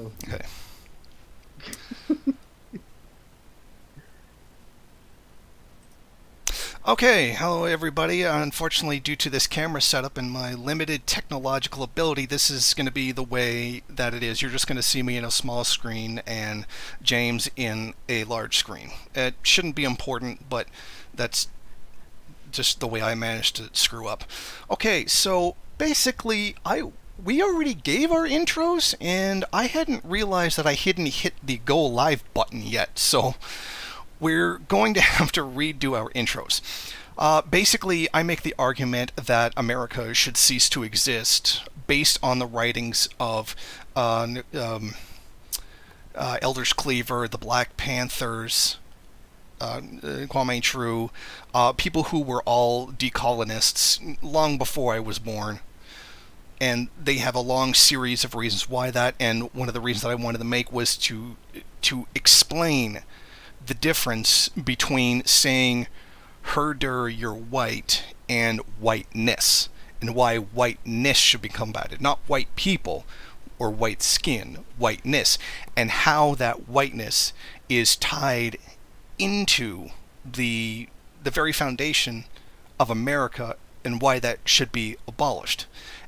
So, Okay. Okay, hello everybody. Unfortunately, due to this camera setup and my limited technological ability, this is going to be the way that it is. You're just going to see me in a small screen and James in a large screen. It shouldn't be important, but that's just the way I managed to screw up. Okay, so basically, we already gave our intros, and I hadn't realized that I hadn't hit the go live button yet. So we're going to have to redo our intros. Basically, I make the argument that America should cease to exist based on the writings of Elders Cleaver, the Black Panthers, Kwame True, people who were all decolonists long before I was born. And they have a long series of reasons why that. And one of the reasons that I wanted to make was to explain the difference between saying herder you're white and whiteness, and why whiteness should be combated, not white people or white skin, whiteness, and how that whiteness is tied into the very foundation of America, and why that should be abolished,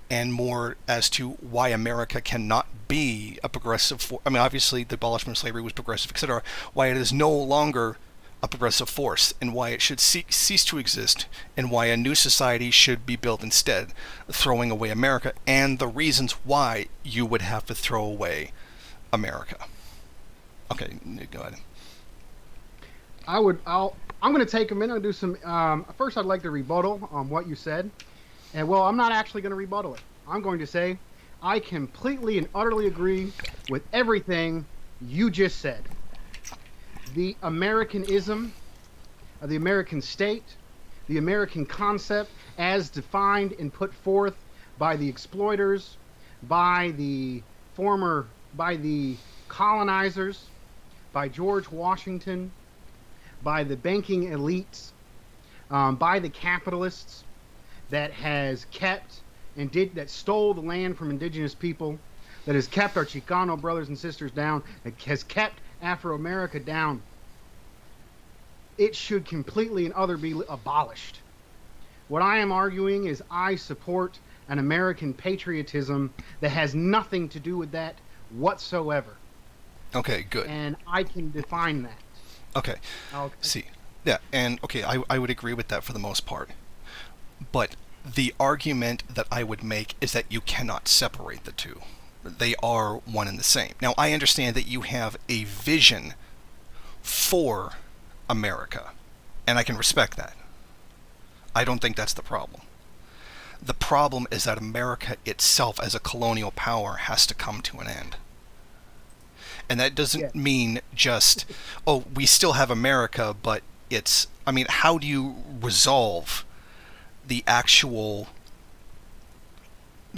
and more as to why America cannot be a progressive I mean, obviously the abolishment of slavery was progressive, etc. Why it is no longer a progressive force, and why it should cease to exist, and why a new society should be built instead, throwing away America, and the reasons why you would have to throw away America. Okay, go ahead. I'm going to take a minute and do some. First, I'd like to rebuttal on what you said. And well, I'm not actually going to rebuttal it. I'm going to say I completely and utterly agree with everything you just said. The Americanism, the American state, the American concept as defined and put forth by the exploiters, by the colonizers, by George Washington, by the banking elites, by the capitalists, that has kept that stole the land from indigenous people, that has kept our Chicano brothers and sisters down, that has kept Afro-America down. It should completely and utterly be abolished. What I am arguing is I support an American patriotism that has nothing to do with that whatsoever. Okay, good. And I can define that. Okay. See, yeah, and okay, I would agree with that for the most part. But the argument that I would make is that you cannot separate the two. They are one and the same. Now, I understand that you have a vision for America, and I can respect that. I don't think that's the problem. The problem is that America itself, as a colonial power, has to come to an end. And that doesn't mean just, oh, we still have America, but it's, I mean, how do you resolve the actual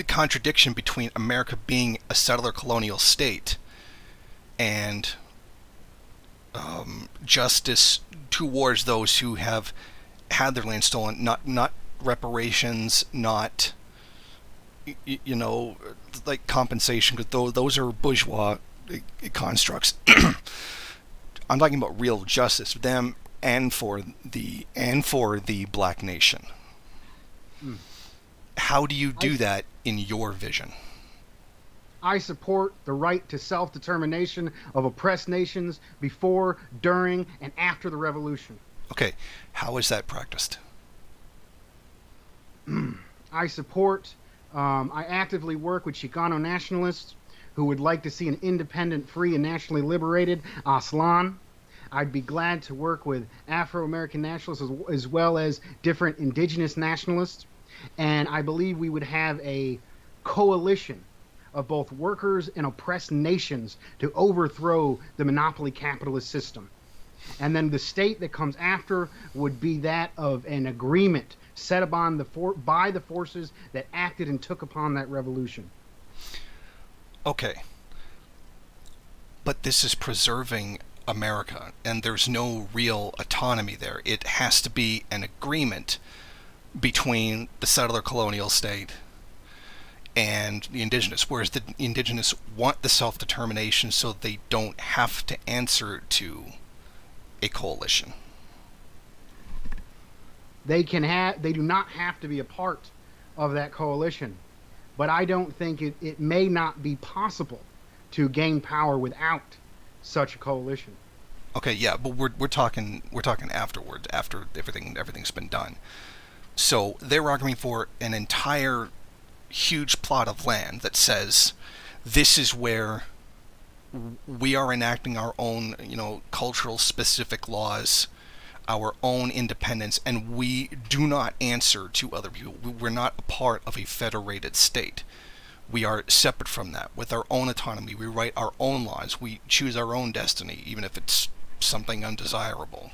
contradiction between America being a settler colonial state and justice towards those who have had their land stolen, not reparations, not like compensation, because those are bourgeois constructs. I'm talking about real justice for them and for the black nation. How do you do that in your vision? I support the right to self-determination of oppressed nations before, during, and after the revolution. Okay, how is that practiced? I actively work with Chicano nationalists who would like to see an independent, free, and nationally liberated Aslan. I'd be glad to work with Afro-American nationalists as well as different indigenous nationalists. And I believe we would have a coalition of both workers and oppressed nations to overthrow the monopoly capitalist system. And then the state that comes after would be that of an agreement set upon by the forces that acted and took upon that revolution. Okay. But this is preserving America, and there's no real autonomy there. It has to be an agreement between the settler colonial state and the indigenous, whereas the indigenous want the self-determination so they don't have to answer to a coalition. They do not have to be a part of that coalition, but I don't think it may not be possible to gain power without such a coalition. Okay, yeah, but we're talking afterwards, after everything's been done. So they're arguing for an entire huge plot of land that says this is where we are enacting our own, cultural specific laws, our own independence, and we do not answer to other people. We're not a part of a federated state. We are separate from that, with our own autonomy. We write our own laws. We choose our own destiny, even if it's something undesirable.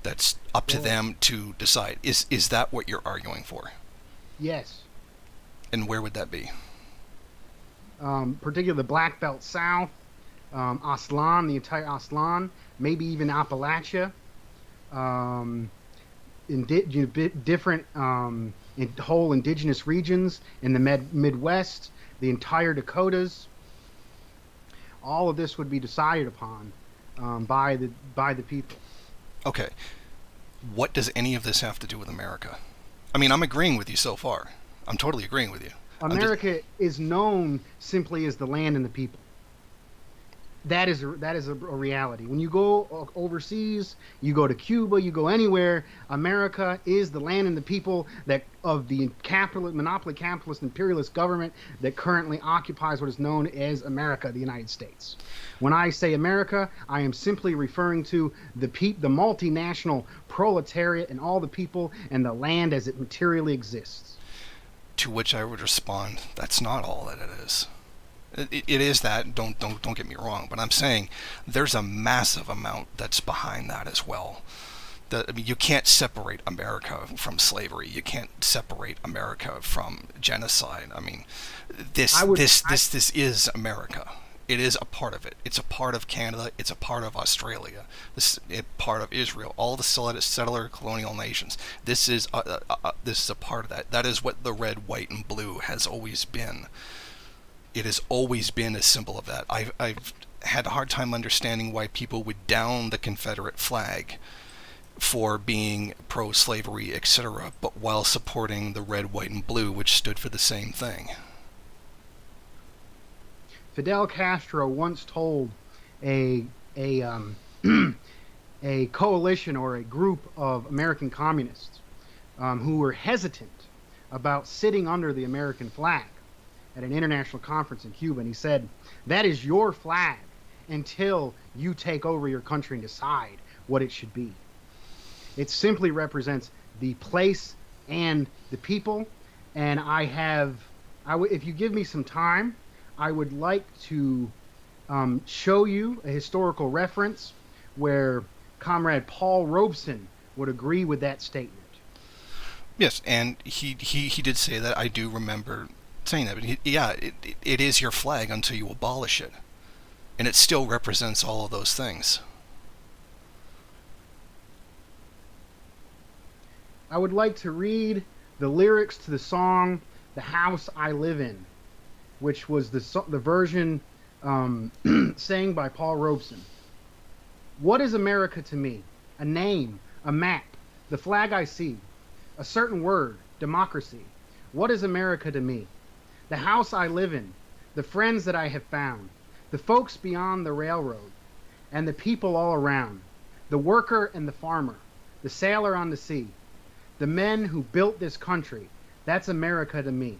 That's up to them to decide. Is that what you're arguing for? Yes. And where would that be? Particularly the Black Belt South, Aslan, the entire Aslan, maybe even Appalachia, different whole indigenous regions in the Midwest, the entire Dakotas. All of this would be decided upon by the people. Okay. What does any of this have to do with America? I mean, I'm agreeing with you so far. I'm totally agreeing with you. America is known simply as the land and the people. That is a reality. When you go overseas, you go to Cuba, you go anywhere, America is the land and the people that of the monopoly capitalist imperialist government that currently occupies what is known as America, the United States. When I say America, I am simply referring to the multinational proletariat and all the people and the land as it materially exists. To which I would respond, that's not all that it is. It is that. Don't get me wrong, but I'm saying there's a massive amount that's behind that as well. You can't separate America from slavery. You can't separate America from genocide. I mean, this is America. It is a part of it. It's a part of Canada. It's a part of Australia. This is a part of Israel. All the settler colonial nations. This is a part of that. That is what the red, white, and blue has always been. It has always been a symbol of that. I've had a hard time understanding why people would down the Confederate flag for being pro-slavery, etc., but while supporting the red, white, and blue, which stood for the same thing. Fidel Castro once told a a coalition or a group of American communists who were hesitant about sitting under the American flag at an international conference in Cuba, and he said, "That is your flag until you take over your country and decide what it should be." It simply represents the place and the people, and if you give me some time, I would like to show you a historical reference where Comrade Paul Robeson would agree with that statement. Yes, and he did say that. I do remember saying that, but it is your flag until you abolish it, and it still represents all of those things. I would like to read the lyrics to the song "The House I Live In," which was the version sang by Paul Robeson. What is America to me? A name, a map, the flag I see, a certain word, democracy. What is America to me? The house I live in, the friends that I have found, the folks beyond the railroad, and the people all around, the worker and the farmer, the sailor on the sea, the men who built this country. That's America to me.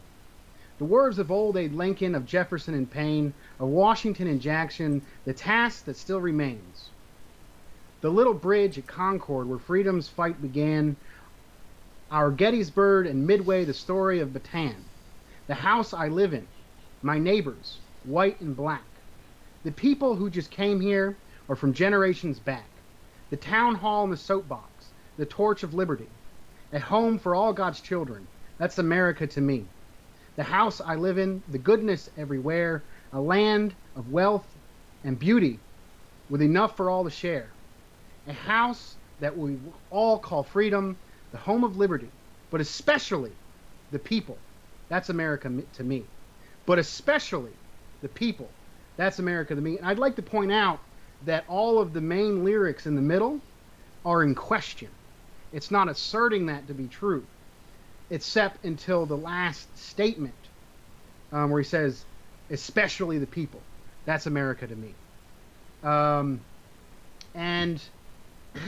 The words of old Abe Lincoln, of Jefferson and Payne, of Washington and Jackson, the task that still remains. The little bridge at Concord where freedom's fight began, our Gettysburg and Midway, the story of Bataan. The house I live in, my neighbors, white and black. The people who just came here or from generations back. The town hall and the soapbox, the torch of liberty. A home for all God's children. That's America to me. The house I live in, the goodness everywhere, a land of wealth and beauty with enough for all to share. A house that we all call freedom, the home of liberty, but especially the people. That's America to me. but especially the people. That's America to me. And I'd like to point out that all of the main lyrics in the middle are in question. It's not asserting that to be true, except until the last statement, where he says, especially the people. That's America to me. And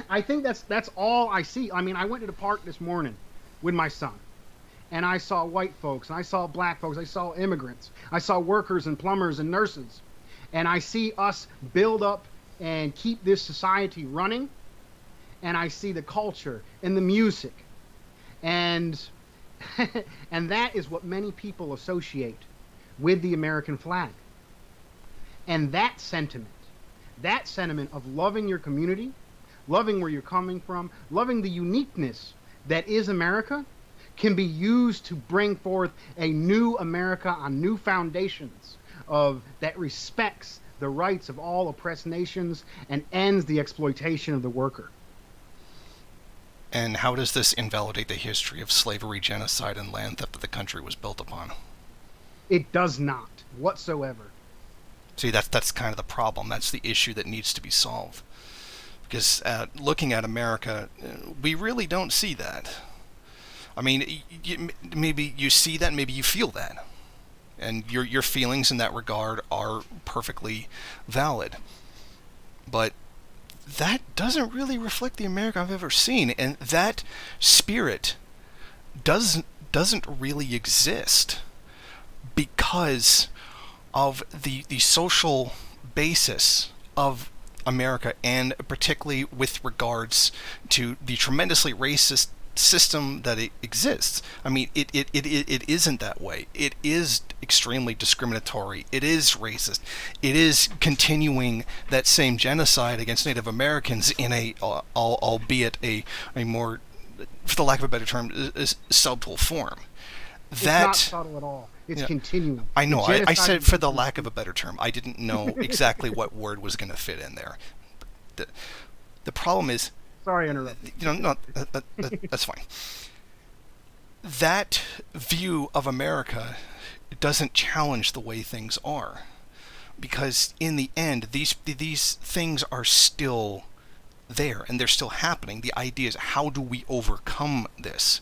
I think that's all I see. I mean, I went to the park this morning with my son, and I saw white folks, and I saw black folks, I saw immigrants, I saw workers and plumbers and nurses, and I see us build up and keep this society running, and I see the culture and the music, and and that is what many people associate with the American flag. And that sentiment of loving your community, loving where you're coming from, loving the uniqueness that is America, can be used to bring forth a new America on new foundations of that respects the rights of all oppressed nations and ends the exploitation of the worker. And how does this invalidate the history of slavery, genocide, and land theft that the country was built upon? It does not whatsoever. See, that's kind of the problem. That's the issue that needs to be solved. Because looking at America, we really don't see that. I mean, maybe you see that, maybe you feel that. And your feelings in that regard are perfectly valid. But that doesn't really reflect the America I've ever seen. And that spirit doesn't really exist because of the social basis of America, and particularly with regards to the tremendously racist system that it exists. I mean, it isn't that way. It is extremely discriminatory. It is racist. It is continuing that same genocide against Native Americans in a, albeit a more, for the lack of a better term, subtle form. It's not subtle at all. It's continuing. I know. I said for the lack of a better term. I didn't know exactly what word was going to fit in there. The problem is... Sorry, I interrupted. No, that's fine. That view of America doesn't challenge the way things are, because in the end, these things are still there, and they're still happening. The idea is, how do we overcome this?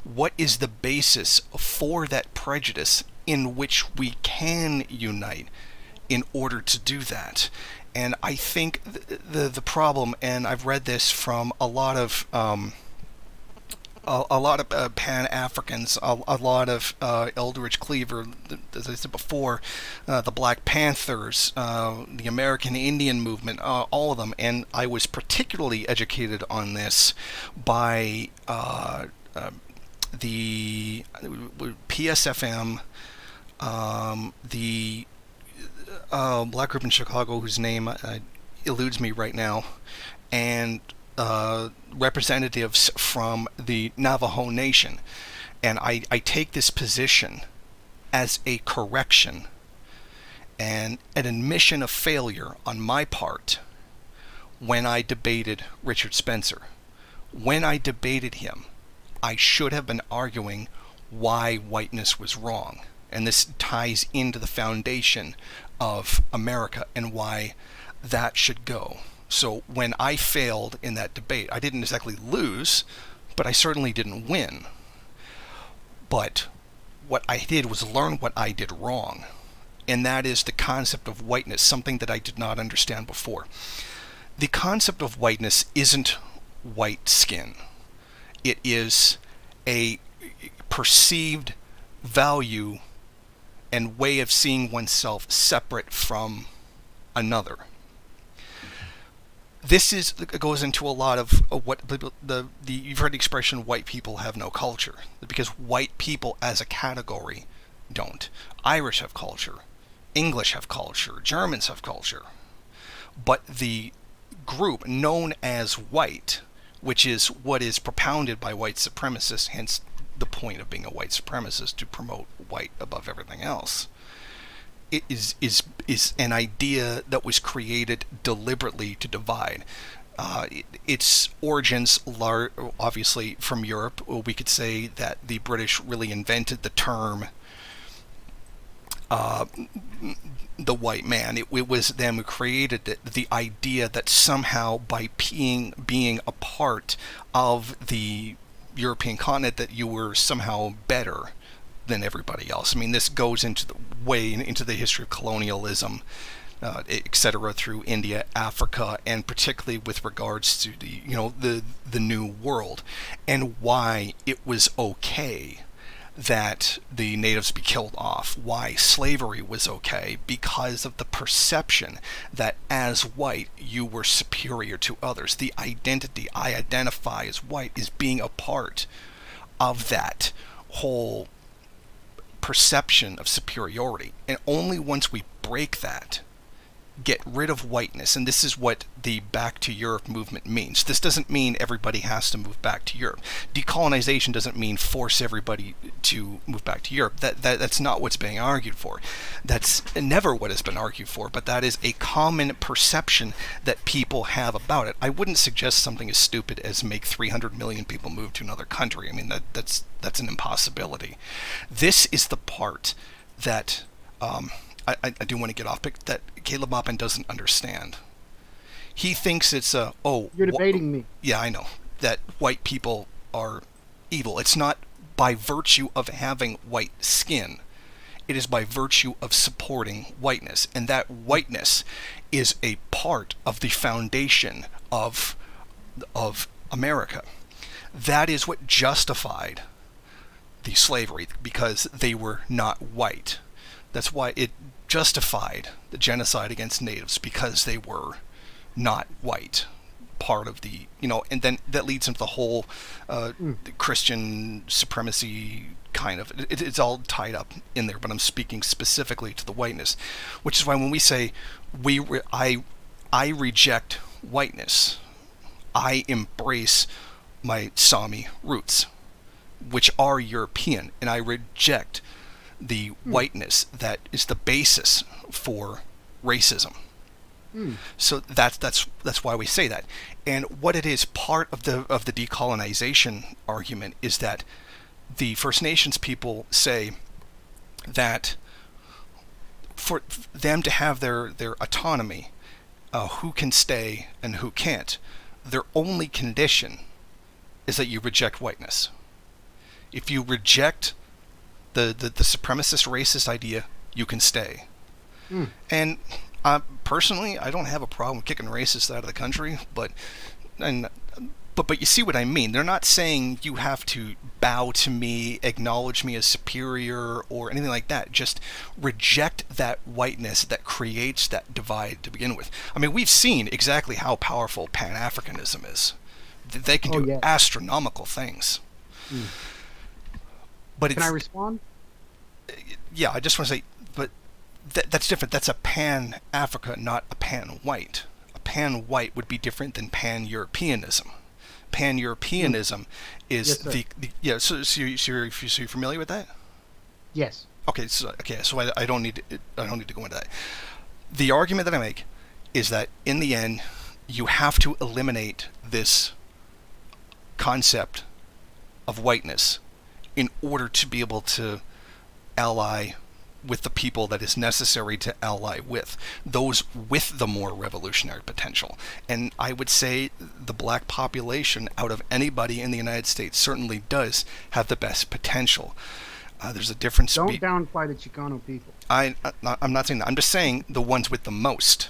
What is the basis for that prejudice in which we can unite in order to do that? And I think the problem, and I've read this from a lot of Pan-Africans, a lot of Eldridge Cleaver, as I said before, the Black Panthers, the American Indian movement, all of them. And I was particularly educated on this by the PSFM, the black group in Chicago whose name eludes me right now, and representatives from the Navajo Nation. And I take this position as a correction and an admission of failure on my part when I debated Richard Spencer. When I debated him, I should have been arguing why whiteness was wrong. And this ties into the foundation of America and why that should go. So when I failed in that debate, I didn't exactly lose, but I certainly didn't win. But what I did was learn what I did wrong. And that is the concept of whiteness, something that I did not understand before. The concept of whiteness isn't white skin. It is a perceived value and way of seeing oneself separate from another. This goes into a lot of what you've heard the expression "white people have no culture," because white people as a category don't. Irish have culture, English have culture, Germans have culture, but the group known as white, which is what is propounded by white supremacists, hence the point of being a white supremacist, to promote white above everything else. It is an idea that was created deliberately to divide. Its origins, obviously, from Europe. We could say that the British really invented the term uh, the white man. It was them who created it, the idea that somehow by being a part of the European continent that you were somehow better than everybody else. I mean, this goes into into the history of colonialism, etc., through India, Africa, and particularly with regards to the New World, and why it was okay that the natives be killed off, why slavery was okay, because of the perception that as white you were superior to others. The identity, I identify as white, is being a part of that whole perception of superiority. And only once we break that, get rid of whiteness, and this is what the Back to Europe movement means. This doesn't mean everybody has to move back to Europe. Decolonization doesn't mean force everybody to move back to Europe. That's not what's being argued for. That's never what has been argued for, but that is a common perception that people have about it. I wouldn't suggest something as stupid as make 300 million people move to another country. I mean, that's an impossibility. This is the part that I do want to get off, but that Caleb Oppen doesn't understand. He thinks it's You're debating me. Yeah, I know that white people are evil. It's not by virtue of having white skin. It is by virtue of supporting whiteness, and that whiteness is a part of the foundation of America. That is what justified the slavery, because they were not white. That's why it justified the genocide against natives, because they were not white. Part of the, and then that leads into the whole Christian supremacy kind of, it's all tied up in there, but I'm speaking specifically to the whiteness, which is why when we say I reject whiteness, I embrace my Sami roots, which are European, and I reject the whiteness that is the basis for racism. So that's why we say that. And what it is, part of the decolonization argument is that the First Nations people say that for them to have their autonomy, who can stay and who can't, their only condition is that you reject whiteness. If you reject the supremacist racist idea, you can stay. And personally, I don't have a problem kicking racists out of the country, but you see what I mean. They're not saying you have to bow to me, acknowledge me as superior, or anything like that. Just reject that whiteness that creates that divide to begin with. I mean, we've seen exactly how powerful Pan-Africanism is. They can do astronomical things. But Can I respond? Yeah, I just want to say, but that's different. That's a Pan-Africa, not a Pan-White. A Pan-White would be different than Pan-Europeanism. Pan-Europeanism is So you're familiar with that? Yes. Okay. So I don't need to go into that. The argument that I make is that in the end, you have to eliminate this concept of whiteness in order to be able to ally with the people that is necessary to ally with, those with the more revolutionary potential. And I would say the black population, out of anybody in the United States, certainly does have the best potential. There's a difference. Don't downplay the Chicano people. I'm not saying that. I'm just saying the ones with the most.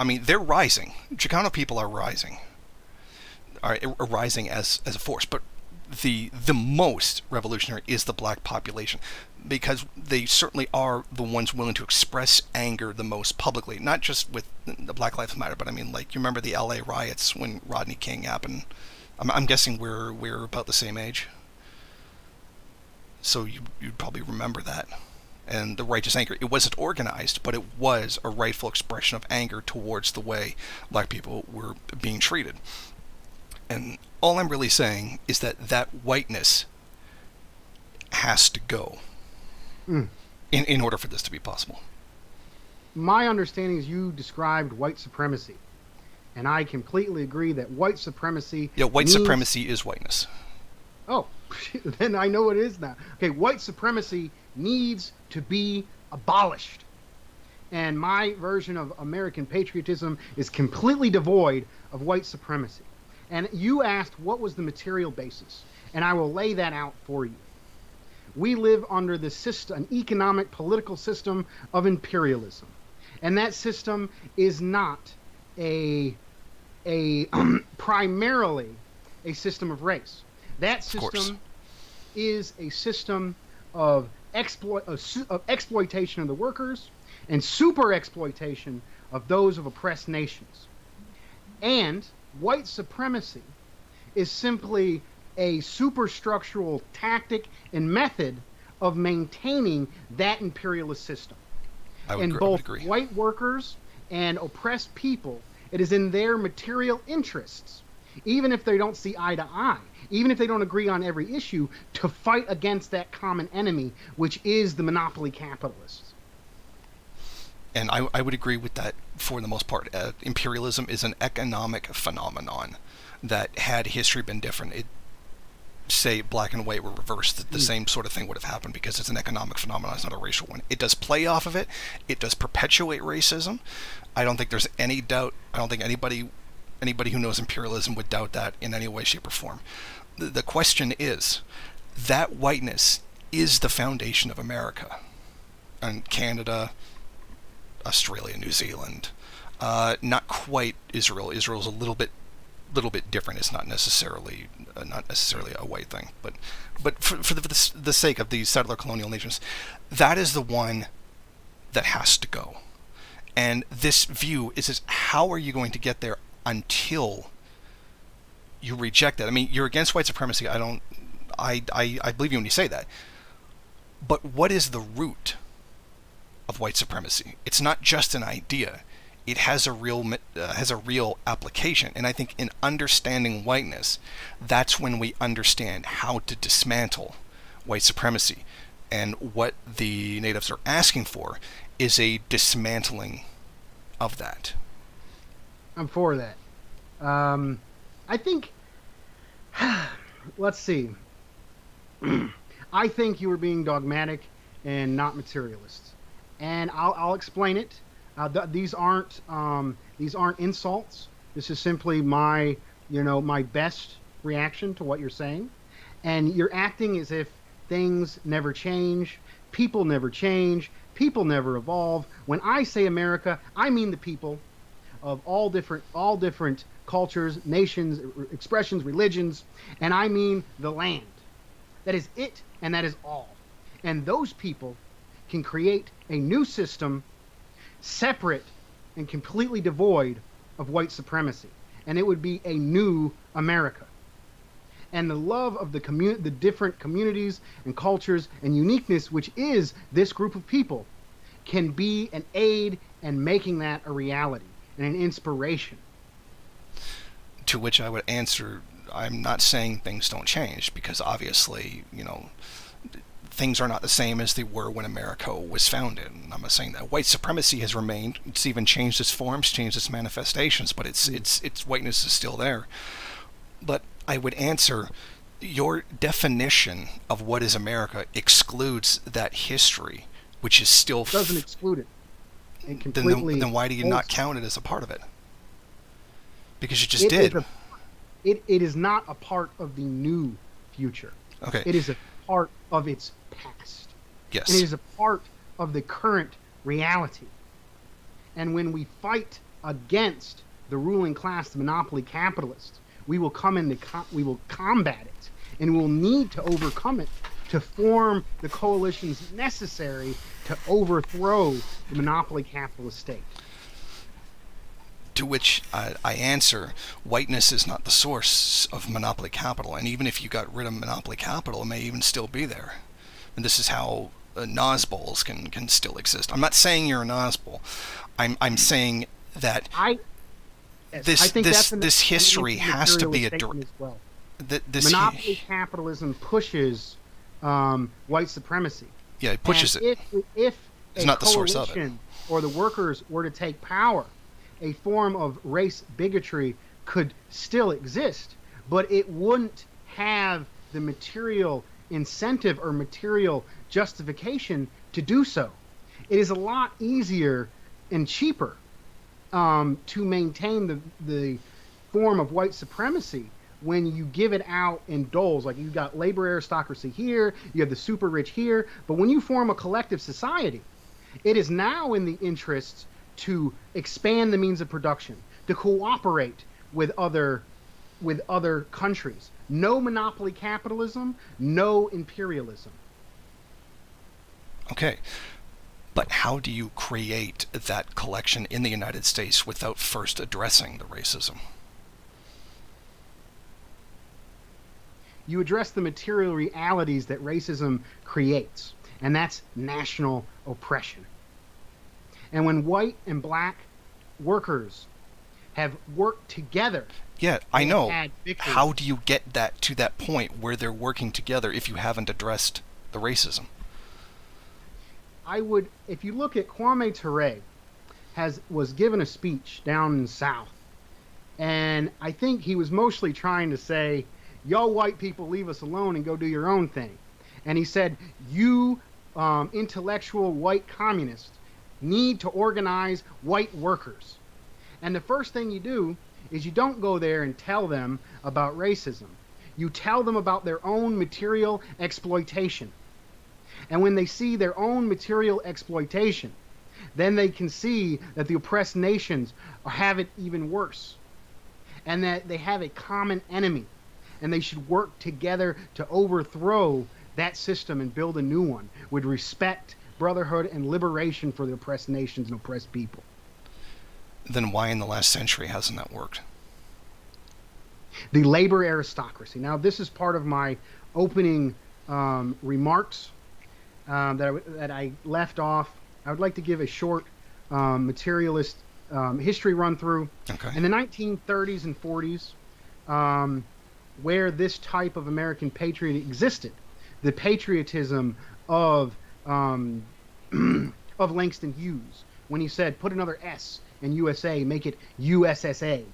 I mean, they're rising. Chicano people are rising. Are rising as a force, but the most revolutionary is the black population, because they certainly are the ones willing to express anger the most publicly, not just with the Black Lives Matter, but I mean, like, you remember the LA riots when Rodney King happened. I'm guessing we're about the same age, so you'd probably remember that. And the righteous anger, it wasn't organized, but it was a rightful expression of anger towards the way black people were being treated. And all I'm really saying is that whiteness has to go in order for this to be possible. My understanding is you described white supremacy, and I completely agree that white supremacy... Yeah, white supremacy is whiteness. Oh, then I know it is now. Okay, white supremacy needs to be abolished. And my version of American patriotism is completely devoid of white supremacy. And you asked what was the material basis, and I will lay that out for you. We live under the system, an economic political system of imperialism. And that system is not a primarily a system of race. That system is a system of exploitation of the workers and super exploitation of those of oppressed nations. And white supremacy is simply a superstructural tactic and method of maintaining that imperialist system. In both white workers and oppressed people, it is in their material interests, even if they don't see eye to eye, even if they don't agree on every issue, to fight against that common enemy, which is the monopoly capitalists. And I would agree with that for the most part. Imperialism is an economic phenomenon that, had history been different, say black and white were reversed, the same sort of thing would have happened, because it's an economic phenomenon, it's not a racial one. It does play off of it. It does perpetuate racism. I don't think there's any doubt. I don't think anybody who knows imperialism would doubt that in any way, shape, or form. The question is, that whiteness is the foundation of America. And Canada, Australia, New Zealand, not quite Israel. Israel's a little bit different. It's not necessarily a white thing, but for the sake of these settler colonial nations, that is the one that has to go. And this view is how are you going to get there until you reject that? I mean, you're against white supremacy. I believe you when you say that. But what is the root of white supremacy? It's not just an idea. It has a real application. And I think in understanding whiteness, that's when we understand how to dismantle white supremacy. And what the natives are asking for is a dismantling of that. I'm for that. I think, let's see. I think you were being dogmatic and not materialist. And I'll explain it. These aren't insults. This is simply my best reaction to what you're saying. And you're acting as if things never change, people never change, people never evolve. When I say America, I mean the people of all different cultures, nations, expressions, religions, and I mean the land. That is it, and that is all. And those people can create a new system separate and completely devoid of white supremacy. And it would be a new America. And the love of the different communities and cultures and uniqueness, which is this group of people, can be an aid in making that a reality and an inspiration. To which I would answer, I'm not saying things don't change, because obviously, things are not the same as they were when America was founded. And I'm not saying that. White supremacy has remained. It's even changed its forms, changed its manifestations, but its whiteness is still there. But I would answer, your definition of what is America excludes that history, which is still... It doesn't exclude it. It completely... Then why do you not count it as a part of it? Because you just did. It is not a part of the new future. Okay. It is a part of its past. Yes. And it is a part of the current reality. And when we fight against the ruling class, the monopoly capitalists, we will combat it, and we'll need to overcome it to form the coalitions necessary to overthrow the monopoly capitalist state. To which I answer, whiteness is not the source of monopoly capital, and even if you got rid of monopoly capital, it may even still be there. And this is how Nazbols can still exist. I'm not saying you're a Nazbol. I'm saying that this history has to be a direct... Well. Monopoly capitalism pushes white supremacy. Yeah, it pushes it. If it's not the source of it. Or the workers were to take power, a form of race bigotry could still exist, but it wouldn't have the material incentive or material justification to do so. It is a lot easier and cheaper to maintain the form of white supremacy when you give it out in doles. Like, you've got labor aristocracy here, you have the super rich here, but when you form a collective society, it is now in the interests to expand the means of production, to cooperate with other countries. No monopoly capitalism, no imperialism. Okay. But how do you create that collection in the United States without first addressing the racism? You address the material realities that racism creates, and that's national oppression. And when white and black workers have worked together, Yeah, I they know. had victory. How do you get that to that point where they're working together if you haven't addressed the racism? If you look at Kwame Ture, was given a speech down in the South, and I think he was mostly trying to say, "Y'all white people, leave us alone and go do your own thing." And he said, "You intellectual white communists need to organize white workers." And the first thing you do is you don't go there and tell them about racism. You tell them about their own material exploitation. And when they see their own material exploitation, then they can see that the oppressed nations have it even worse, and that they have a common enemy, and they should work together to overthrow that system and build a new one with respect, brotherhood, and liberation for the oppressed nations and oppressed people. Then why in the last century hasn't that worked? The labor aristocracy. Now, this is part of my opening remarks that I left off. I would like to give a short materialist history run through. Okay. In the 1930s and 40s, where this type of American patriot existed, the patriotism of Langston Hughes, when he said, "Put another S in USA, make it USSA."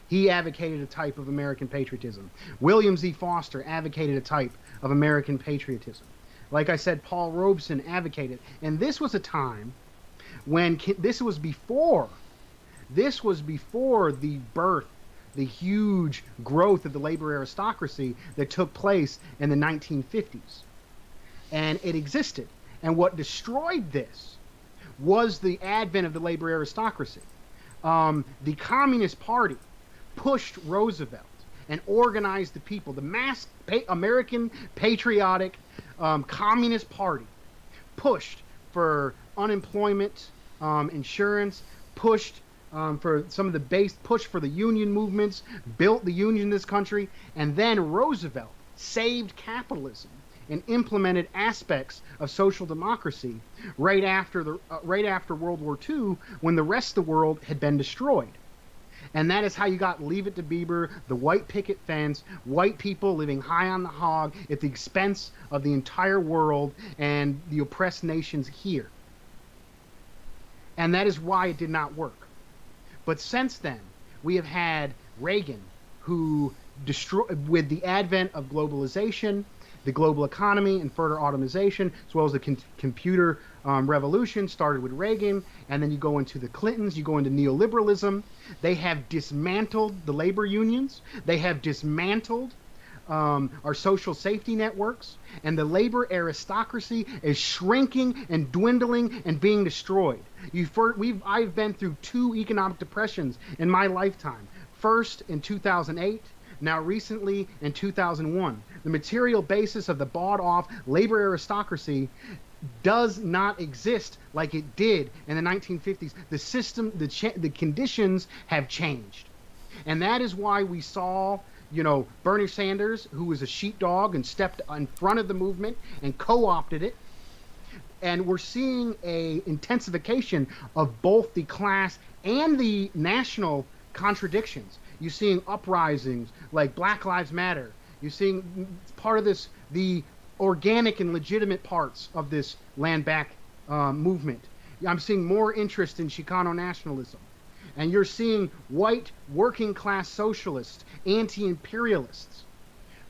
He advocated a type of American patriotism. William Z. Foster advocated a type of American patriotism. Like I said, Paul Robeson advocated. And this was a time when this was before the birth, the huge growth of the labor aristocracy that took place in the 1950s. And it existed. And what destroyed this was the advent of the labor aristocracy. The Communist Party pushed Roosevelt and organized the people. The American Patriotic Communist Party pushed for unemployment insurance, pushed for some of the pushed for the union movements, built the union in this country, and then Roosevelt saved capitalism and implemented aspects of social democracy right after World War II, when the rest of the world had been destroyed. And that is how you got Leave It to Beaver, the white picket fence, white people living high on the hog at the expense of the entire world and the oppressed nations here. And that is why it did not work. But since then, we have had Reagan, who with the advent of globalization, the global economy, and further automation, as well as the computer revolution, started with Reagan, and then you go into the Clintons, you go into neoliberalism. They have dismantled the labor unions. They have dismantled our social safety networks, and the labor aristocracy is shrinking and dwindling and being destroyed. I've been through 2 economic depressions in my lifetime. First in 2008, now recently in 2001. The material basis of the bought-off labor aristocracy does not exist like it did in the 1950s. The system, the conditions have changed. And that is why we saw, Bernie Sanders, who was a sheepdog and stepped in front of the movement and co-opted it. And we're seeing a intensification of both the class and the national contradictions. You're seeing uprisings like Black Lives Matter. You're seeing part of this, the organic and legitimate parts of this land back movement. I'm seeing more interest in Chicano nationalism. And you're seeing white working class socialists, anti-imperialists,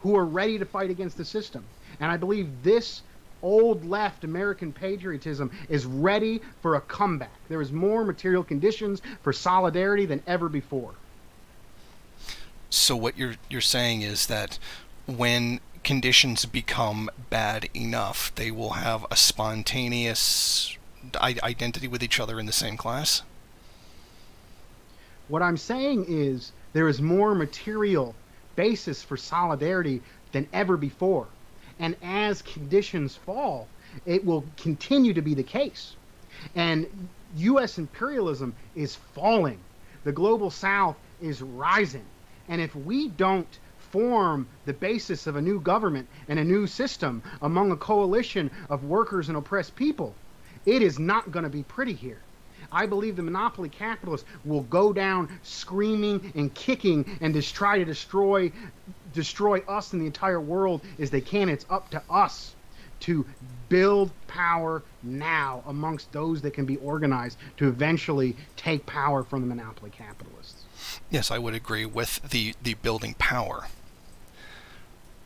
who are ready to fight against the system. And I believe this old left American patriotism is ready for a comeback. There is more material conditions for solidarity than ever before. So what you're saying is that when conditions become bad enough, they will have a spontaneous identity with each other in the same class? What I'm saying is there is more material basis for solidarity than ever before. And as conditions fall, it will continue to be the case. And U.S. imperialism is falling. The global south is rising. And if we don't form the basis of a new government and a new system among a coalition of workers and oppressed people, it is not going to be pretty here. I believe the monopoly capitalists will go down screaming and kicking and just try to destroy us and the entire world as they can. It's up to us to build power now amongst those that can be organized to eventually take power from the monopoly capitalists. Yes, I would agree with the building power.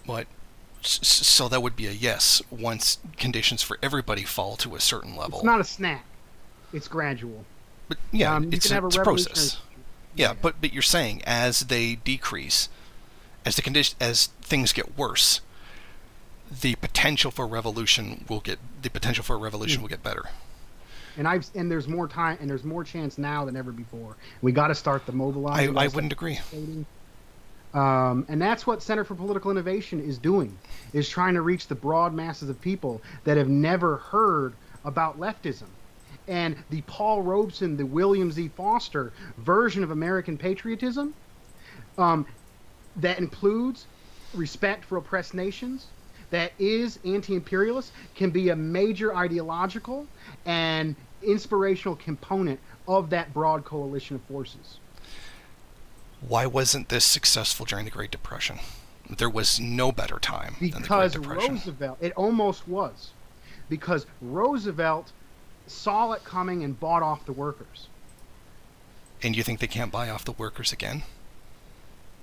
But so that would be a yes once conditions for everybody fall to a certain level. It's not a snack. It's gradual. But yeah, it's a process. Yeah, but you're saying as they decrease, as things get worse, the potential for revolution will get better. And there's more time and there's more chance now than ever before. We got to start the mobilizing. I wouldn't agree. And that's what Center for Political Innovation is doing, is trying to reach the broad masses of people that have never heard about leftism. And the Paul Robeson, the William Z. Foster version of American patriotism, that includes respect for oppressed nations, that is anti-imperialist, can be a major ideological and inspirational component of that broad coalition of forces. Why wasn't this successful during the Great Depression? There was no better time than the Great Depression. Because Roosevelt, it almost was. Because Roosevelt saw it coming and bought off the workers. And you think they can't buy off the workers again?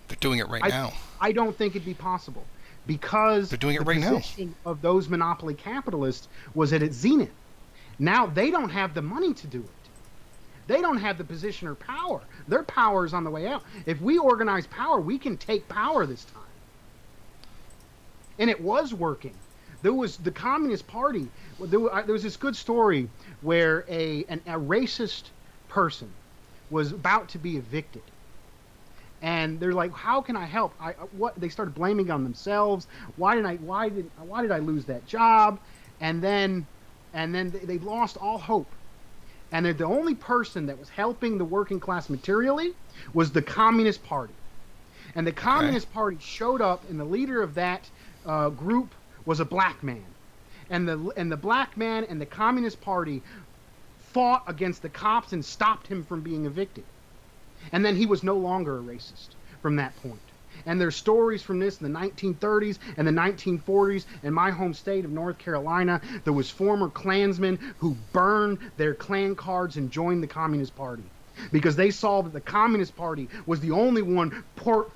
They're doing it right now. I don't think it'd be possible. Because they're doing it right now. The position of those monopoly capitalists was at its zenith. Now they don't have the money to do it. They don't have the position or power. Their power is on the way out. If we organize power, we can take power this time. And it was working. There was the Communist Party. There was this good story where a racist person was about to be evicted. And they're like, "How can I help?" They started blaming on themselves. Why did I lose that job? And then they lost all hope. And the only person that was helping the working class materially was the Communist Party. And the Communist Party showed up, and the leader of that group was a black man. And the black man and the Communist Party fought against the cops and stopped him from being evicted. And then he was no longer a racist from that point. And there's stories from this in the 1930s and the 1940s. In my home state of North Carolina, there was former Klansmen who burned their Klan cards and joined the Communist Party because they saw that the Communist Party was the only one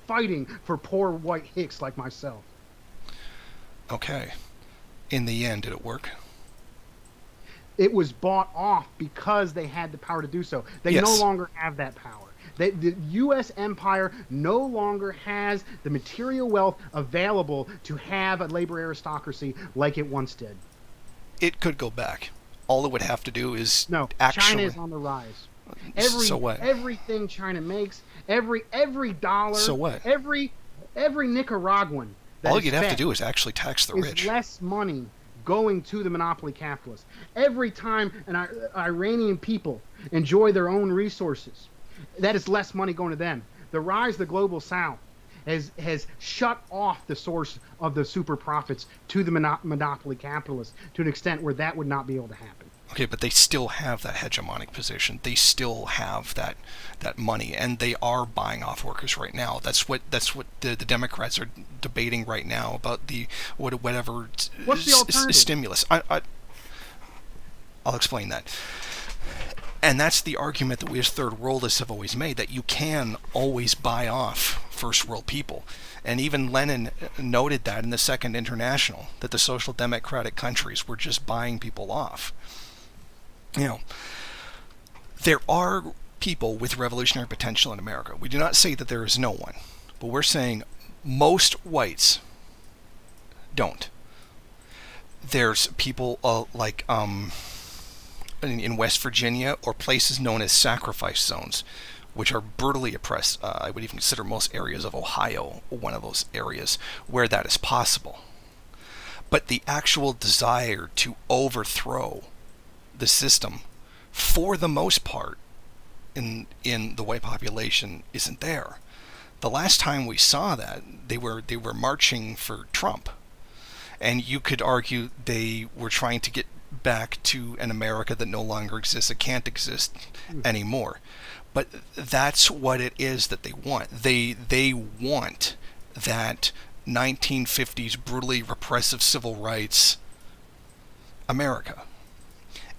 fighting for poor white hicks like myself. Okay. In the end, did it work? It was bought off because they had the power to do so. They no longer have that power. The U.S. empire no longer has the material wealth available to have a labor aristocracy like it once did. It could go back. All it would have to do is China is on the rise. So what? Everything China makes, every dollar. So what? Every Nicaraguan. All you'd have to do is actually tax the rich. Is less money going to the monopoly capitalists. Every time an Iranian people enjoy their own resources, that is less money going to them. The rise of the global south has shut off the source of the super profits to the monopoly capitalists to an extent where that would not be able to happen. Okay, but they still have that hegemonic position. They still have that money, and they are buying off workers right now. That's what the Democrats are debating right now about the whatever What's the alternative? Stimulus. I'll explain that. And that's the argument that we as third worldists have always made, that you can always buy off first world people. And even Lenin noted that in the Second International, that the social democratic countries were just buying people off. You know, there are people with revolutionary potential in America. We do not say that there is no one, but we're saying most whites don't. There's people like in West Virginia, or places known as sacrifice zones, which are brutally oppressed. I would even consider most areas of Ohio one of those areas where that is possible. But the actual desire to overthrow the system, for the most part, in the white population isn't there. The last time we saw that, they were marching for Trump. And you could argue they were trying to get back to an America that no longer exists, that can't exist anymore. But that's what it is that they want. They want that 1950s brutally repressive civil rights America.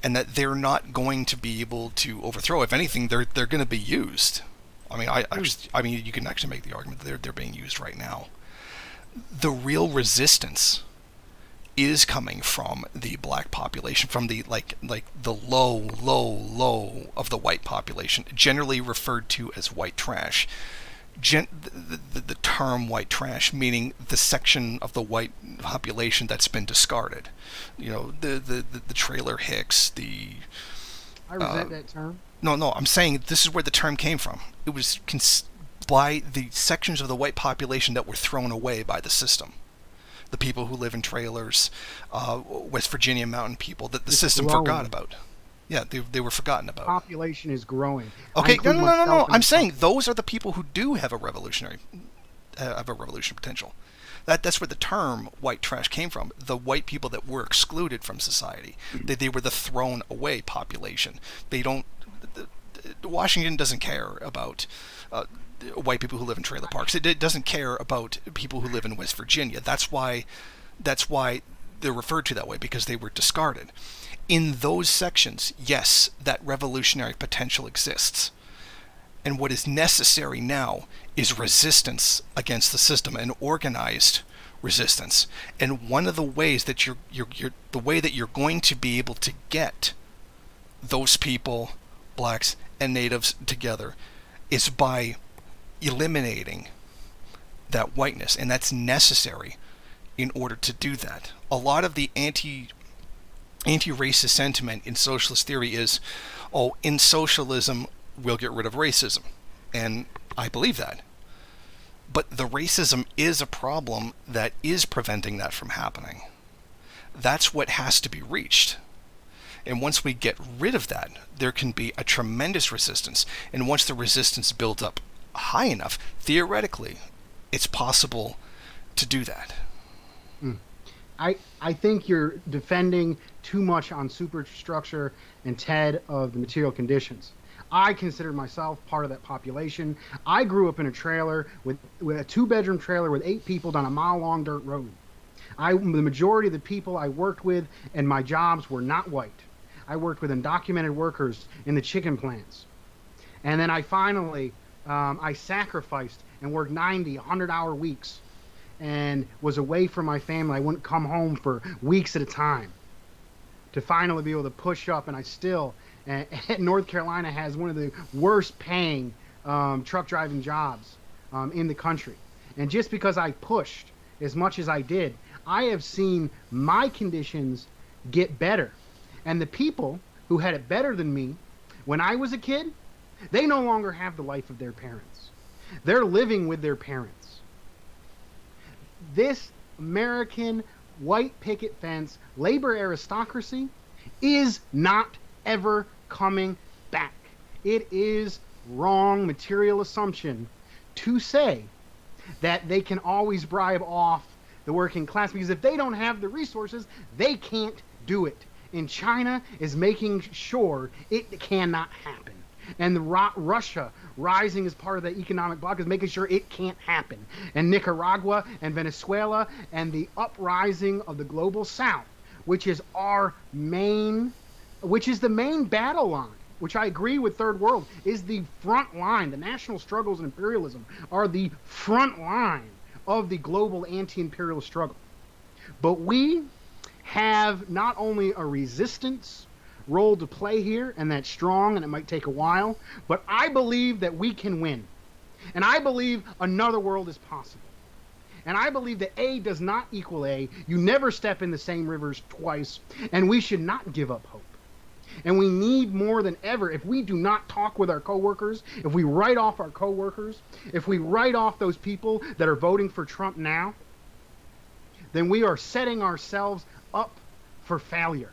And that they're not going to be able to overthrow. If anything, they're going to be used. I mean, I mean, you can actually make the argument that they're being used right now. The real resistance is coming from the black population, from the like the low of the white population, generally referred to as white trash. The term white trash meaning the section of the white population that's been discarded. You know, the trailer hicks, I resent that term. No, I'm saying this is where the term came from. It was by the sections of the white population that were thrown away by the system. The people who live in trailers, West Virginia mountain people that the system forgot about. Yeah, they were forgotten about. Population is growing. Okay, no. I'm saying those are the people who do have a revolutionary potential. That's where the term white trash came from. The white people that were excluded from society. They were the thrown away population. They don't. Washington doesn't care about white people who live in trailer parks. It doesn't care about people who live in West Virginia. That's why they're referred to that way, because they were discarded. In those sections, yes, that revolutionary potential exists. And what is necessary now is resistance against the system, and organized resistance. And one of the ways that the way that you're going to be able to get those people, blacks and natives, together is by eliminating that whiteness, and that's necessary in order to do that. A lot of the anti-racist sentiment in socialist theory is, oh, in socialism we'll get rid of racism, and I believe that. But the racism is a problem that is preventing that from happening. That's what has to be reached. And once we get rid of that, there can be a tremendous resistance. And once the resistance builds up high enough, theoretically, it's possible to do that. I think you're defending too much on superstructure and TED of the material conditions. I consider myself part of that population. I grew up in a trailer with a 2-bedroom trailer with 8 people down a mile-long dirt road. The majority of the people I worked with and my jobs were not white. I worked with undocumented workers in the chicken plants. And then I finally, I sacrificed and worked 90, 100-hour weeks and was away from my family. I wouldn't come home for weeks at a time to finally be able to push up. And I still, North Carolina has one of the worst paying truck driving jobs in the country. And just because I pushed as much as I did, I have seen my conditions get better. And the people who had it better than me when I was a kid, they no longer have the life of their parents. They're living with their parents. This American white picket fence labor aristocracy is not ever coming back. It is wrong material assumption to say that they can always bribe off the working class, because if they don't have the resources, they can't do it. And China is making sure it cannot happen. And Russia rising as part of the economic bloc is making sure it can't happen. And Nicaragua and Venezuela and the uprising of the global south, which is the main battle line which I agree with third world, is the front line. The national struggles and imperialism are the front line of the global anti-imperialist struggle. But we have not only a resistance role to play here, and that's strong, and it might take a while, but I believe that we can win. And I believe another world is possible. And I believe that A does not equal A. You never step in the same rivers twice, and we should not give up hope. And we need more than ever, if we do not talk with our coworkers, if we write off our coworkers, if we write off those people that are voting for Trump now, then we are setting ourselves up for failure.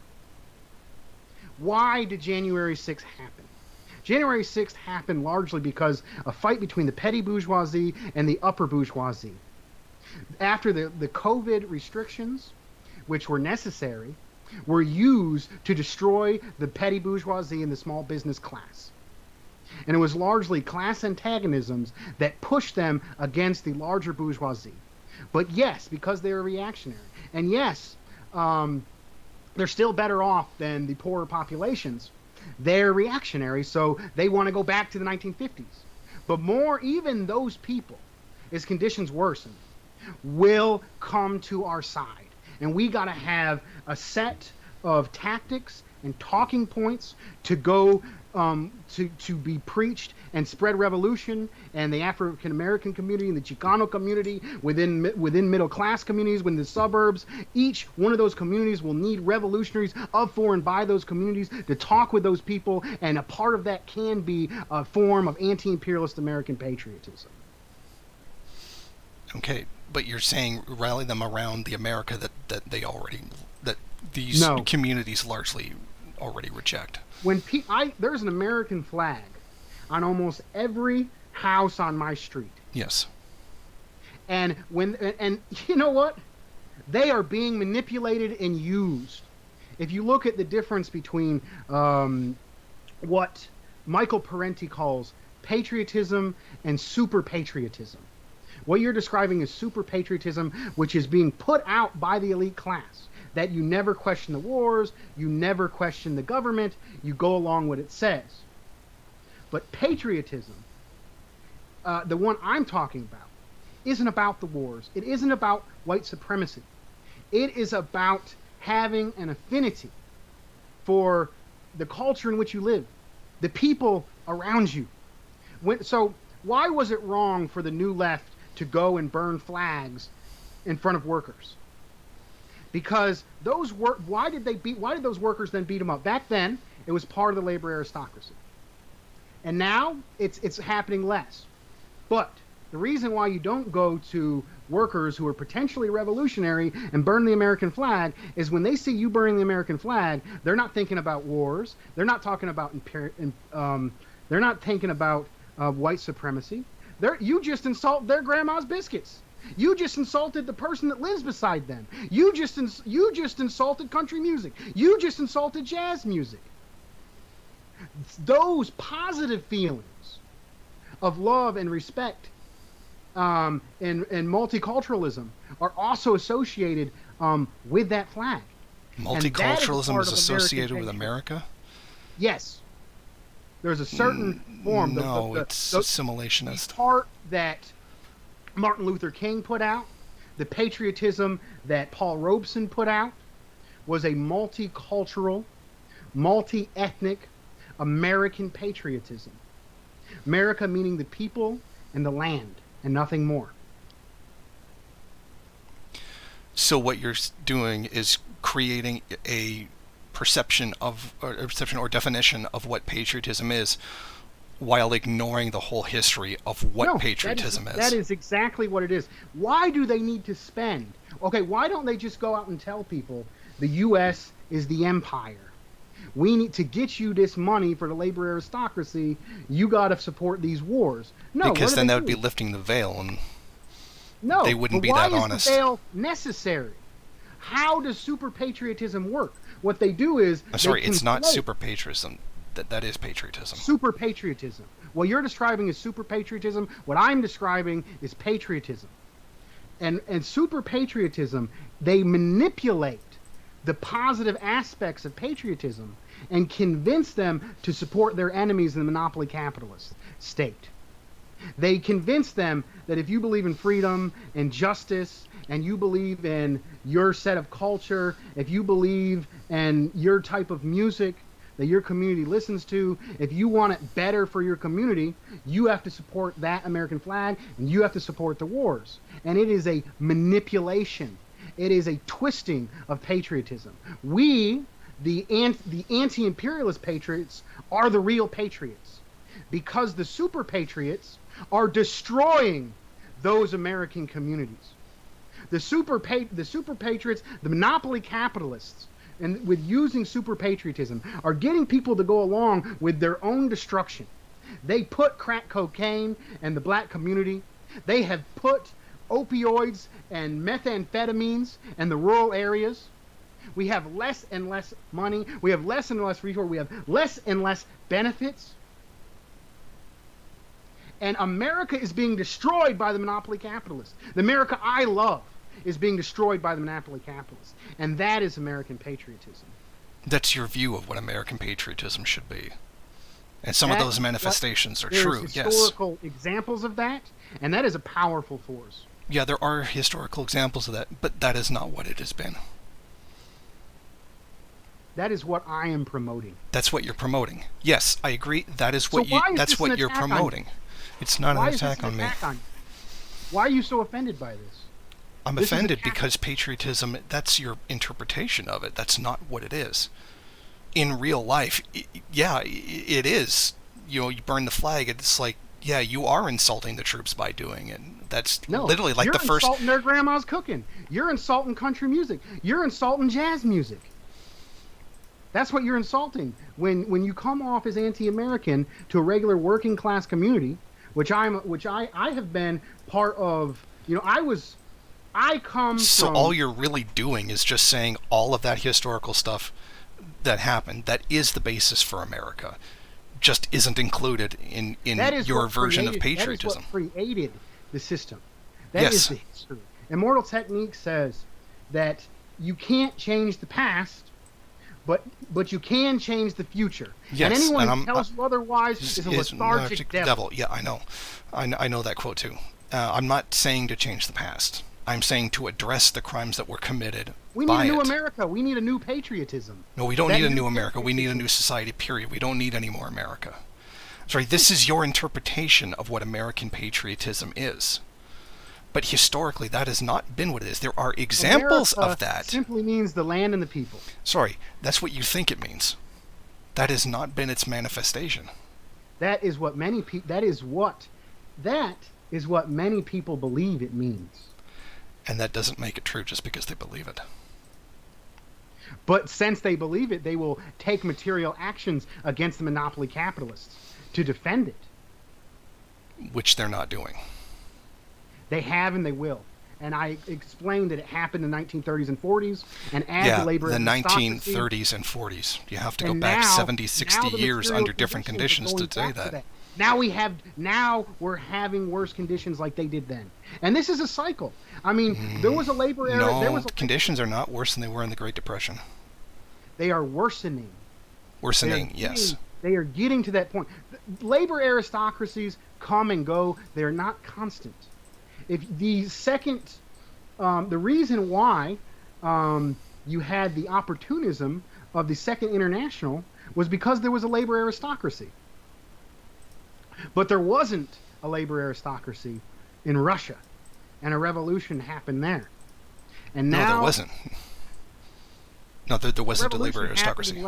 Why did January 6th happen? January 6th happened largely because a fight between the petty bourgeoisie and the upper bourgeoisie. After the COVID restrictions, which were necessary, were used to destroy the petty bourgeoisie and the small business class. And it was largely class antagonisms that pushed them against the larger bourgeoisie. But yes, because they were reactionary. And yes, they're still better off than the poorer populations. They're reactionary, so they want to go back to the 1950s. But more, even those people, as conditions worsen, will come to our side. And we got to have a set of tactics and talking points to go to be preached and spread revolution, and the African American community and the Chicano community within middle class communities, within the suburbs. Each one of those communities will need revolutionaries of, for, and by those communities to talk with those people, and a part of that can be a form of anti-imperialist American patriotism. Okay, but you're saying rally them around the America that these communities largely already reject. There's an American flag on almost every house on my street. Yes. And you know what? They are being manipulated and used. If you look at the difference between what Michael Parenti calls patriotism and super patriotism. What you're describing is super patriotism, which is being put out by the elite class. That you never question the wars, you never question the government, you go along what it says. But patriotism, the one I'm talking about, isn't about the wars. It isn't about white supremacy. It is about having an affinity for the culture in which you live, the people around you. So why was it wrong for the New Left to go and burn flags in front of workers? Because why did those workers then beat them up? Back then, it was part of the labor aristocracy. And now it's happening less. But the reason why you don't go to workers who are potentially revolutionary and burn the American flag is when they see you burning the American flag, they're not thinking about wars. They're not talking about they're not thinking about white supremacy. You just insult their grandma's biscuits. You just insulted the person that lives beside them. You just insulted country music. You just insulted jazz music. Those positive feelings of love and respect and multiculturalism are also associated with that flag. Multiculturalism is associated with America? Yes. There's a certain form. It's assimilationist. The part that Martin Luther King put out, the patriotism that Paul Robeson put out, was a multicultural, multi-ethnic American patriotism. America meaning the people and the land, and nothing more. So what you're doing is creating a perception or definition of what patriotism is, while ignoring the whole history of what patriotism is. That is exactly what it is. Why do they need to spend? Okay, why don't they just go out and tell people the U.S. is the empire? We need to get you this money for the labor aristocracy. You got to support these wars. No, because then that would be lifting the veil, and they wouldn't be that honest. Why is the veil necessary? How does super patriotism work? What they do is... it's not super patriotism. That is patriotism. Super patriotism. What you're describing is super patriotism. What I'm describing is patriotism. And super patriotism, they manipulate the positive aspects of patriotism and convince them to support their enemies in the monopoly capitalist state. They convince them that if you believe in freedom and justice, and you believe in your set of culture, if you believe in your type of music that your community listens to, if you want it better for your community, you have to support that American flag and you have to support the wars. And it is a manipulation. It is a twisting of patriotism. We, the anti-imperialist patriots, are the real patriots, because the super patriots are destroying those American communities. The super patriots, the monopoly capitalists, and with using super patriotism, are getting people to go along with their own destruction. They put crack cocaine in the black community. They have put opioids and methamphetamines in the rural areas. We have less and less money. We have less and less resources. We have less and less benefits. And America is being destroyed by the monopoly capitalists. The America I love is being destroyed by the monopoly capitalists. And that is American patriotism. That's your view of what American patriotism should be. And some of those manifestations are true, yes. There's historical examples of that, and that is a powerful force. Yeah, there are historical examples of that, but that is not what it has been. That is what I am promoting. That's what you're promoting. Yes, I agree. That is what that's what you're promoting. It's not an attack on me. Why are you so offended by this? I'm offended because patriotism, that's your interpretation of it. That's not what it is. In real life, yeah, it is. You know, you burn the flag, it's like, yeah, you are insulting the troops by doing it. That's literally like the first... You're insulting their grandma's cooking. You're insulting country music. You're insulting jazz music. That's what you're insulting. When you come off as anti-American to a regular working class community, which I have been part of. You know, I come so from... all you're really doing is just saying all of that historical stuff that happened, that is the basis for America, just isn't included in your version of patriotism. That is what created the system. That is the history. Immortal Technique says that you can't change the past, but you can change the future. Yes, and anyone who tells you otherwise is a lethargic devil. Yeah, I know. I know that quote too. I'm not saying to change the past. I'm saying to address the crimes that were committed. We need a new America. We need a new patriotism. No, we don't need a new America. We need a new society, period. We don't need any more America. Sorry, this is your interpretation of what American patriotism is. But historically, that has not been what it is. There are examples of that. Simply means the land and the people. Sorry, that's what you think it means. That has not been its manifestation. That is what many people. That is what many people believe it means. And that doesn't make it true just because they believe it. But since they believe it, they will take material actions against the monopoly capitalists to defend it. Which they're not doing. They have and they will. And I explained that it happened in the 1930s and 40s. And as the labor the 1930s and 40s. You have to go back 70, 60 years under different conditions to say that. Now we're having worse conditions like they did then. And this is a cycle. I mean, there was a labor era. No, conditions are not worse than they were in the Great Depression. They are worsening. Yes. They are getting to that point. Labor aristocracies come and go. They are not constant. If the reason why you had the opportunism of the Second International was because there was a labor aristocracy. But there wasn't a labor aristocracy in Russia, and a revolution happened there. And now, no, there wasn't. No, there wasn't a labor aristocracy.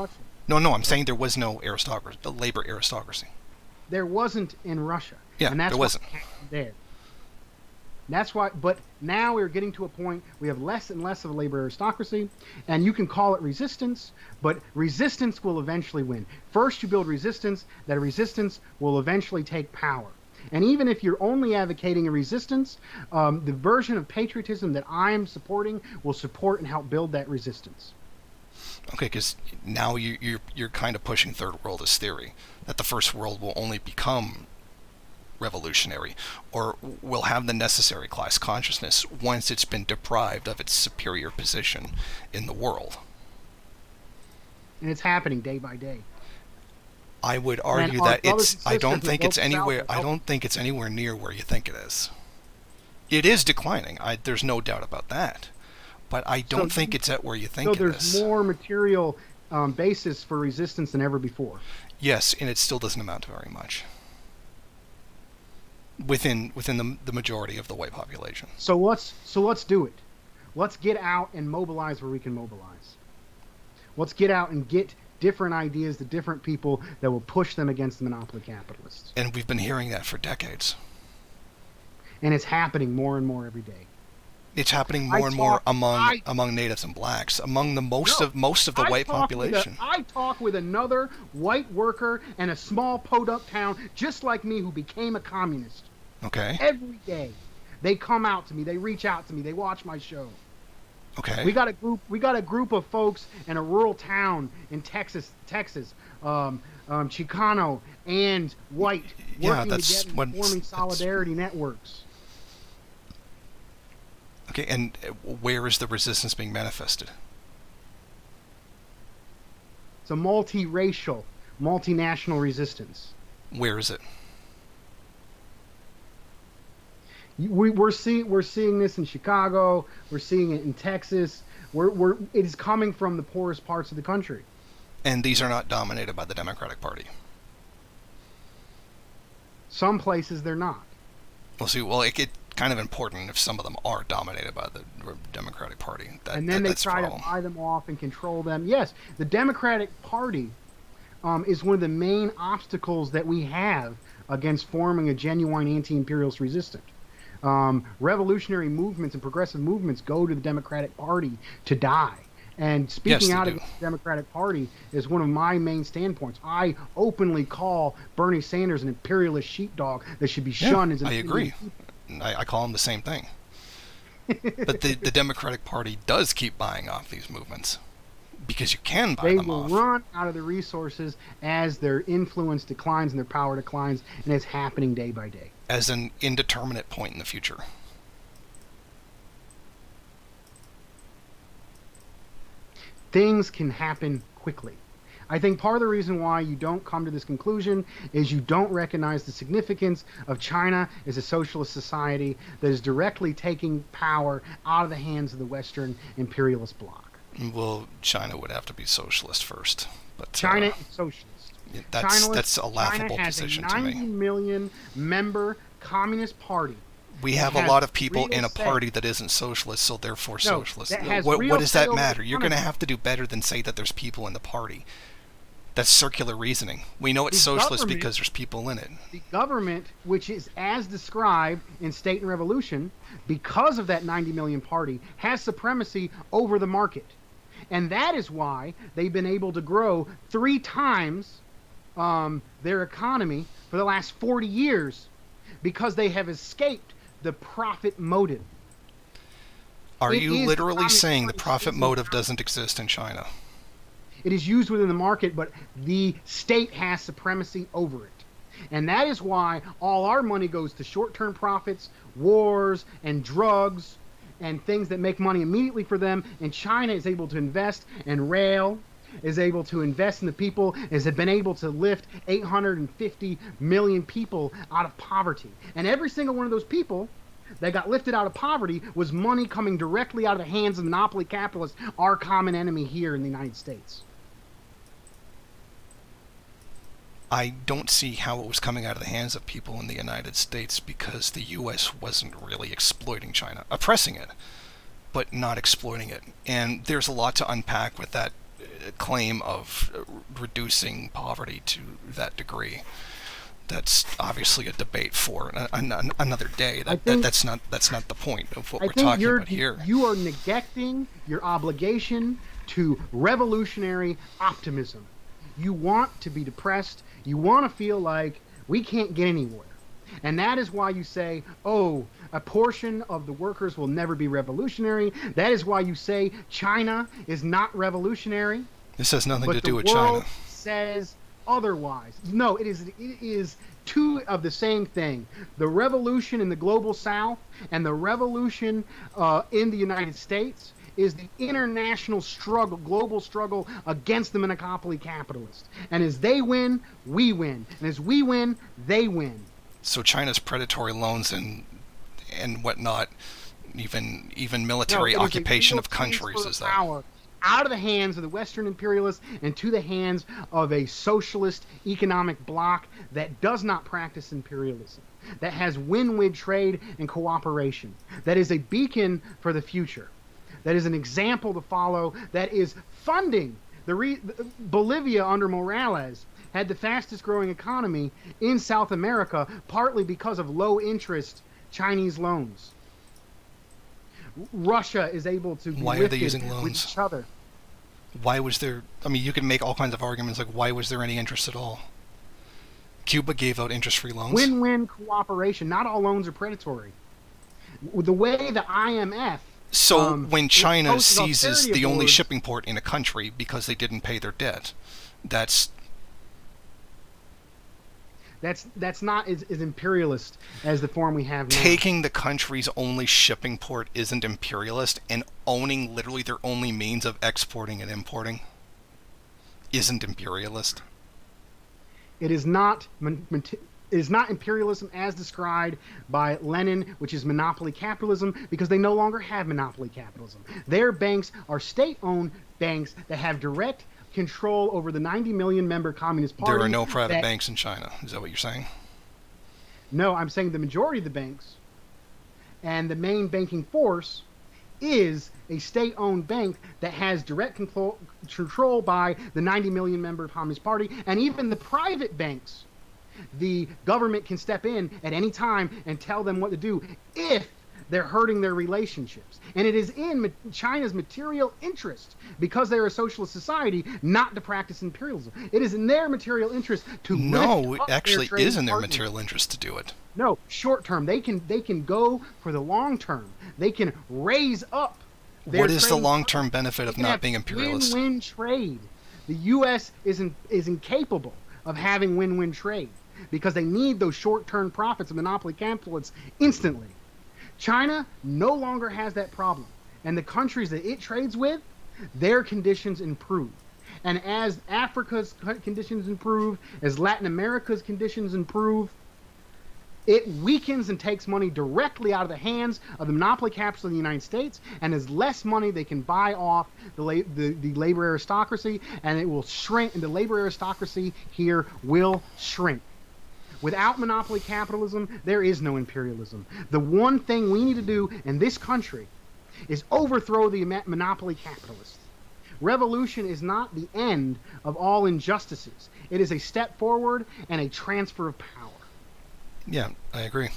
No, I'm saying there was no aristocracy, a labor aristocracy. There wasn't in Russia. Yeah, and that's there wasn't. There. That's why, but now we're getting to a point we have less and less of a labor aristocracy, and you can call it resistance, but resistance will eventually win. First you build resistance, that resistance will eventually take power. And even if you're only advocating a resistance, the version of patriotism that I'm supporting will support and help build that resistance. Okay, because now you're kind of pushing third worldist theory, that the first world will only become revolutionary, or will have the necessary class consciousness once it's been deprived of its superior position in the world. and it's happening day by day. I would And argue our that brothers it's. and I sisters don't in the think it's global South anywhere. are I helping. don't think it's anywhere near where you think it is. It is declining. There's no doubt about that. But I So don't think it's at where you so think it there's is. more material basis for resistance than ever before. Yes, and it still doesn't amount to very much within the majority of the white population. So let's do it. Let's get out and mobilize where we can mobilize. Let's get out and get different ideas to different people that will push them against the monopoly capitalists. And we've been hearing that for decades. And it's happening more and more every day. It's happening I more and more talk. among natives and blacks, among the most No, of the white population. I talk with another white worker in a small podunk town just like me who became a communist. Okay. Every day, they come out to me. They reach out to me. They watch my show. Okay. We got a group of folks in a rural town in Texas, Chicano and white, working together, forming solidarity networks. Okay, and where is the resistance being manifested? It's a multiracial, multinational resistance. Where is it? We're seeing this in Chicago. We're seeing it in Texas. It is coming from the poorest parts of the country. And these are not dominated by the Democratic Party. Some places they're not. Well, it get kind of important if some of them are dominated by the Democratic Party. And then they try to buy them off and control them. Yes, the Democratic Party is one of the main obstacles that we have against forming a genuine anti-imperialist resistance. Revolutionary movements and progressive movements go to the Democratic Party to die. And speaking out of the Democratic Party is one of my main standpoints. I openly call Bernie Sanders an imperialist sheepdog that should be shunned as an I agree. I call him the same thing. But the Democratic Party does keep buying off these movements because you can buy them off. They will run out of the resources as their influence declines and their power declines, and it's happening day by day. As an indeterminate point in the future. Things can happen quickly. I think part of the reason why you don't come to this conclusion is you don't recognize the significance of China as a socialist society that is directly taking power out of the hands of the Western imperialist bloc. Well, China would have to be socialist first. But China is socialist. That's a laughable position to me. China has a 90 million member communist party. We have a lot of people in a party that isn't socialist, so therefore socialist. What does that matter? You're going to have to do better than say that there's people in the party. That's circular reasoning. We know it's socialist because there's people in it. The government, which is as described in State and Revolution, because of that 90 million party, has supremacy over the market. And that is why they've been able to grow 3 times their economy for the last 40 years, because they have escaped the profit motive. Are you literally saying the profit motive doesn't exist in China? It is used within the market, but the state has supremacy over it. And that is why all our money goes to short-term profits, wars, and drugs, and things that make money immediately for them. And China is able to invest in rail, is able to invest in the people, has been able to lift 850 million people out of poverty. And every single one of those people that got lifted out of poverty was money coming directly out of the hands of monopoly capitalists, our common enemy here in the United States. I don't see how it was coming out of the hands of people in the United States, because the U.S. wasn't really exploiting China, oppressing it, but not exploiting it. And there's a lot to unpack with that claim of reducing poverty to that degree. That's obviously a debate for another day. That's not the point of what we're talking about here. You are neglecting your obligation to revolutionary optimism. You want to be depressed. You want to feel like we can't get anywhere. And that is why you say, oh, a portion of the workers will never be revolutionary. That is why you say China is not revolutionary. This has nothing to do with China. But the world says otherwise. No, it is two of the same thing. The revolution in the global South and the revolution in the United States is the international struggle, global struggle against the monopoly capitalist. And as they win, we win. And as we win, they win. So China's predatory loans and whatnot, even military occupation of countries, is that power out of the hands of the Western imperialists and to the hands of a socialist economic bloc that does not practice imperialism, that has win-win trade and cooperation, that is a beacon for the future, that is an example to follow, that is funding Bolivia under Morales had the fastest growing economy in South America, partly because of low interest Chinese loans. Russia is able to be why are they using loans with each other. Why was there, I mean, you could make all kinds of arguments like why was there any interest at all? Cuba gave out interest-free loans. Win-win cooperation. Not all loans are predatory. The way the IMF so when China seizes the only boards, shipping port in a country because they didn't pay their debt, that's not as imperialist as the form we have now. Taking the country's only shipping port isn't imperialist, and owning literally their only means of exporting and importing isn't imperialist. It is not imperialism as described by Lenin, which is monopoly capitalism, because they no longer have monopoly capitalism. Their banks are state-owned banks that have direct control over the 90 million member Communist Party. There are no private banks in China. Is that what you're saying? No, I'm saying the majority of the banks and the main banking force is a state-owned bank that has direct control by the 90 million member Communist Party, and even the private banks. The government can step in at any time and tell them what to do if they're hurting their relationships. And it is in China's material interest, because they're a socialist society, not to practice imperialism. It is in their material interest to No, it actually is in their partners. material interest to do it. No, short term. They can go for the long term. They can raise up their What is the long-term partners. benefit of not being imperialist? Win-win trade. The U.S. is incapable of having win-win trade because they need those short-term profits of monopoly capitalists instantly. China no longer has that problem, and the countries that it trades with, their conditions improve. And as Africa's conditions improve, as Latin America's conditions improve, it weakens and takes money directly out of the hands of the monopoly capitalists of the United States, and as less money they can buy off the labor aristocracy, and it will shrink, and the labor aristocracy here will shrink. Without monopoly capitalism, there is no imperialism. The one thing we need to do in this country is overthrow the monopoly capitalists. Revolution is not the end of all injustices. It is a step forward and a transfer of power. Yeah, I agree.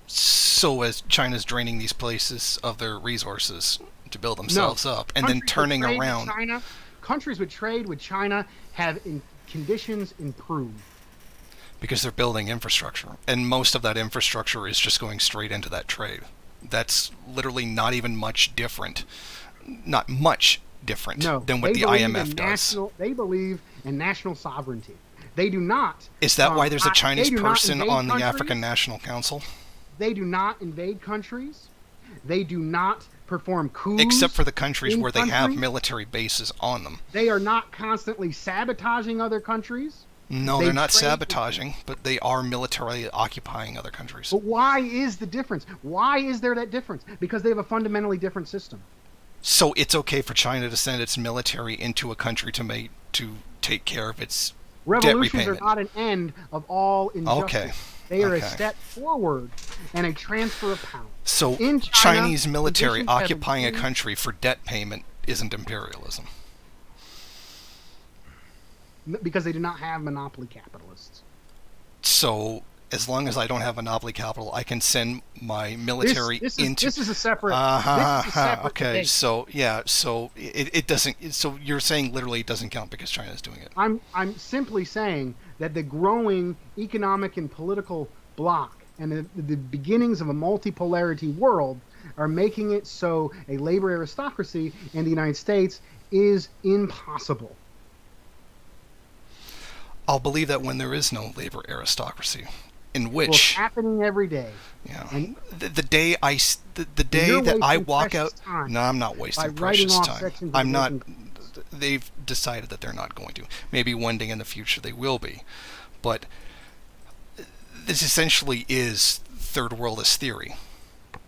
So as China's draining these places of their resources to build themselves up, and then turning around... Countries with trade with China have conditions improved. Because they're building infrastructure. And most of that infrastructure is just going straight into that trade. That's literally not even much different. Not much different than what the IMF does. They believe in national sovereignty. They do not... Is that why there's a Chinese person on the African National Council? They do not invade countries. They do not perform coups. Except for the countries where they have military bases on them. They are not constantly sabotaging other countries. No, they're not sabotaging, but they are militarily occupying other countries. But why is the difference? Why is there that difference? Because they have a fundamentally different system. So it's okay for China to send its military into a country to take care of its debt repayment. Revolutions are not an end of all injustice. Okay. They are a step forward and a transfer of power. So in China, Chinese military occupying a country for debt payment isn't imperialism. Because they do not have monopoly capitalists. So as long as I don't have monopoly capital, I can send my military into... This is a separate... Okay, debate. so yeah, so it doesn't... So you're saying literally it doesn't count because China is doing it. I'm simply saying that the growing economic and political bloc and the beginnings of a multipolarity world are making it so a labor aristocracy in the United States is impossible. I'll believe that when there is no labor aristocracy. in Well, it's which, happening every day. yeah, And the day the day you're that I wasting walk precious out, time no, I'm not by wasting writing precious off time. sections of I'm the not. working. They've decided that they're not going to. Maybe one day in the future they will be, but this essentially is third worldist theory.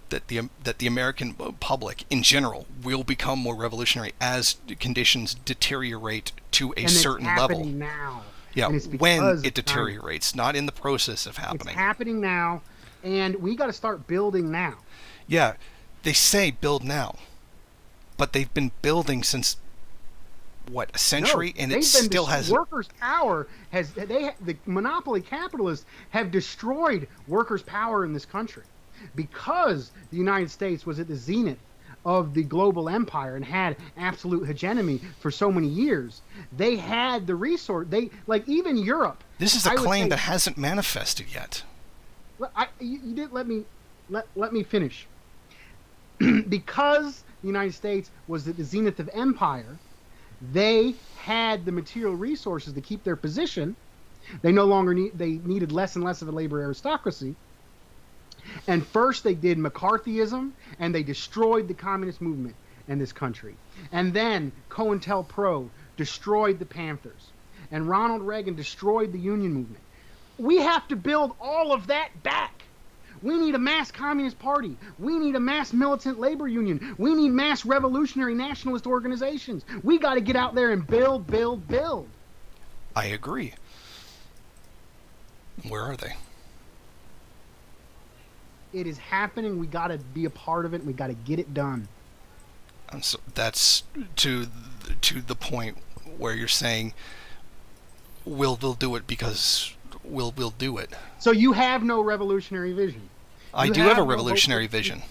That the American public in general will become more revolutionary as conditions deteriorate to a And it's certain happening level. now. Yeah, And it's when because it of China. deteriorates, not in the process of It's happening. happening now, and we got to start building now. Yeah, they say build now, but they've been building since what, a No, century, and it they've been still hasn't. workers' power the monopoly capitalists have destroyed workers' power in this country because the United States was at the zenith of the global empire and had absolute hegemony for so many years. They had the resource. They like even Europe. This is a I would claim say- that hasn't manifested yet. you didn't let me finish. Because the United States was at the zenith of empire, they had the material resources to keep their position. They needed less and less of a labor aristocracy. And first they did McCarthyism, and they destroyed the communist movement in this country. And then COINTELPRO destroyed the Panthers, and Ronald Reagan destroyed the union movement. We have to build all of that back. We need a mass communist party. We need a mass militant labor union. We need mass revolutionary nationalist organizations. We got to get out there and build, build, build. I agree. Where are they? It is happening. We got to be a part of it. We got to get it done. So that's to the point where you're saying we'll do it because we'll do it. So you have no revolutionary vision. I do have a revolutionary vision.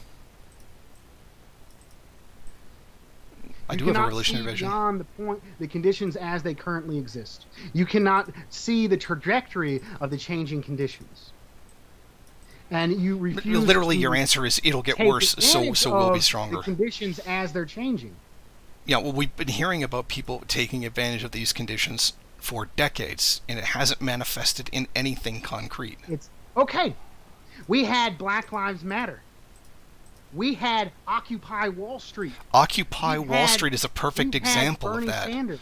I do have a revolutionary vision. Beyond the point, the conditions as they currently exist. You cannot see the trajectory of the changing conditions. And you refuse. Literally, your answer is it'll get worse, so we'll be stronger. The conditions as they're changing. Yeah, well, we've been hearing about people taking advantage of these conditions for decades, and it hasn't manifested in anything concrete. It's okay. We had Black Lives Matter. We had Occupy Wall Street. Occupy Wall Street is a perfect example of Bernie that. Sanders.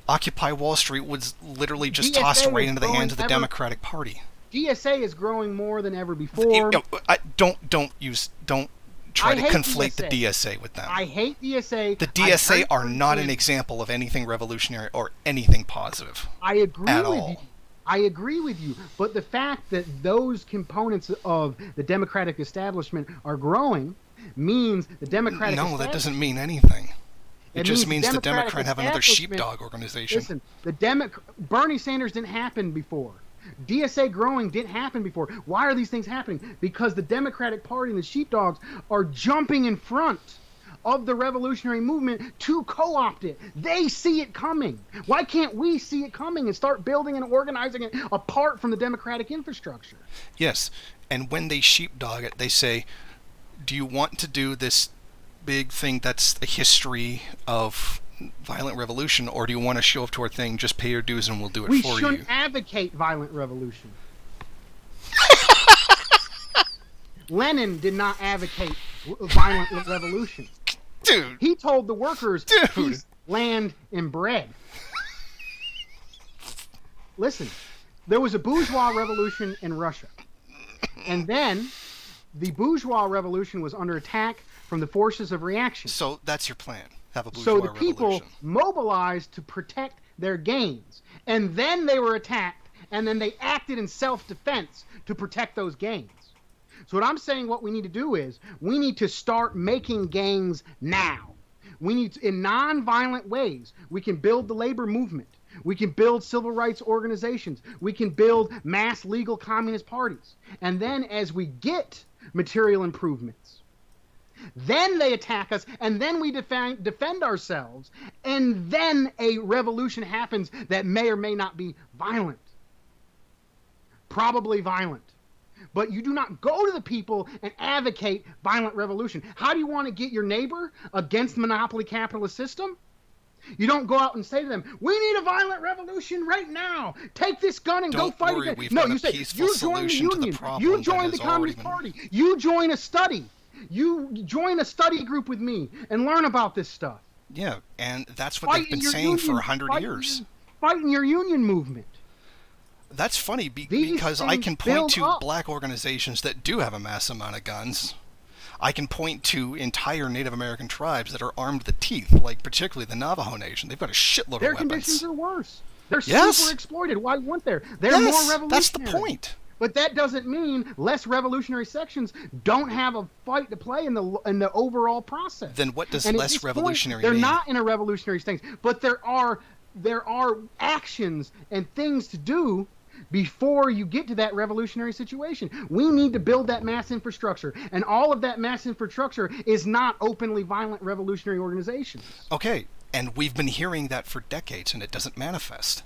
Occupy Wall Street was literally just DSA tossed right is into the hands of the growing Democratic Party. DSA is growing more than ever before. Don't try I to hate conflate DSA. the DSA with them. I hate DSA. The DSA are not an example of anything revolutionary or anything positive. I agree at with all. you. I agree with you. But the fact that those components of the Democratic establishment are growing means the Democratic No, establishment... that doesn't mean anything. It just means the Democratic Democrat have another establishment- sheepdog organization. Listen, Bernie Sanders didn't happen before. DSA growing didn't happen before. Why are these things happening? Because the Democratic Party and the sheepdogs are jumping in front of the revolutionary movement to co-opt it. They see it coming. Why can't we see it coming and start building and organizing it apart from the democratic infrastructure? Yes, and when they sheepdog it, they say, do you want to do this big thing that's a history of violent revolution, or do you want to show up to our thing, just pay your dues and we'll do it We for shouldn't you? advocate violent revolution. Lenin did not advocate violent revolution. Dude! He told the workers, Dude. peace, land, and bread. Listen, there was a bourgeois revolution in Russia. And then the bourgeois revolution was under attack from the forces of reaction. So that's your plan. Have a bourgeois So the people revolution. mobilized to protect their gains. And then they were attacked, and then they acted in self-defense to protect those gains. So what I'm saying, what we need to do is we need to start making gains now. We need to, in non-violent ways, we can build the labor movement. We can build civil rights organizations. We can build mass legal communist parties. And then as we get material improvements, then they attack us, and then we defend ourselves, and then a revolution happens that may or may not be violent. Probably violent. But you do not go to the people and advocate violent revolution. How do you want to get your neighbor against the monopoly capitalist system? You don't go out and say to them, "We need a violent revolution right now. Take this gun and go Don't fight worry, again." we've No, got you a say, peaceful "You join the solution to the union. problem You that join the has already Communist been. Party. You join a study. You join a study group with me and learn about this stuff." Yeah, and that's what Fight they've been in your saying for union. 100 years. Fight in your union movement. That's funny These because I things can point build to up. black organizations that do have a mass amount of guns. I can point to entire Native American tribes that are armed to the teeth, like particularly the Navajo Nation. They've got a shitload Their of weapons. conditions are worse. They're Yes. super exploited. Why wouldn't they? They're Yes, more revolutionary. that's the point. But that doesn't mean less revolutionary sections don't have a fight to play in the overall process. Then what does And at less this revolutionary point, mean? they're not in a revolutionary stance, but there are actions and things to do before you get to that revolutionary situation. We need to build that mass infrastructure, and all of that mass infrastructure is not openly violent revolutionary organizations. Okay, and we've been hearing that for decades, and it doesn't manifest.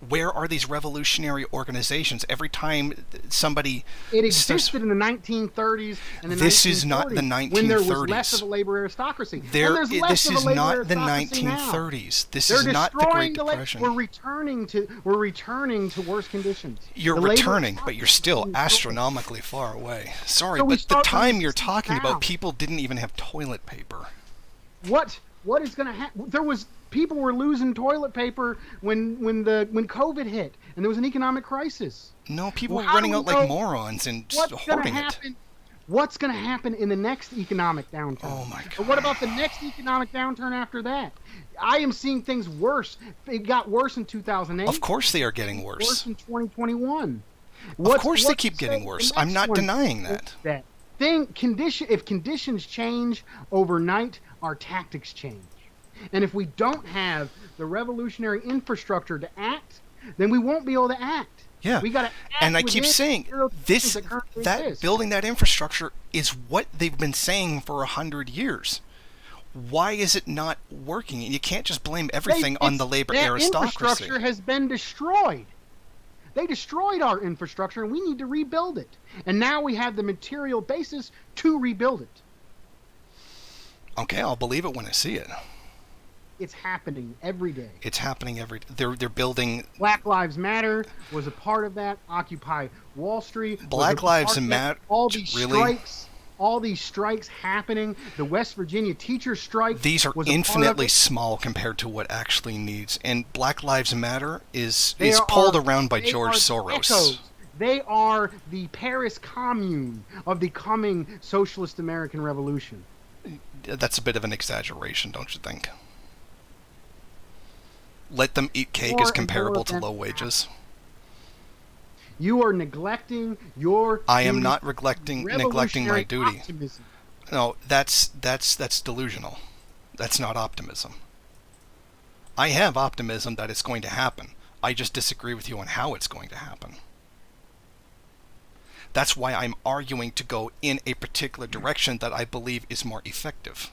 Where are these revolutionary organizations? Every time somebody It existed in the 1930s and the 1940s. This is not the 1930s. When there was less of a labor aristocracy. This is not the 1930s. This is not the Great Depression. We're returning to worse conditions. You're returning, but you're still astronomically far away. Sorry, So we but the start from time the you're talking now. about, people didn't even have toilet paper. What is going to happen? People were losing toilet paper when COVID hit and there was an economic crisis. No, people were How running do out we like know morons and what's going to hoarding it. happen? What's going to happen in the next economic downturn? Oh my Or God. what about the next economic downturn after that? I am seeing things worse. It got worse in 2008. Of course they are getting Worse worse. in 2021. Of course they keep getting worse. I'm not denying that. If conditions change overnight, our tactics change. And if we don't have the revolutionary infrastructure to act, then we won't be able to act. Yeah. We got to act. And I keep saying building that infrastructure is what they've been saying for 100 years. Why is it not working? And you can't just blame everything on the labor aristocracy. Infrastructure has been destroyed. They destroyed our infrastructure, and we need to rebuild it. And now we have the material basis to rebuild it. Okay, I'll believe it when I see it. It's happening every day. It's happening every. They're building. Black Lives Matter was a part of that. Occupy Wall Street. Black Lives Matter. All these really? strikes happening. The West Virginia teacher strike. These are infinitely small compared to what actually needs. And Black Lives Matter is pulled around by George Soros. They are the Paris Commune of the coming socialist American Revolution. That's a bit of an exaggeration, don't you think? Let them eat cake is comparable to low wages. You are neglecting your. I am not neglecting my duty. Optimism. No, that's delusional. That's not optimism. I have optimism that it's going to happen. I just disagree with you on how it's going to happen. That's why I'm arguing to go in a particular direction that I believe is more effective.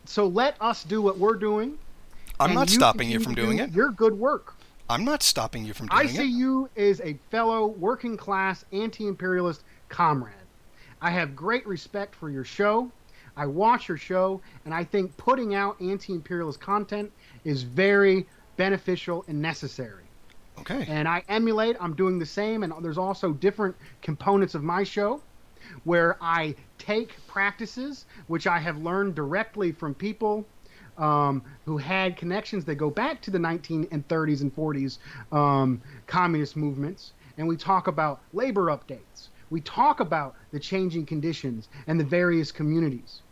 So let us do what we're doing. I'm not stopping you from doing it. Your good work. I'm not stopping you from doing it. I see you as a fellow working class anti-imperialist comrade. I have great respect for your show. I watch your show, and I think putting out anti-imperialist content is very beneficial and necessary. Okay. And I'm doing the same, and there's also different components of my show where I take practices which I have learned directly from people who had connections that go back to the 1930s and 40s communist movements, and we talk about labor updates. We talk about the changing conditions and the various communities.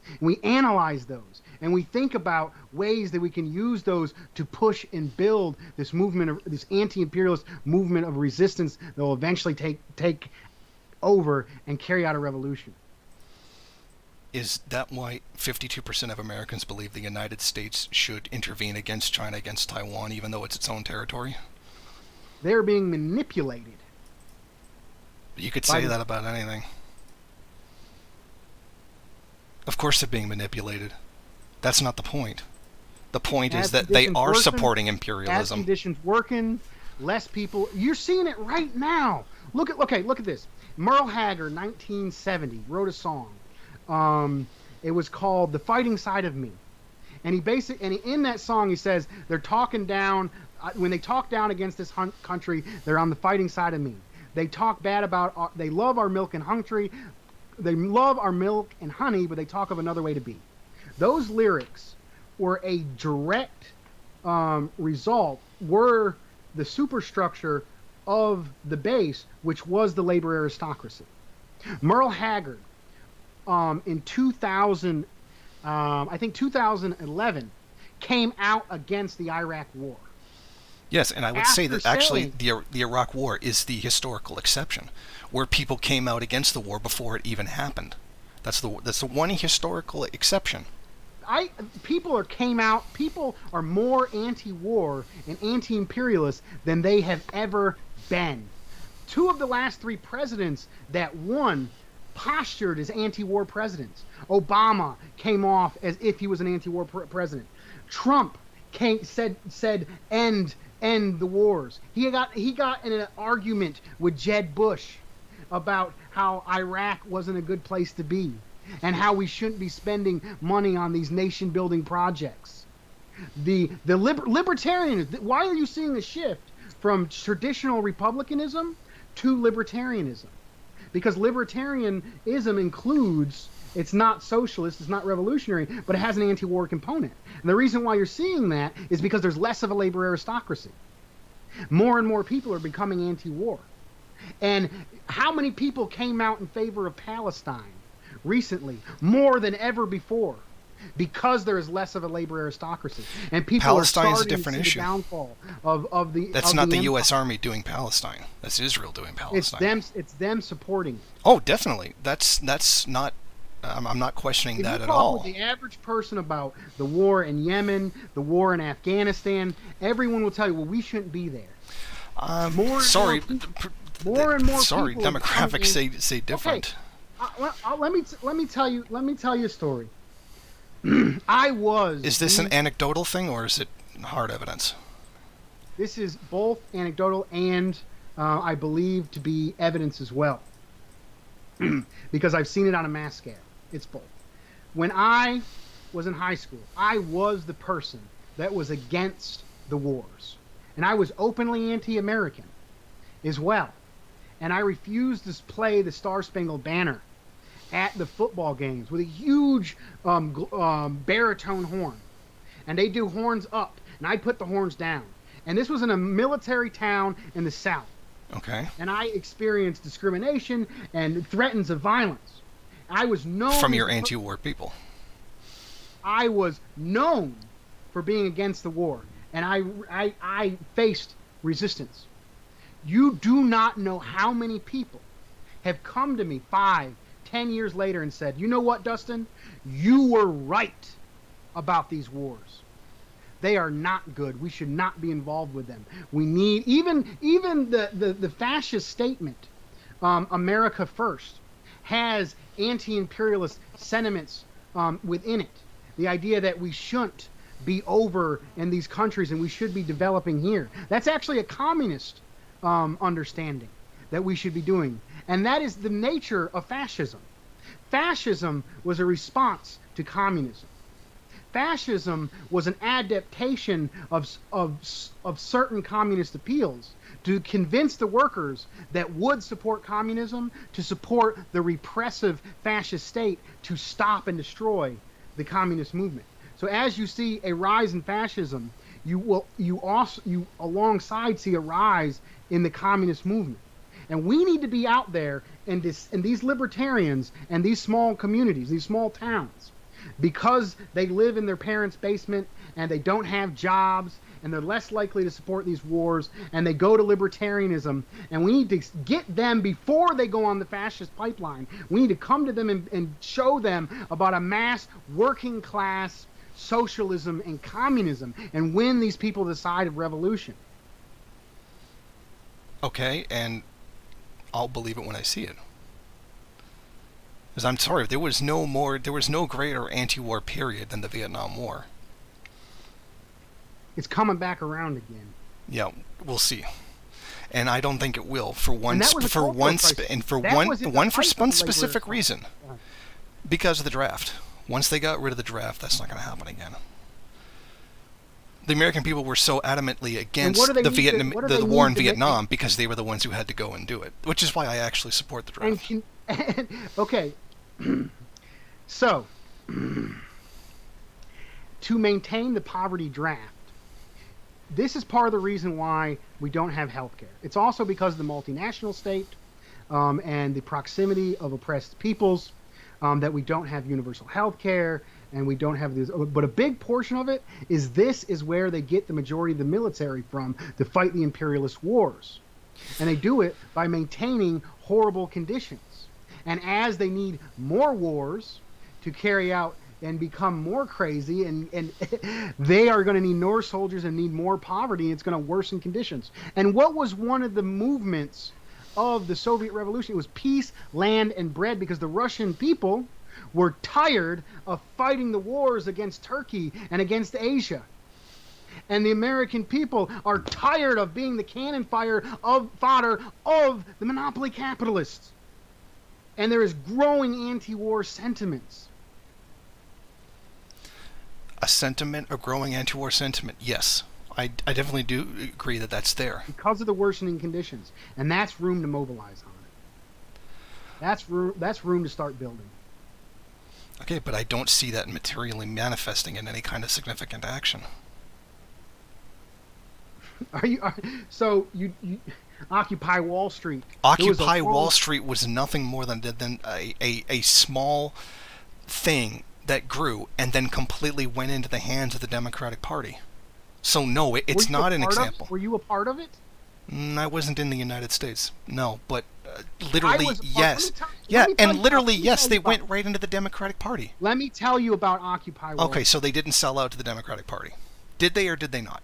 And we analyze those, and we think about ways that we can use those to push and build this movement, this anti-imperialist movement of resistance that will eventually take over and carry out a revolution. Is that why 52% of Americans believe the United States should intervene against China, against Taiwan, even though it's its own territory? They're being manipulated. You could say that about anything. Of course they're being manipulated. That's not the point. The point is that they are supporting imperialism. As conditions working, less people. You're seeing it right now. Look at this. Merle Haggard, 1970, wrote a song. It was called "The Fighting Side of Me," and in that song he says they're talking down when they talk down against this country. They're on the fighting side of me. They talk bad about they love our milk and honey. They love our milk and honey, but they talk of another way to be. Those lyrics were a direct result, were the superstructure of the base, which was the labor aristocracy. Merle Haggard, in 2000, I think 2011, came out against the Iraq War. Yes, and I would say that actually the Iraq War is the historical exception, where people came out against the war before it even happened. That's the one historical exception. People are more anti-war and anti-imperialist than they have ever been. 2 of the last 3 presidents that won postured as anti-war presidents. Obama came off as if he was an anti-war president. Trump said end the wars. He got in an argument with Jeb Bush about how Iraq wasn't a good place to be and how we shouldn't be spending money on these nation building projects. The libertarians, why are you seeing a shift from traditional republicanism to libertarianism? Because libertarianism includes, it's not socialist, it's not revolutionary, but it has an anti-war component. And the reason why you're seeing that is because there's less of a labor aristocracy. More and more people are becoming anti-war. And how many people came out in favor of Palestine recently? More than ever before. Because there is less of a labor aristocracy. And people Palestine's are a different issue. The downfall of the That's of not the empire. U.S. Army doing Palestine. That's Israel doing Palestine. It's them supporting. Oh, definitely. That's not. I'm not questioning that at all. With the average person about the war in Yemen, the war in Afghanistan, everyone will tell you, well, we shouldn't be there. More and more. Sorry, demographics say different. Okay. Let me tell you a story. Is this an anecdotal thing or is it hard evidence? This is both anecdotal and I believe to be evidence as well. Because I've seen it on a mass scale. It's both. When I was in high school, I was the person that was against the wars. And I was openly anti-American as well. And I refused to play the Star-Spangled Banner at the football games with a huge baritone horn. And they do horns up, and I put the horns down. And this was in a military town in the South. Okay. And I experienced discrimination and threats of violence. I was known from your anti-war people. I was known for being against the war, and I faced resistance. You do not know how many people have come to me 5, 10 years later and said, you know what, Dustin? You were right about these wars. They are not good. We should not be involved with them. We need, even the fascist statement, America First, has anti-imperialist sentiments within it. The idea that we shouldn't be over in these countries and we should be developing here. That's actually a communist understanding that we should be doing. And that is the nature of fascism. Fascism was a response to communism. Fascism was an adaptation of certain communist appeals to convince the workers that would support communism to support the repressive fascist state to stop and destroy the communist movement. So as you see a rise in fascism, you alongside see a rise in the communist movement. And we need to be out there and these libertarians and these small communities, these small towns, because they live in their parents' basement and they don't have jobs and they're less likely to support these wars, and they go to libertarianism, and we need to get them before they go on the fascist pipeline. We need to come to them and show them about a mass working class socialism and communism and win these people the side of revolution. Okay, and I'll believe it when I see it. Because I'm sorry, there was no greater anti-war period than the Vietnam War. It's coming back around again. Yeah, we'll see. And I don't think it will for one specific reason. Because of the draft. Once they got rid of the draft, that's not going to happen again. The American people were so adamantly against the war in Vietnam because they were the ones who had to go and do it, which is why I actually support the draft. Okay, so to maintain the poverty draft, this is part of the reason why we don't have health care. It's also because of the multinational state and the proximity of oppressed peoples that we don't have universal health care. And we don't have this, but a big portion of it is this is where they get the majority of the military from to fight the imperialist wars. And they do it by maintaining horrible conditions. And as they need more wars to carry out and become more crazy, and they are going to need more soldiers and need more poverty, and it's going to worsen conditions. And what was one of the movements of the Soviet Revolution? It was peace, land, and bread, because the Russian people were tired of fighting the wars against Turkey and against Asia. And the American people are tired of being the cannon fodder of the monopoly capitalists. And there is growing anti-war sentiments. A growing anti-war sentiment, yes. I definitely do agree that that's there. Because of the worsening conditions. And that's room to mobilize on it. That's room to start building. Okay, but I don't see that materially manifesting in any kind of significant action. So you Occupy Wall Street? Occupy Wall Street was nothing more than a small thing that grew and then completely went into the hands of the Democratic Party. So no, it's not an example. Were you a part of it? I wasn't in the United States. No, but literally, yes. Yes, they went right into the Democratic Party. Let me tell you about Occupy Wall Street. Okay, so they didn't sell out to the Democratic Party. Did they or did they not?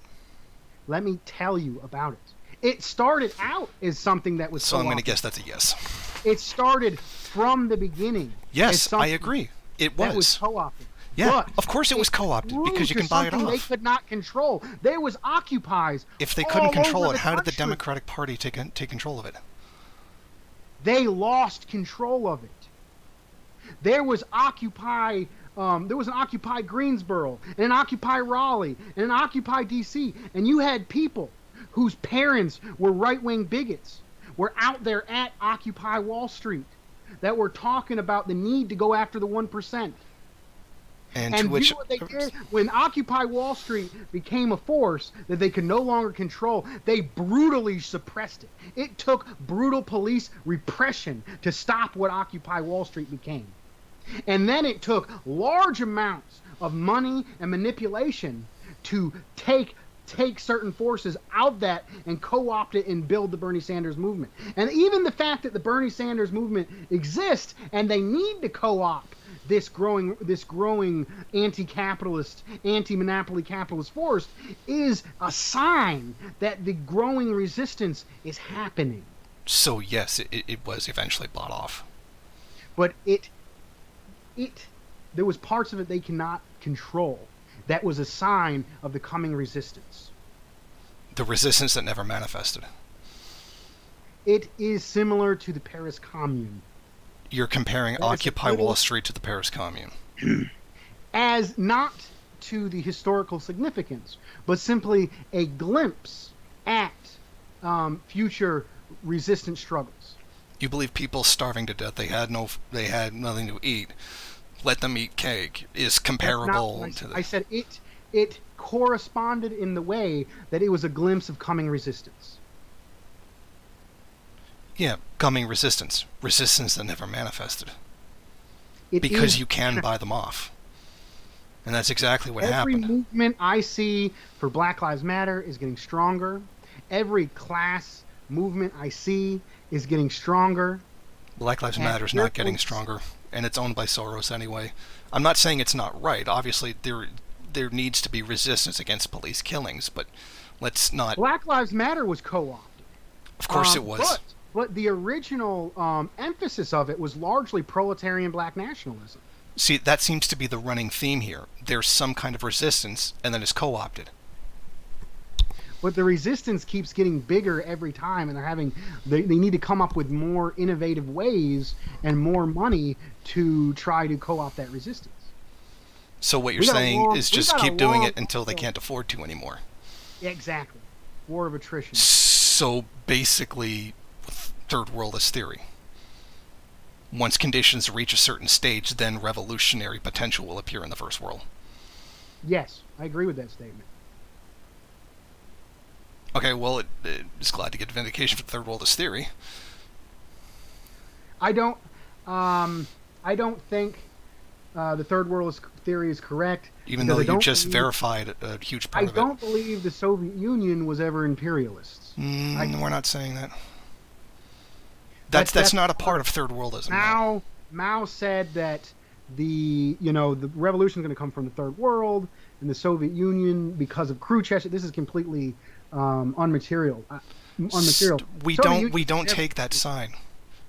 Let me tell you about it. It started out as something that was So I'm going to guess that's a yes. It started from the beginning. Yes, I agree. It was. That was co-opted. Yeah, but of course it was co-opted because you can buy it off. They could not control. There was occupies. If they couldn't control it, how did the Democratic Party take control of it? They lost control of it. There was Occupy. There was an Occupy Greensboro, and an Occupy Raleigh, and an Occupy DC, and you had people whose parents were right-wing bigots, were out there at Occupy Wall Street, that were talking about the need to go after the 1%. And you know what they did? When Occupy Wall Street became a force that they could no longer control, they brutally suppressed it. It took brutal police repression to stop what Occupy Wall Street became. And then it took large amounts of money and manipulation to take certain forces out of that and co-opt it and build the Bernie Sanders movement. And even the fact that the Bernie Sanders movement exists and they need to co-opt this growing anti-capitalist, anti-monopoly capitalist force is a sign that the growing resistance is happening. So yes, it was eventually bought off. But there was parts of it they cannot control. That was a sign of the coming resistance. The resistance that never manifested. It is similar to the Paris Commune. You're comparing Occupy Wall Street to the Paris Commune. As not to the historical significance, but simply a glimpse at future resistance struggles. You believe people starving to death, they had nothing to eat, let them eat cake, is comparable to the... I said it corresponded in the way that it was a glimpse of coming resistance. Yeah, coming resistance. Resistance that never manifested. Because you can buy them off. And that's exactly what happened. Every movement I see for Black Lives Matter is getting stronger. Every class movement I see is getting stronger. Black Lives Matter is not getting stronger, and it's owned by Soros anyway. I'm not saying it's not right. Obviously, there needs to be resistance against police killings, but let's not... Black Lives Matter was co-opted. Of course it was. But the original emphasis of it was largely proletarian black nationalism. See, that seems to be the running theme here. There's some kind of resistance, and then it's co-opted. But the resistance keeps getting bigger every time, and they need to come up with more innovative ways and more money to try to co-opt that resistance. So what you're saying is We just got a keep doing long it until they uphill. can't afford to anymore. Exactly. War of attrition. So basically, third worldist theory. Once conditions reach a certain stage, then revolutionary potential will appear in the first world. Yes, I agree with that statement. Okay, well, it's glad to get vindication for third worldist theory. I don't. I don't think the third world theory is correct Even because though I you don't just believe, verified a huge I part of it. don't believe the Soviet Union was ever imperialists. We're not saying that. That's That's not a part of third worldism. No. Mao said that the revolution is going to come from the third world and the Soviet Union because of Khrushchev. This is completely unmaterial. Unmaterial. We don't take that side.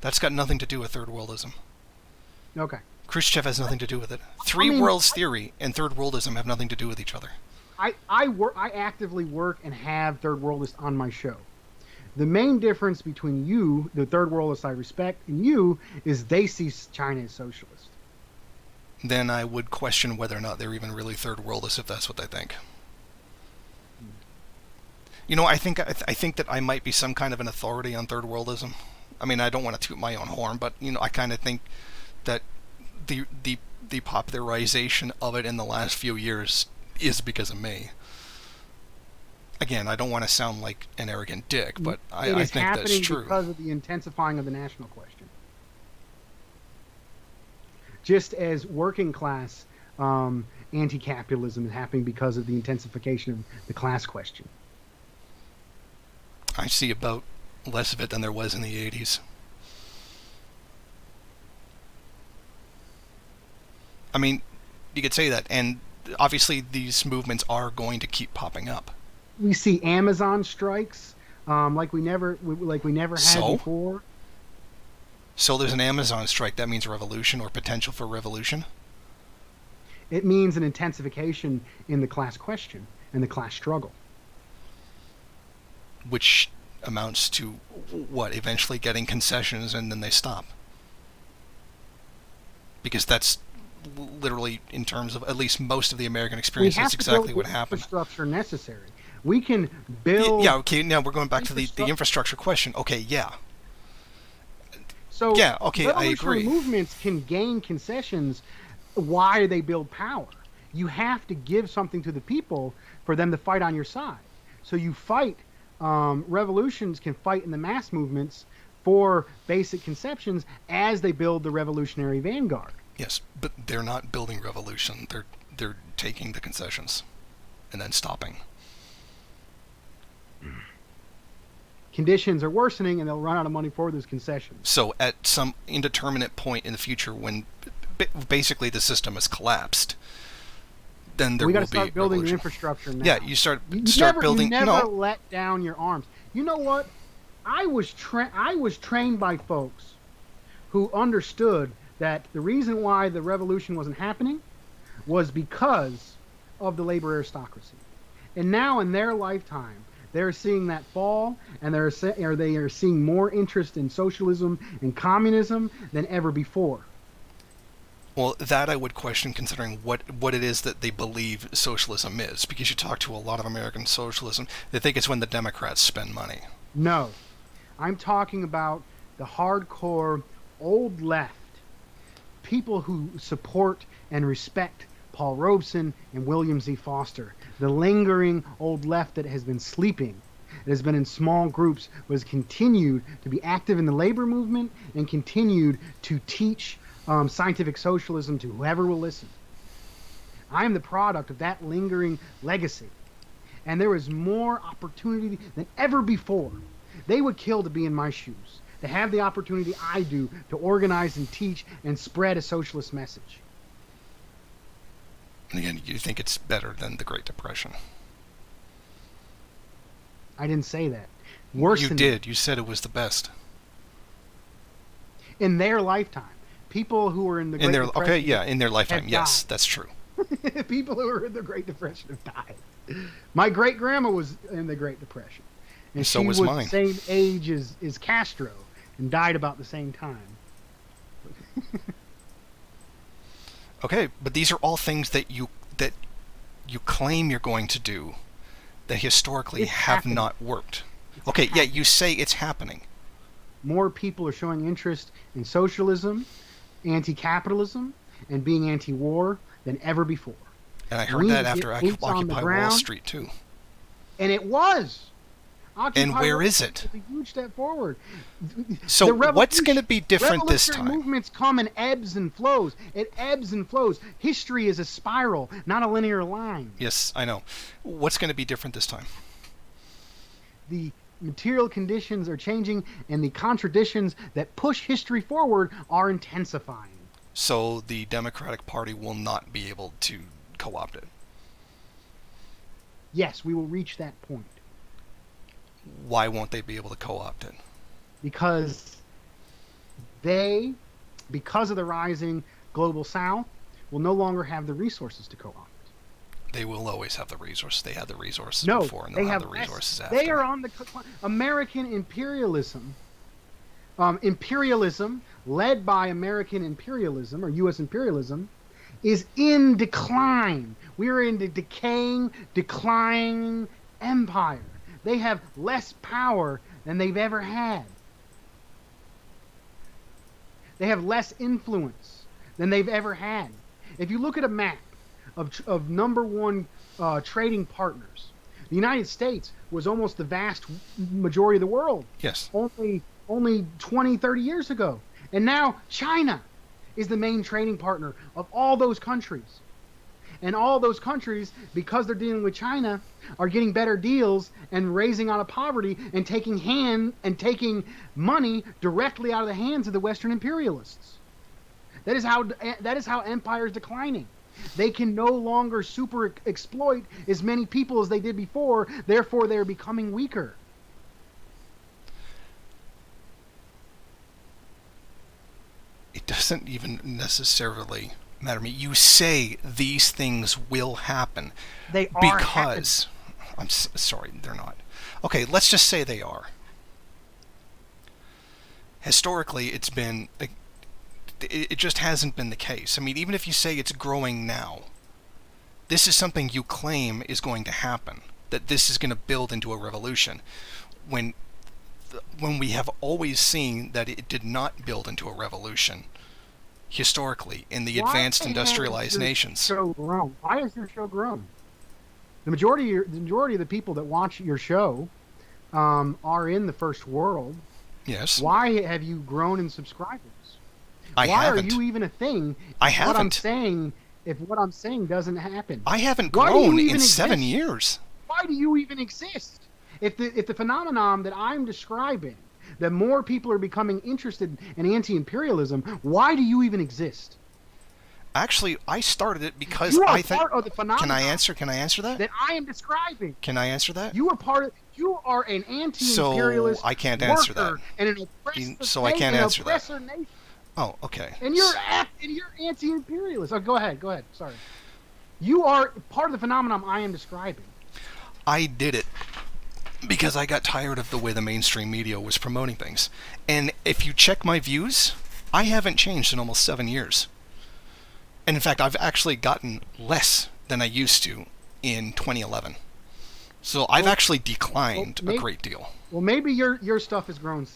That's got nothing to do with third worldism. Okay. Khrushchev has nothing to do with it. Three worlds theory and third worldism have nothing to do with each other. I actively work and have third worldists on my show. The main difference between you, the third worldists I respect, and you is they see China as socialist. Then I would question whether or not they're even really third worldists if that's what they think. I think that I might be some kind of an authority on third worldism. I mean, I don't want to toot my own horn, but I kind of think that the popularization of it in the last few years is because of me. Again, I don't want to sound like an arrogant dick, but I think that's true. Because of the intensifying of the national question. Just as working class anti-capitalism is happening because of the intensification of the class question. I see about less of it than there was in the 80s. I mean, you could say that, and obviously these movements are going to keep popping up. We see Amazon strikes like we never had before. So there's an Amazon strike. That means revolution or potential for revolution? It means an intensification in the class question and the class struggle. Which amounts to what? Eventually getting concessions and then they stop. Because that's literally, in terms of at least most of the American experience, that's exactly what happened. Infrastructure necessary. We can build. Yeah. Okay. Now we're going back to the infrastructure question. Okay. Yeah. So yeah. Okay. I agree. Movements can gain concessions. Why they build power? You have to give something to the people for them to fight on your side. So you fight. Revolutions can fight in the mass movements for basic conceptions as they build the revolutionary vanguard. Yes, but they're not building revolution. They're taking the concessions and then stopping. Conditions are worsening and they'll run out of money for those concessions. So at some indeterminate point in the future when basically the system has collapsed, then there will be revolution. We got to start building the infrastructure now. Yeah, you start building. You never let down your arms. You know what? I was trained by folks who understood that the reason why the revolution wasn't happening was because of the labor aristocracy. And now in their lifetime, they're seeing that fall, and they are seeing more interest in socialism and communism than ever before. Well, that I would question, considering what it is that they believe socialism is. Because you talk to a lot of American socialism, they think it's when the Democrats spend money. No. I'm talking about the hardcore old left. People who support and respect Paul Robeson and William Z. Foster. The lingering old left that has been sleeping. It has been in small groups, but has continued to be active in the labor movement and continued to teach scientific socialism to whoever will listen. I am the product of that lingering legacy. And there is more opportunity than ever before. They would kill to be in my shoes, to have the opportunity I do to organize and teach and spread a socialist message. And again, you think it's better than the Great Depression? I didn't say that. Worse than did. You said it was the best. In their lifetime. People who were in the Great Depression. Okay, yeah, in their lifetime. Yes, that's true. People who were in the Great Depression have died. My great-grandma was in the Great Depression. And so she was mine. The same age as Castro and died about the same time. Okay, but these are all things that you claim you're going to do that historically It's have happening. not worked. It's Okay, yeah, happening. you say it's happening. More people are showing interest in socialism, anti-capitalism, and being anti-war than ever before. And I And heard we need that to after get boots on the Occupy Wall ground, Street, too. and it was. And Occupy where Wall is Street it? was a huge step forward. So The what's going to be different this revolutionary time? movements come in ebbs and flows. It ebbs and flows. History is a spiral, not a linear line. Yes, I know. What's going to be different this time? The material conditions are changing, and the contradictions that push history forward are intensifying. So the Democratic Party will not be able to co-opt it. Yes, we will reach that point Why won't they be able to co-opt it? because they, because of the rising global south, will no longer have the resources to co-opt. They will always have the resources. They had the resources No, before, and they they'll have have the less. resources after. They are on the American imperialism. Imperialism, led by American imperialism or U.S. imperialism, is in decline. We are in the decaying, declining empire. They have less power than they've ever had. They have less influence than they've ever had. If you look at a map of number one trading partners, the United States was almost the vast majority of the world Yes. only 20, 30 years ago. And now China is the main trading partner of all those countries. And all those countries, because they're dealing with China, are getting better deals and raising out of poverty and taking money directly out of the hands of the Western imperialists. That is how empire is declining. They can no longer super exploit as many people as they did before. Therefore, they're becoming weaker. It doesn't even necessarily matter to me. You say these things will happen They are because sorry, they're not. Okay, let's just say they are. Historically, it just hasn't been the case. I mean, even if you say it's growing now, this is something you claim is going to happen, that this is going to build into a revolution, when we have always seen that it did not build into a revolution historically in the advanced industrialized nations. Show grown? Why has your show grown? The majority of the people that watch your show are in the first world. Yes. Why have you grown in subscribers? I Why haven't. are you even a thing? I What I'm haven't. saying, if what I'm saying doesn't happen, I haven't why do you grown in even 7 exist? years. Why do you even exist? If the phenomenon that I'm describing, that more people are becoming interested in anti-imperialism, why do you even exist? Actually, I started it because You are I think. part of the phenomenon Can I answer that? that I am describing. Can I answer that? You are an anti-imperialist So I can't answer that. worker and an oppressor, So I can't answer that. oppressor nation. Oh, okay. And you're anti-imperialist. Oh, go ahead. Sorry. You are part of the phenomenon I am describing. I did it because I got tired of the way the mainstream media was promoting things. And if you check my views, I haven't changed in almost 7 years. And in fact, I've actually gotten less than I used to in 2011. So I've actually declined a great deal. Well, maybe your stuff has grown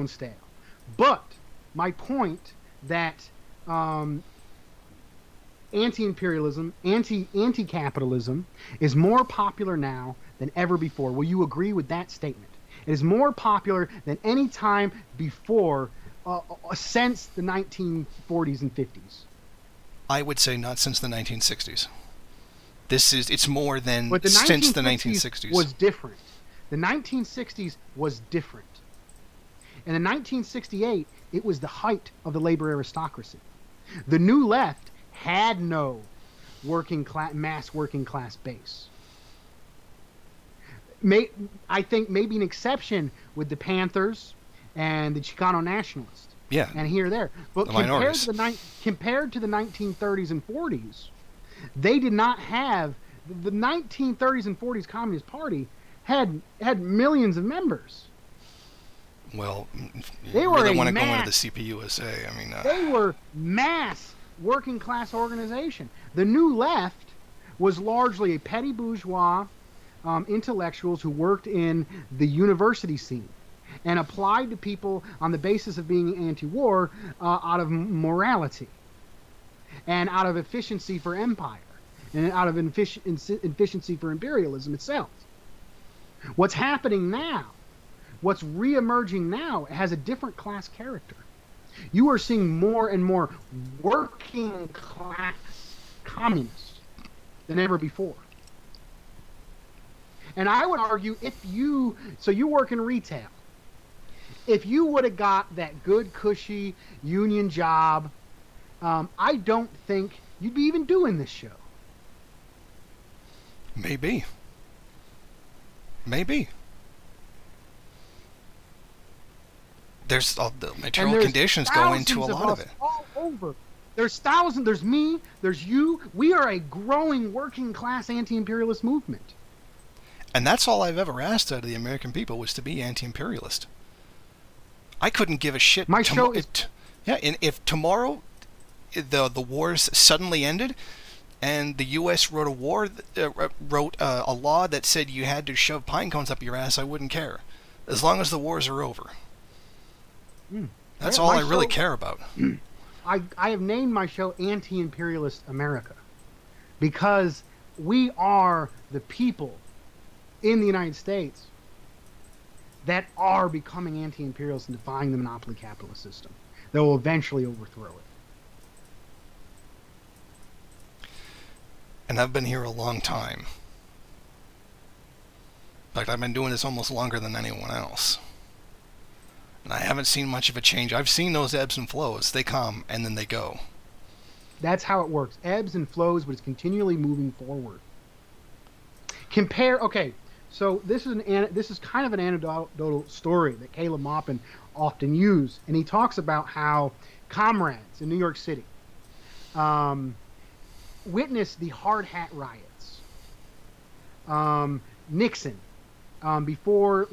stale. But my point that anti-imperialism, anti-capitalism is more popular now than ever before. Will you agree with that statement? It is more popular than any time before since the 1940s and 50s. I would say not since the 1960s. It's more than But the since the 1960s 1960s. was different. The 1960s was different. And in 1968, it was the height of the labor aristocracy. The New Left had no mass working class base. I think maybe an exception with the Panthers and the Chicano Nationalists. Yeah. And here there. But The compared to the 1930s and 40s, they did not have the 1930s and 40s Communist Party had millions of members. Well, They you were really a want to go into mass- the CPUSA. I mean, They were mass working class organization. The New Left was largely a petty bourgeois intellectuals who worked in the university scene and applied to people on the basis of being anti-war out of morality and out of efficiency for empire and out of efficiency for imperialism itself. What's happening now, what's reemerging now, has a different class character. You are seeing more and more working class communists than ever before. And I would argue so you work in retail. If you would have got that good, cushy union job, I don't think you'd be even doing this show. Maybe. There's the material conditions go into a lot of it. All over. There's thousands. There's me. There's you. We are a growing working class anti-imperialist movement. And that's all I've ever asked out of the American people, was to be anti-imperialist. I couldn't give a shit. My show is... And if tomorrow the wars suddenly ended and the U.S. wrote a law that said you had to shove pine cones up your ass, I wouldn't care. As long as the wars are over. That's all I really care about. I have named my show Anti-Imperialist America because we are the people in the United States that are becoming anti-imperialists and defying the monopoly capitalist system that will eventually overthrow it. And I've been here a long time. In fact, I've been doing this almost longer than anyone else. And I haven't seen much of a change. I've seen those ebbs and flows. They come and then they go. That's how it works. Ebbs and flows, but it's continually moving forward. Okay, so this is kind of an anecdotal story that Caleb Maupin often used, and he talks about how comrades in New York City witnessed the hard hat riots. Nixon, before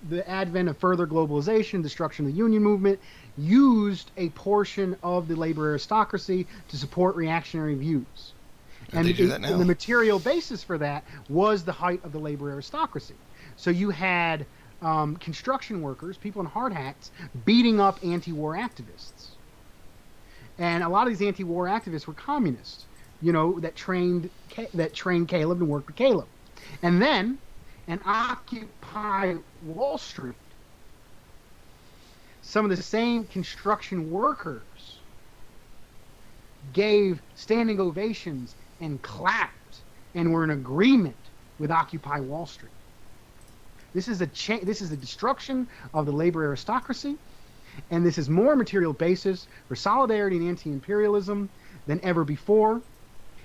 the advent of further globalization, destruction of the union movement, used a portion of the labor aristocracy to support reactionary views. And they do that now. And the material basis for that was the height of the labor aristocracy. So you had construction workers, people in hard hats, beating up anti-war activists. And a lot of these anti-war activists were communists, that trained Caleb and worked with Caleb. And then, and Occupy Wall Street, some of the same construction workers gave standing ovations and clapped and were in agreement with Occupy Wall Street. This is the destruction of the labor aristocracy, and this is more material basis for solidarity and anti-imperialism than ever before,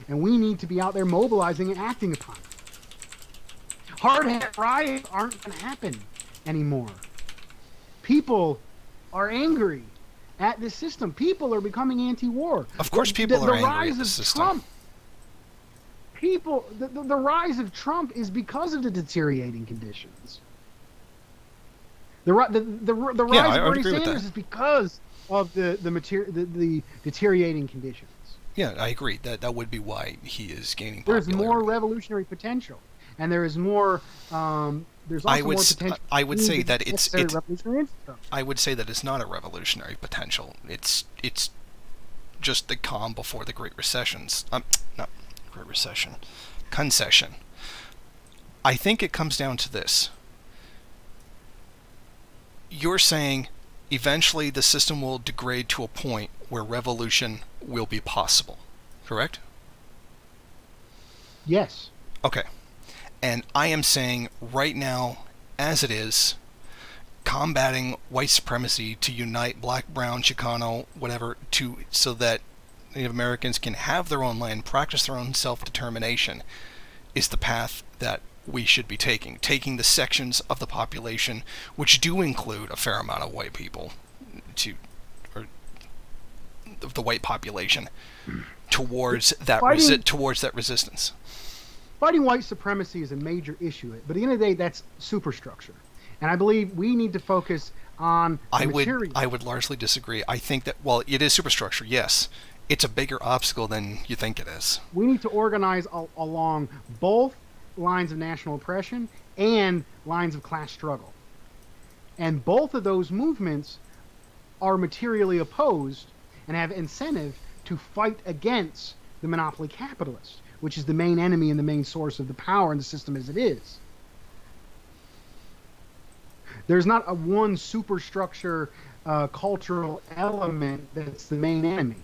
and we need to be out there mobilizing and acting upon it. Hard hat riots aren't going to happen anymore. People are angry at this system. People are becoming anti-war. Of course people are angry at the system. The rise of Trump is because of the deteriorating conditions. The rise of Bernie Sanders is because of the deteriorating conditions. Yeah, I agree. That would be why he is gaining popularity. There's more revolutionary potential, and there is more. There's also more potential. I would say that it's I would say that it's not a revolutionary potential. It's just the calm before the Great Recessions. Not Great Recession, concession. I think it comes down to this. You're saying eventually the system will degrade to a point where revolution will be possible, correct? Yes. Okay. And I am saying right now, as it is, combating white supremacy to unite black, brown, Chicano, whatever, so that Native Americans can have their own land, practice their own self-determination, is the path that we should be taking the sections of the population which do include a fair amount of white people, or the white population, towards that resistance. Fighting white supremacy is a major issue, but at the end of the day, that's superstructure, and I believe we need to focus on the material. I would largely disagree. I think that while it is superstructure, yes, It's a bigger obstacle than you think it is. We need to organize along both lines of national oppression and lines of class struggle. And both of those movements are materially opposed and have incentive to fight against the monopoly capitalist, which is the main enemy and the main source of the power in the system as it is. There's not a one superstructure cultural element that's the main enemy.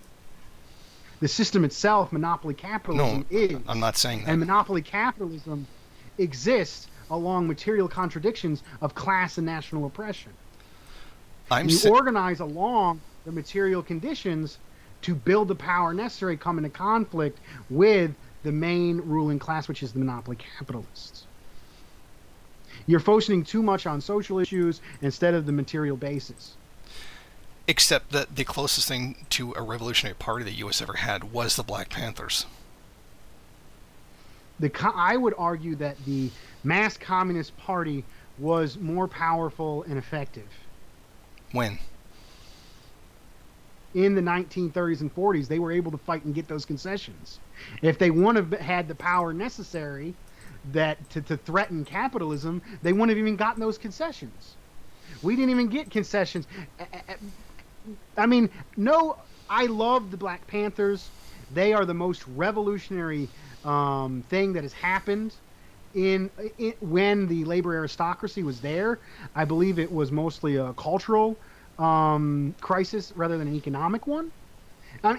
The system itself, monopoly capitalism, is. I'm not saying that. And monopoly capitalism exists along material contradictions of class and national oppression. You organize along the material conditions to build the power necessary, come into conflict with the main ruling class, which is the monopoly capitalists. You're focusing too much on social issues instead of the material basis. Except that the closest thing to a revolutionary party the U.S. ever had was the Black Panthers. I would argue that the mass communist party was more powerful and effective. When? In the 1930s and 40s, they were able to fight and get those concessions. If they wouldn't have had the power necessary to threaten capitalism, they wouldn't have even gotten those concessions. We didn't even get concessions. I mean, no, I love the Black Panthers. They are the most revolutionary thing that has happened when the labor aristocracy was there. I believe it was mostly a cultural crisis rather than an economic one.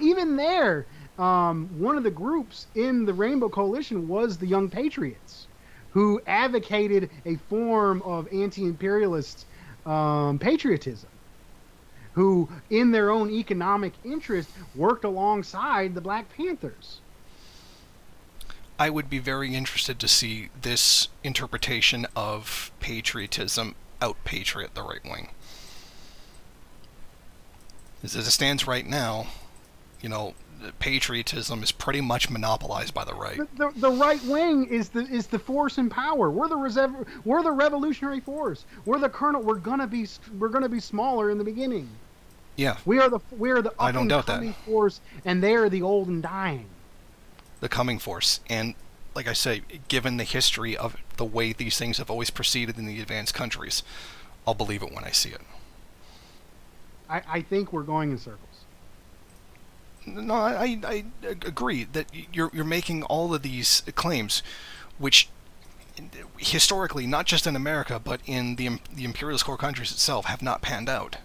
Even there, one of the groups in the Rainbow Coalition was the Young Patriots, who advocated a form of anti-imperialist patriotism, who, in their own economic interest, worked alongside the Black Panthers. I would be very interested to see this interpretation of patriotism out-patriot the right wing. As it stands right now, patriotism is pretty much monopolized by the right. The right wing is the force in power. We're the revolutionary force. We're the kernel. We're gonna be smaller in the beginning. Yeah. We are the up and coming force, and they are the old and dying. The coming force. And like I say, given the history of the way these things have always proceeded in the advanced countries, I'll believe it when I see it. I think we're going in circles. No, I agree that you're making all of these claims, which historically, not just in America, but in the imperialist core countries itself, have not panned out.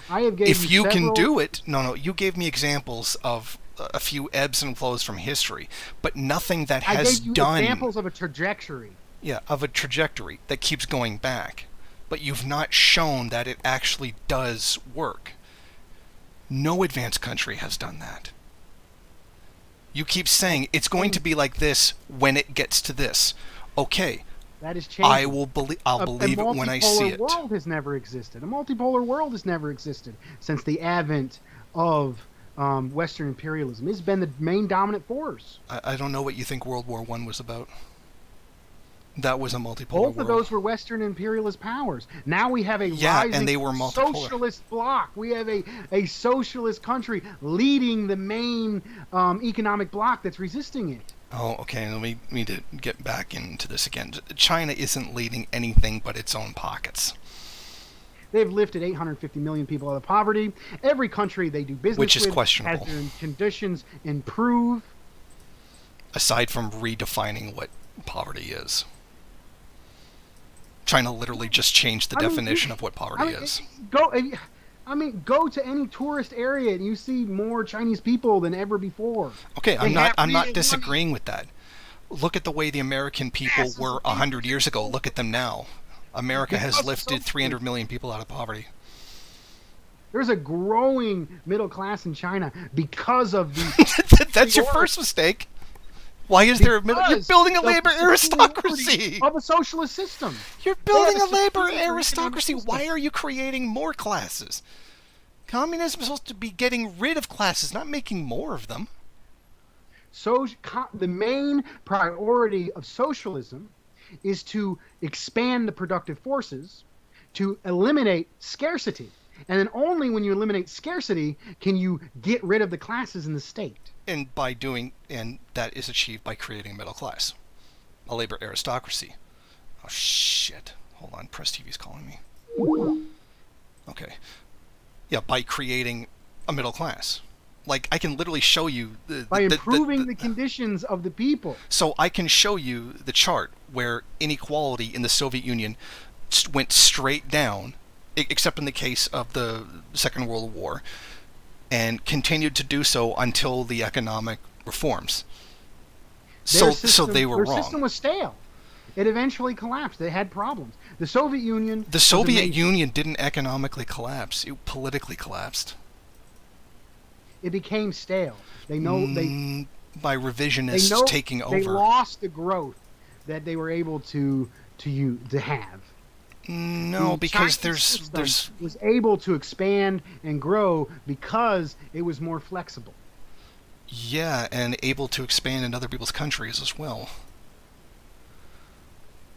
If you can do it, you gave me examples of a few ebbs and flows from history, but nothing that has done examples of a trajectory. Yeah, of a trajectory that keeps going back, but you've not shown that it actually does work. No advanced country has done that. You keep saying it's going to be like this when it gets to this. Okay. That is changing. I'll believe it when I see it. A multipolar world has never existed. A multipolar world has never existed since the advent of Western imperialism. It's been the main dominant force. I don't know what you think World War I was about. That was a multipolar world. Both of those were Western imperialist powers. Now we have a rising and they were socialist bloc. We have a socialist country leading the main economic bloc that's resisting it. Oh, okay. Let me need to get back into this again. China isn't leading anything but its own pockets. They've lifted 850 million people out of poverty. Every country they do business with, which is with questionable, has their conditions improve. Aside from redefining what poverty is. China literally just changed the definition of what poverty is. Go to any tourist area and you see more Chinese people than ever before. Okay, I'm not disagreeing with that. Look at the way the American people were 100 years ago. Look at them now. America has lifted 300 million people out of poverty. There's a growing middle class in China because of the... That's your first mistake. Why is there a middle? You're building a labor aristocracy of a socialist system. You're building a labor aristocracy. Why are you creating more classes? Communism is supposed to be getting rid of classes, not making more of them. So the main priority of socialism is to expand the productive forces, to eliminate scarcity. And then only when you eliminate scarcity can you get rid of the classes in the state. And that is achieved by creating a middle class, a labor aristocracy. Oh shit! Hold on, Press TV's calling me. Okay, yeah, by creating a middle class. Like, I can literally show you by improving the conditions of the people. So I can show you the chart where inequality in the Soviet Union went straight down, except in the case of the Second World War, and continued to do so until the economic reforms. So they were wrong. Their system was stale. It eventually collapsed. They had problems. The Soviet Union. The Soviet Union didn't economically collapse. It politically collapsed. It became stale. They know by revisionists taking over. They lost the growth that they were able to have. No, because there's was able to expand and grow because it was more flexible. Yeah, and able to expand in other people's countries as well.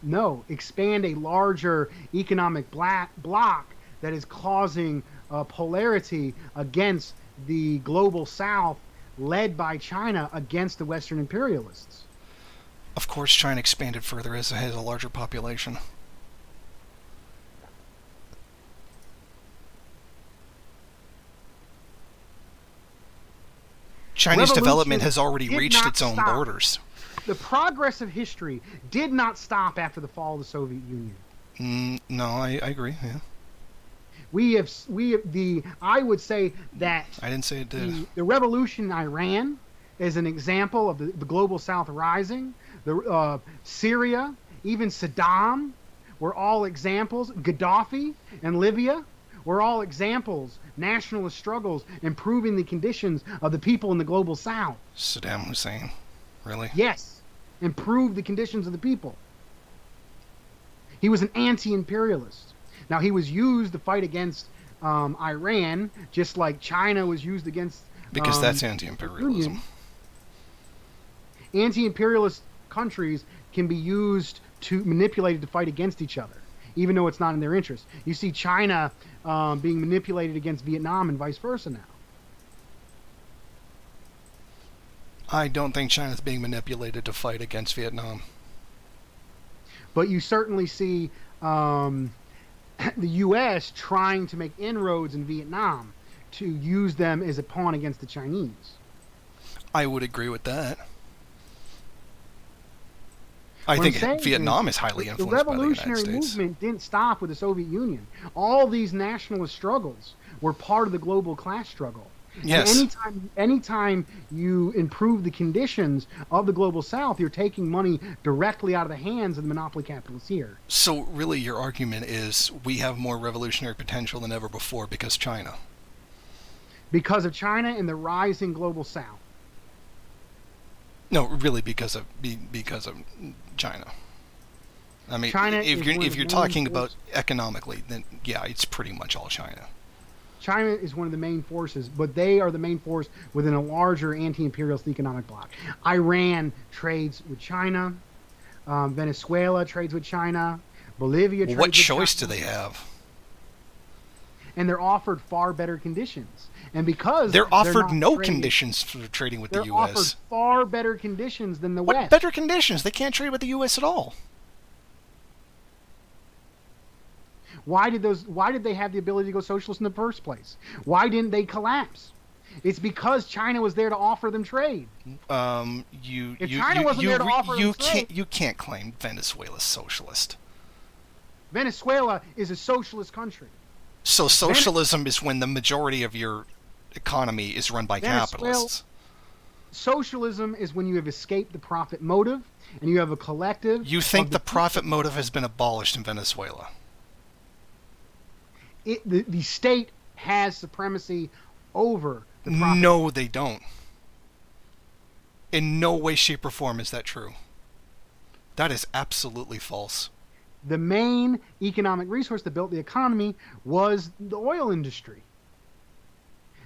No, expand a larger economic block that is causing polarity against the global South, led by China, against the Western imperialists. Of course, China expanded further as it has a larger population. Chinese development has already reached its own borders. The progress of history did not stop after the fall of the Soviet Union. No, I agree. Yeah. I would say that I didn't say it did. The revolution in Iran is an example of the global South rising. Syria, even Saddam, were all examples. Gaddafi and Libya were all examples. Nationalist struggles improving the conditions of the people in the global South. Saddam Hussein, really? Yes, improved the conditions of the people. He was an anti-imperialist. Now, he was used to fight against Iran, just like China was used against... because that's anti-imperialism. Anti-imperialist countries can be used to manipulate to fight against each other, even though it's not in their interest. You see China being manipulated against Vietnam and vice versa now. I don't think China's being manipulated to fight against Vietnam. But you certainly see... the U.S. trying to make inroads in Vietnam to use them as a pawn against the Chinese. I would agree with that. I think Vietnam is highly influenced by the United States. The revolutionary movement didn't stop with the Soviet Union. All these nationalist struggles were part of the global class struggle. Yes. And anytime you improve the conditions of the global South, you're taking money directly out of the hands of the monopoly capitalists here. So really your argument is we have more revolutionary potential than ever before because China. Because of China and the rising global South. No, really because of China. I mean, if you're talking about economically, then yeah, it's pretty much all China. China is one of the main forces, but they are the main force within a larger anti-imperialist economic bloc. Iran trades with China. Venezuela trades with China. Bolivia trades with China. What choice do they have? And they're offered far better conditions. And because they're offered no conditions for trading with the U.S. They're offered far better conditions than the West. What better conditions? They can't trade with the U.S. at all. Why did they have the ability to go socialist in the first place? Why didn't they collapse? It's because China was there to offer them trade. If China wasn't there to offer them trade, you can't claim Venezuela's socialist. Venezuela is a socialist country. So socialism is when the majority of your economy is run by capitalists. Socialism is when you have escaped the profit motive and you have a collective. You think the profit motive has been abolished in Venezuela? The state has supremacy over the profit. No, they don't. In no way, shape, or form is that true. That is absolutely false. The main economic resource that built the economy was the oil industry.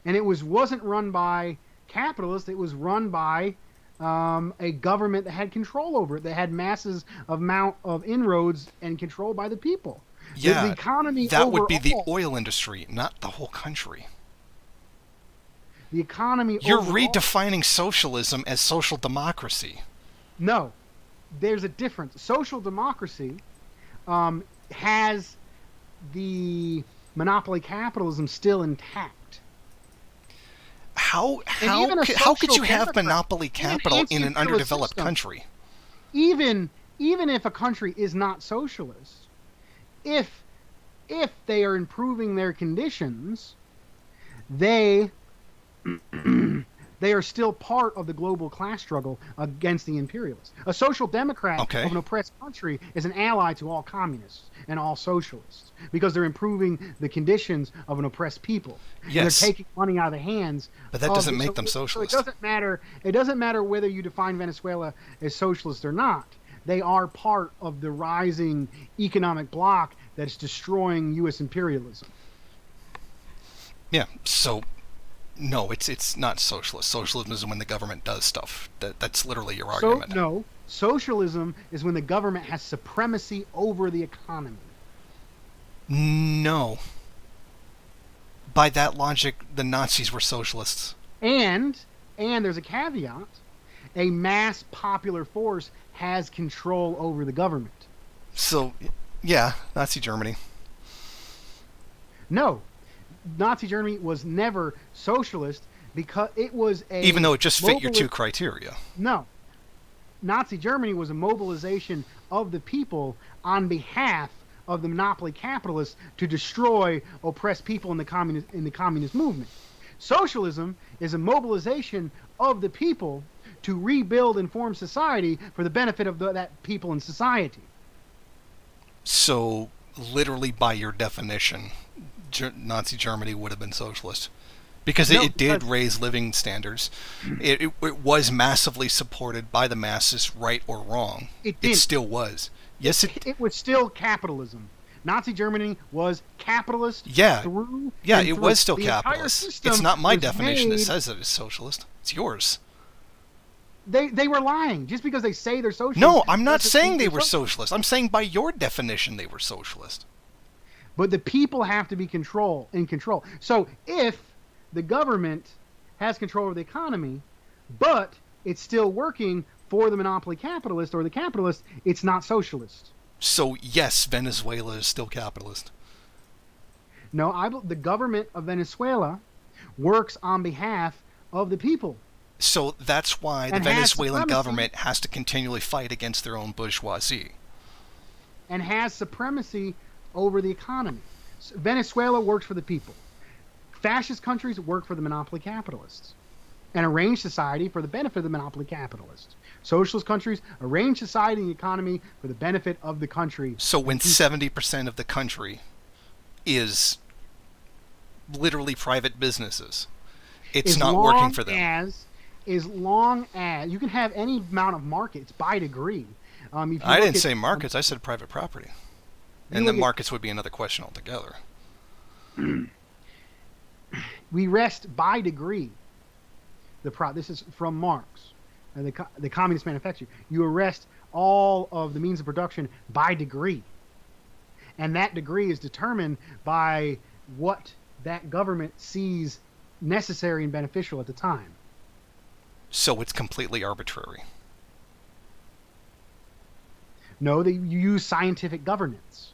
And it wasn't run by capitalists. It was run by a government that had control over it, that had masses of inroads and control by the people. The Yeah, economy that would be the overall, oil industry, not the whole country. the economy You're overall, redefining socialism as social democracy. no, there's a difference. Social democracy has the monopoly capitalism still intact. And even a How could social you have democrat, monopoly in an capital in an anti-imperialist underdeveloped system, country? even if a country is not socialist, if they are improving their conditions, they they are still part of the global class struggle against the imperialists. A social democrat Okay. of an oppressed country is an ally to all communists and all socialists because they're improving the conditions of an oppressed people. And Yes. they're taking money out of the hands. But that doesn't make them socialist. So it doesn't matter. It doesn't matter whether you define Venezuela as socialist or not. They are part of the rising economic bloc that's destroying U.S. imperialism. Yeah. So, no, it's not socialist. Socialism is when the government does stuff. That's literally your So argument. no, socialism is when the government has supremacy over the economy. No. By that logic, the Nazis were socialists. And there's a caveat: a mass popular force has control over the government. So, yeah, Nazi Germany. No, Nazi Germany was never socialist because it was a Even though it just fit your mobili- two criteria. No, Nazi Germany was a mobilization of the people on behalf of the monopoly capitalists to destroy oppressed people in the communist movement. Socialism is a mobilization of the people to rebuild and form society for the benefit of that people in society. So, literally by your definition, Nazi Germany would have been socialist. Because No, it did because- raise living standards. It was massively supported by the masses, right or wrong. It It didn't. still was. Yes, It was still capitalism. Nazi Germany was capitalist Yeah. through. Yeah, and it through. was still The entire capitalist. system It's not my was definition that made- says that it's socialist. It's yours. They were lying just because they say they're socialist. No, I'm not doesn't saying mean they they're were socialist. I'm saying by your definition they were socialist. But the people have to be in control. So if the government has control of the economy, but it's still working for the monopoly capitalist or the capitalist, it's not socialist. So, yes, Venezuela is still capitalist. No, the government of Venezuela works on behalf of the people. So that's why the And has Venezuelan supremacy. government has to continually fight against their own bourgeoisie. And has supremacy over the economy. Venezuela works for the people. Fascist countries work for the monopoly capitalists and arrange society for the benefit of the monopoly capitalists. Socialist countries arrange society and the economy for the benefit of the country. So when 70% of the country is literally private businesses, it's not working for them. As long as you can have any amount of markets by degree. If you I look didn't at- say markets, I said private property. And look then at- markets would be another question altogether. We rest by degree. This is from Marx, the Communist Manifesto. You arrest all of the means of production by degree, and that degree is determined by what that government sees necessary and beneficial at the time. So it's completely arbitrary. No, you use scientific governance.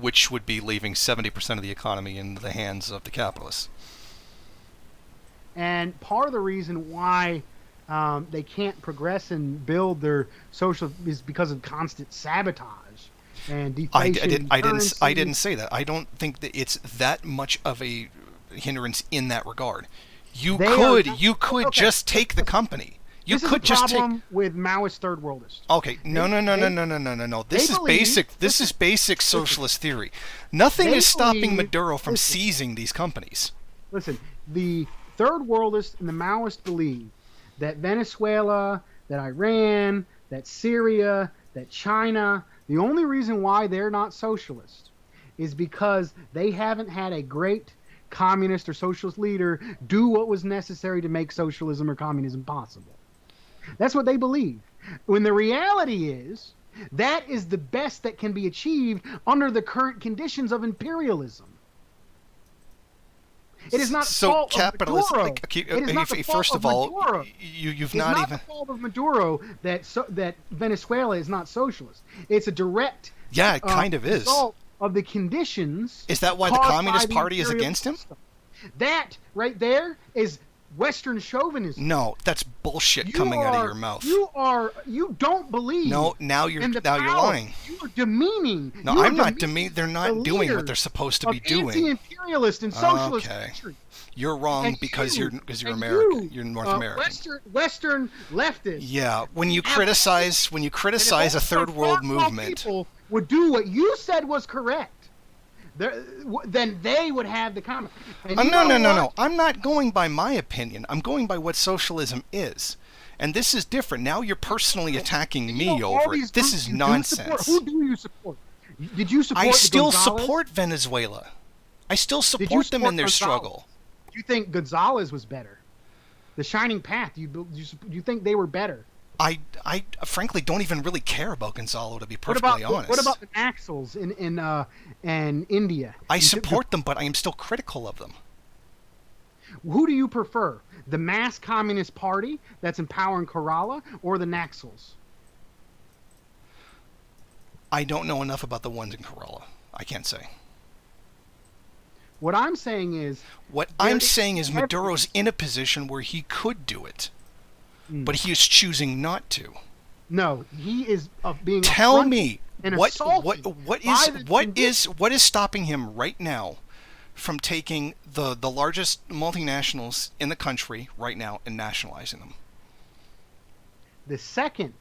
Which would be leaving 70% of the economy in the hands of the capitalists. And part of the reason why they can't progress and build their social is because of constant sabotage and deflation. I didn't say that. I don't think that it's that much of a hindrance in that regard. You could just take the company. You This could is just the problem with Maoist third worldists. Okay, no. This is basic. This is basic socialist theory. Nothing is stopping Maduro from seizing these companies. Listen, the third worldists and the Maoists believe that Venezuela, that Iran, that Syria, that China, the only reason why they're not socialist is because they haven't had a great communist or socialist leader do what was necessary to make socialism or communism possible. That's what they believe. When the reality is That is the best that can be achieved under the current conditions of imperialism. It is not the So fault of capitalism. Maduro. It is not the fault First of of all, Maduro. you've It's not not even. the fault of Maduro that Venezuela is not socialist. It's a direct Yeah, it kind of is. result of the conditions. Is that why the caused Communist by the Party is imperial against him? system. That right there is Western chauvinism. No, that's bullshit coming out of your mouth. You don't believe. No, now you're you're lying. You are demeaning. No, you are I'm not demeaning. They're not doing what they're supposed to be doing. Anti-imperialist and socialist Okay. country. You're wrong And because you- you're and American. You're North uh, American. Western leftists. Yeah, when you And criticize And if a all third world powerful movement, people would do what you said was correct, then they would have the comment. And you know no. what? I'm not going by my opinion. I'm going by what socialism is. And this is different. Now you're personally attacking You me know, all over these it. This groups is you do nonsense. support. Who do you support? Did you support I the still Gonzales? support Venezuela. I still Did you support them support in their Gonzales? struggle. You think Gonzales was better? The Shining Path. You think they were better? I frankly don't even really care about Gonzalo, to be perfectly honest. What about the Naxals in India? I support them, but I am still critical of them. Who do you prefer? The mass communist party that's in power in Kerala or the Naxals? I don't know enough about the ones in Kerala. I can't say. What I'm saying is... What I'm saying is Maduro's in a position where he could do it, but he is choosing not to. No, he is being... Tell me, and what assaulted is stopping him right now from taking the largest multinationals in the country right now and nationalizing them? The second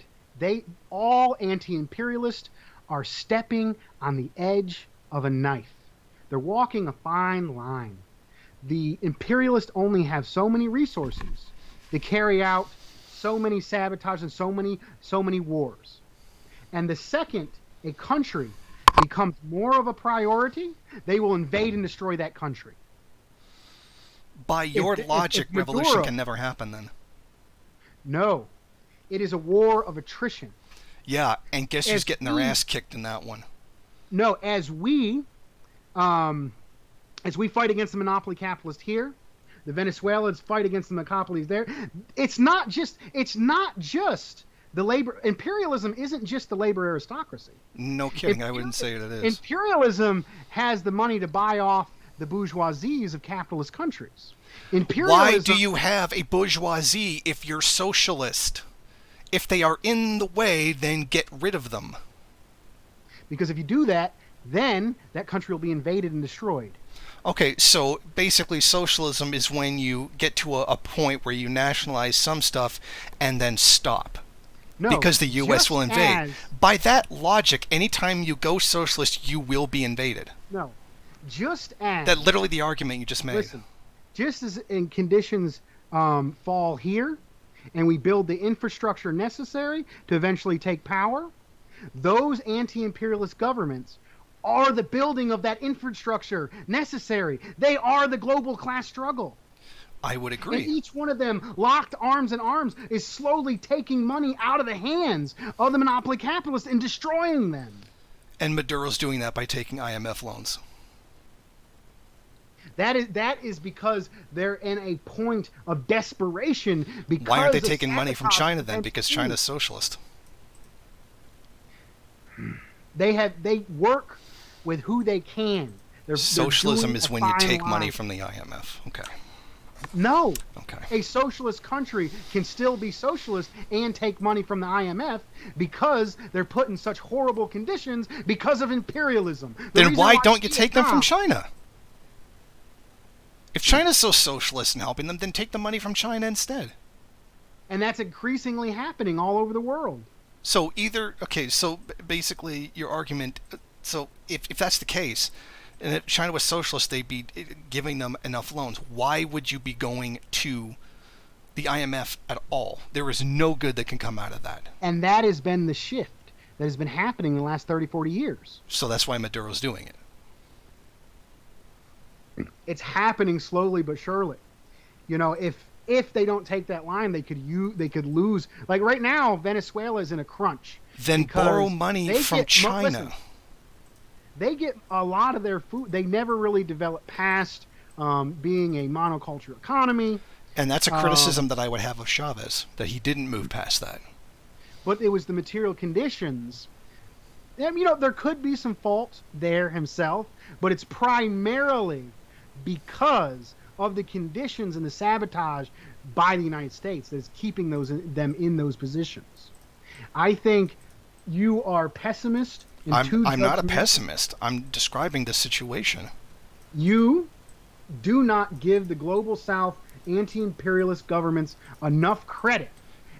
all anti-imperialists are stepping on the edge of a knife. They're walking a fine line. The imperialists only have so many resources to carry out so many sabotage and so many wars. And the second a country becomes more of a priority, they will invade and destroy that country. By your logic, if revolution Maduro- can never happen then. No. It is a war of attrition. Yeah, and guess who's As getting their we- ass kicked in that one? No, as we fight against the monopoly capitalist here, the Venezuelans fight against the monopolies there. It's not just the labor. Imperialism isn't just the labor aristocracy. No kidding, I wouldn't say it is. Imperialism has the money to buy off the bourgeoisies of capitalist countries. Imperialism. Why do you have a bourgeoisie if you're socialist? If they are in the way, then get rid of them. Because if you do that, then that country will be invaded and destroyed. Okay, so basically socialism is when you get to a point where you nationalize some stuff and then stop. No, because the U.S. just will invade. as- By that logic, anytime you go socialist, you will be invaded. No, just as That literally the argument you just made. listen, just as in conditions fall here, and we build the infrastructure necessary to eventually take power, those anti-imperialist governments are the building of that infrastructure necessary. They are the global class struggle. I would And agree. each one of them, locked arms in arms, is slowly taking money out of the hands of the monopoly capitalists and destroying them. And Maduro's doing that by taking IMF loans. That is because they're in a point of desperation. Because Why aren't they of taking money from sabotage China then? and Because food. China's socialist. They work with who they can. They're Socialism doing is a when you fine take line. money from the IMF. Okay. No. Okay. A socialist country can still be socialist and take money from the IMF because they're put in such horrible conditions because of imperialism. The Then reason why don't you take them from Vietnam- China? If China's so socialist in helping them, then take the money from China instead. And that's increasingly happening all over the world. So so basically your argument, so if that's the case, and if China was socialist, they'd be giving them enough loans. Why would you be going to the IMF at all? There is no good that can come out of that. And that has been the shift that has been happening in the last 30, 40 years. So that's why Maduro's doing it. It's happening slowly but surely. You know, if if they don't take that line, they could lose. Like right now, Venezuela is in a crunch. Then borrow money from China. Listen, they get a lot of their food. They never really developed past being a monoculture economy. And that's a criticism that I would have of Chavez, that he didn't move past that. But it was the material conditions. And, there could be some fault there himself, but it's primarily because of the conditions and the sabotage by the United States that's keeping them in those positions. I think you are pessimist. I'm not a pessimist. I'm describing the situation. You do not give the global South anti-imperialist governments enough credit.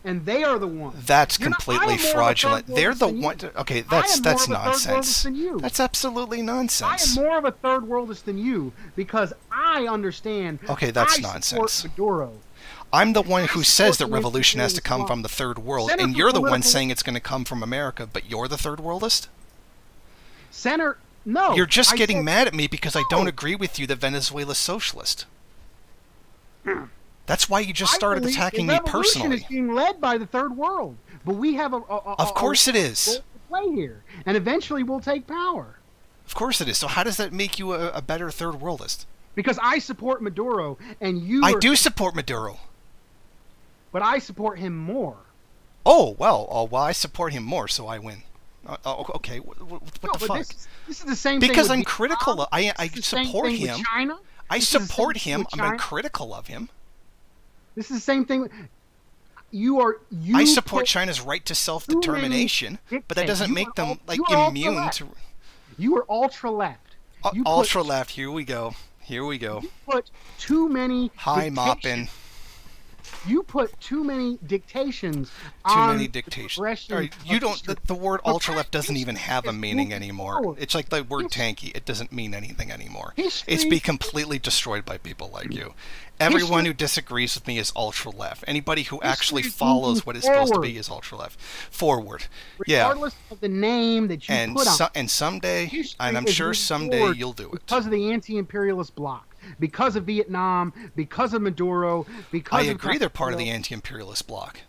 And they are the ones. That's completely fraudulent. They're the one. Okay, that's nonsense. That's absolutely nonsense. I am more of a third worldist than you because I understand. Okay, that's nonsense. Maduro. I'm the one who says that revolution has to come from the third world, and you're the one saying it's going to come from America, but you're the third worldist? No. You're just getting mad at me because I don't agree with you that Venezuela's socialist. That's why you just started attacking me personally. The revolution is being led by the third world, but we have Of course it is. Role to play here, and eventually we'll take power. Of course it is. So how does that make you a better third worldist? Because I support Maduro, and I do support Maduro. But I support him more. Oh, well, I support him more, so I win. Okay, what the fuck? This is the same because thing. I'm critical. I support him. China. I support him. I'm critical of him. This is the same thing. I support China's right to self-determination, but that doesn't make them immune to. You are ultra left. Ultra left. Here we go. You put too many. Hi, mopping. You put too many dictations Right, you don't. The word ultra left doesn't even have a meaning anymore. It's like the word tanky. It doesn't mean anything anymore. It's been completely destroyed by people like you. Everyone who disagrees with me is ultra left. Anybody who actually follows what is supposed to be is ultra left. Forward. Regardless of the name that you put on. And someday, and I'm sure someday you'll do it. Because of the anti-imperialist bloc. Because of Vietnam, because of Maduro, because I agree they're part of the anti-imperialist bloc.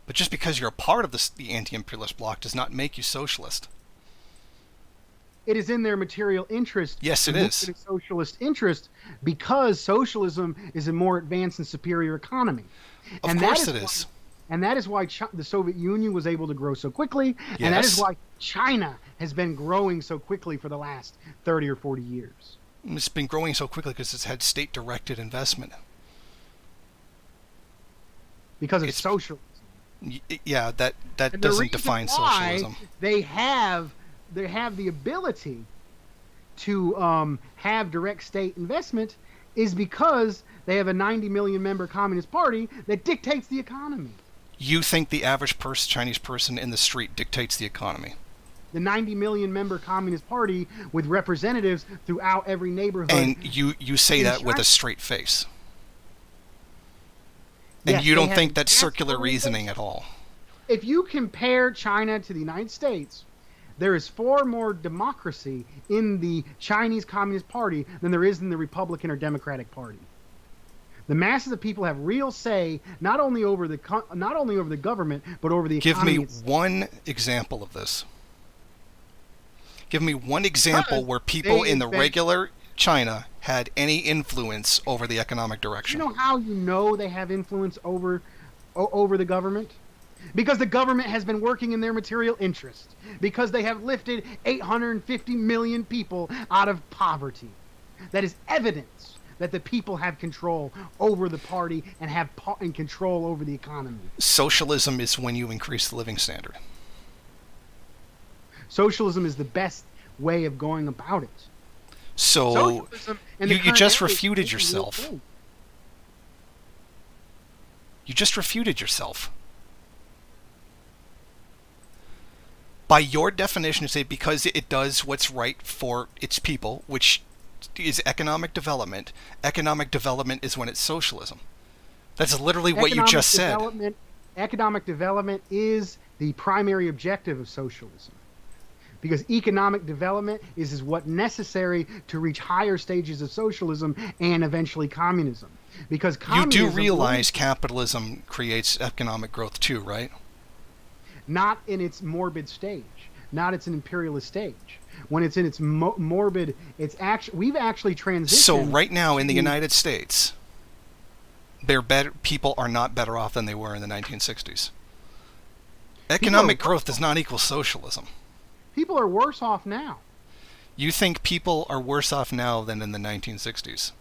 But just because you're a part of the anti-imperialist bloc does not make you socialist. It is in their material interest. Yes, it is. In socialist interest because socialism is a more advanced and superior economy. Of course it is. And that is why the Soviet Union was able to grow so quickly. Yes. And that is why China has been growing so quickly for the last 30 or 40 years. It's been growing so quickly because it's had state-directed investment. Because of socialism. Yeah, that doesn't define socialism. They have the ability to have direct state investment is because they have a 90 million member Communist Party that dictates the economy. You think the average Chinese person in the street dictates the economy? The 90 million member Communist Party with representatives throughout every neighborhood. And you say that with a straight face. And yes, you don't think that's circular reasoning at all. If you compare China to the United States, there is far more democracy in the Chinese Communist Party than there is in the Republican or Democratic Party. The masses of people have real say not only over the government but over the economy. Give me one example of this. Give me one example where people in the regular China had any influence over the economic direction. You know how you know they have influence over the government? Because the government has been working in their material interest. Because they have lifted 850 million people out of poverty. That is evidence that the people have control over the party and have control over the economy. Socialism is when you increase the living standard. Socialism is the best way of going about it. So you just refuted yourself. You just refuted yourself. By your definition, you say because it does what's right for its people, which is economic development is when it's socialism. That's literally what you just said. Economic development is the primary objective of socialism. because economic development is what necessary to reach higher stages of socialism and eventually communism. Because You do communism, realize capitalism creates economic growth too, right? not in its morbid stage, not its imperialist stage. When it's in its morbid, it's actually we've actually transitioned. So right now in the to- United States, they're better. People are not better off than they were in the 1960s. Economic growth does not equal socialism. People are worse off now. You think people are worse off now than in the 1960s?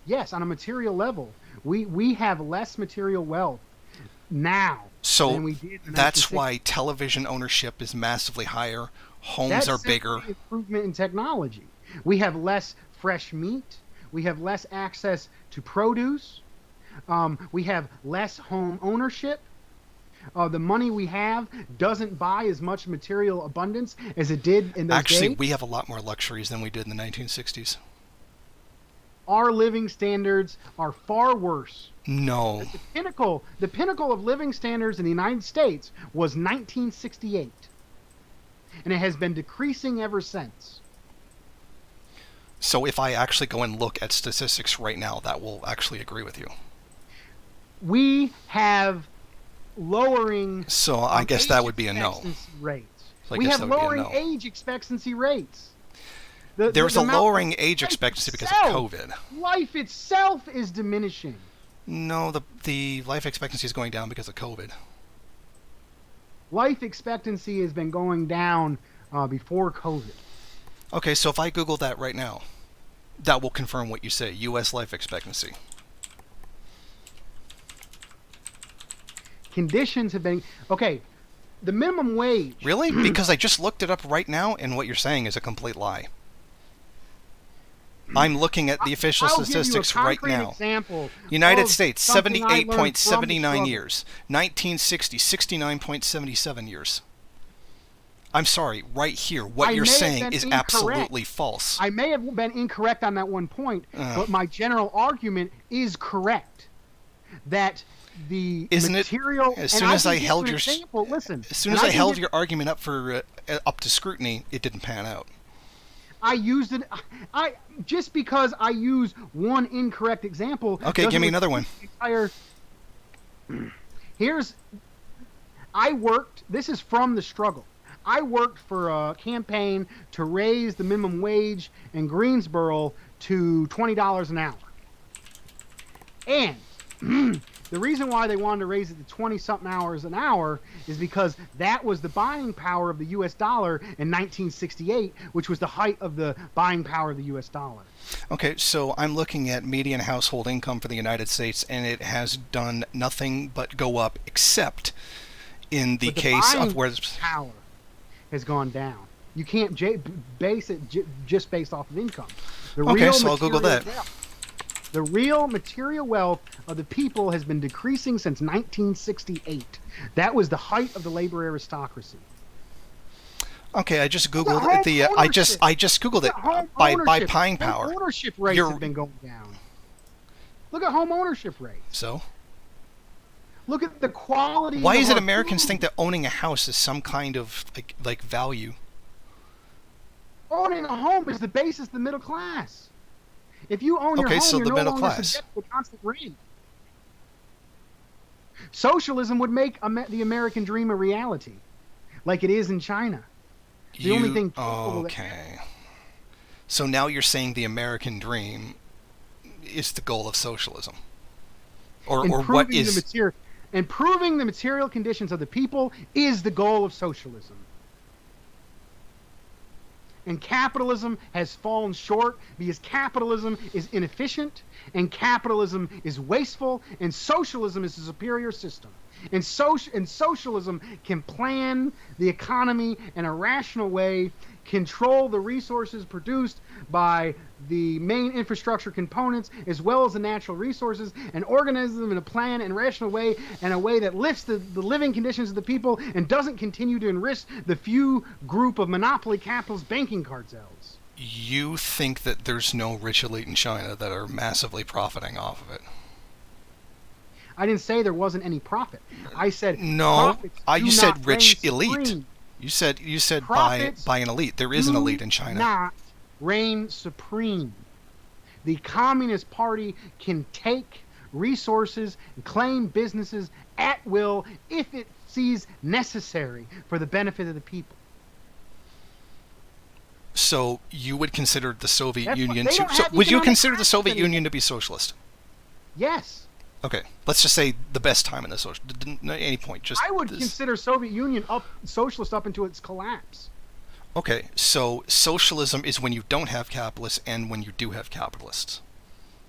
Yes, on a material level, we have less material wealth now than we So did in the that's 1960s. why television ownership is massively higher. Homes That's are simply bigger. improvement in technology. We have less fresh meat. We have less access to produce. We have less home ownership. The money we have doesn't buy as much material abundance as it did in those Actually, days. we have a lot more luxuries than we did in the 1960s. Our living standards are far worse. No. The pinnacle of living standards in the United States was 1968, and it has been decreasing ever since. So if I actually go and look at statistics right now, that will actually agree with you. We have lowering So I guess age that would be a no. expectancy rates. So I We guess have that would be a lowering no. age expectancy rates. There's The a amount of lowering age life expectancy because of itself- COVID. Life itself is diminishing. No, the life expectancy is going down because of COVID. Life expectancy has been going down before COVID. Okay, so if I Google that right now, that will confirm what you say. U.S. life expectancy. Conditions have been okay. The minimum wage. Really? Because I just looked it up right now, and what you're saying is a complete lie. I'm looking at the official I'll give you a statistics right concrete now. example United of States, something I learned from the 78.79 struggle. years. 1960, 69.77 years. I'm sorry, right here, what I you're may have saying been is incorrect. absolutely false. I may have been incorrect on that one point, but my general argument is correct. That the Isn't it- material. as and soon as can I give you held an your example, listen. As soon and as I can held give- your argument up for up to scrutiny, it didn't pan out. I used it. I just because I use one incorrect example. Okay, doesn't give me another refute one. the entire. Here's. I worked. This is from the struggle. I worked for a campaign to raise the minimum wage in Greensboro to $20 an hour. And the reason why they wanted to raise it to 20-something hours an hour is because that was the buying power of the U.S. dollar in 1968, which was the height of the buying power of the U.S. dollar. Okay, so I'm looking at median household income for the United States, and it has done nothing but go up, except in the But the case buying of where. power has gone down. You can't base it just based off of income. The Okay, real so I'll Google material that. wealth- The real material wealth of the people has been decreasing since 1968. That was the height of the labor aristocracy. Okay, I just Look at googled home the. ownership. I just googled it Look at home by ownership. buying Home power. ownership rates You're- have been going down. Look at home ownership rates. So Look at the quality. why of is it our Americans food. think that owning a house is some kind of like value? Owning a home is the basis of the middle class. If you own your Okay, home, so you're the no middle longer class. subject to a constant rent. Socialism would make the American dream a reality, like it is in China. The only thing capable of- Okay. So now you're saying the American dream is the goal of socialism, or what is? Improving the material conditions of the people is the goal of socialism. And capitalism has fallen short because capitalism is inefficient, and capitalism is wasteful, and socialism is a superior system. And socialism can plan the economy in a rational way, control the resources produced by the main infrastructure components as well as the natural resources, and organize them in a plan and rational way, in a way that lifts the living conditions of the people and doesn't continue to enrich the few group of monopoly capitalist banking cartels. You think that there's no rich elite in China that are massively profiting off of it? I didn't say there wasn't any profit. I said No, profits you do said not rich reign elite. supreme. You said Profits by an elite. There is an do elite in China. not reign supreme. The Communist Party can take resources and claim businesses at will if it sees necessary for the benefit of the people. So you would consider the Soviet That's Union they to? don't So have would you economic consider the access Soviet anymore. Union to be socialist? Yes. Okay, let's just say the best time in the social. Any point, just I would this. consider Soviet Union socialist up into its collapse. Okay, so socialism is when you don't have capitalists and when you do have capitalists.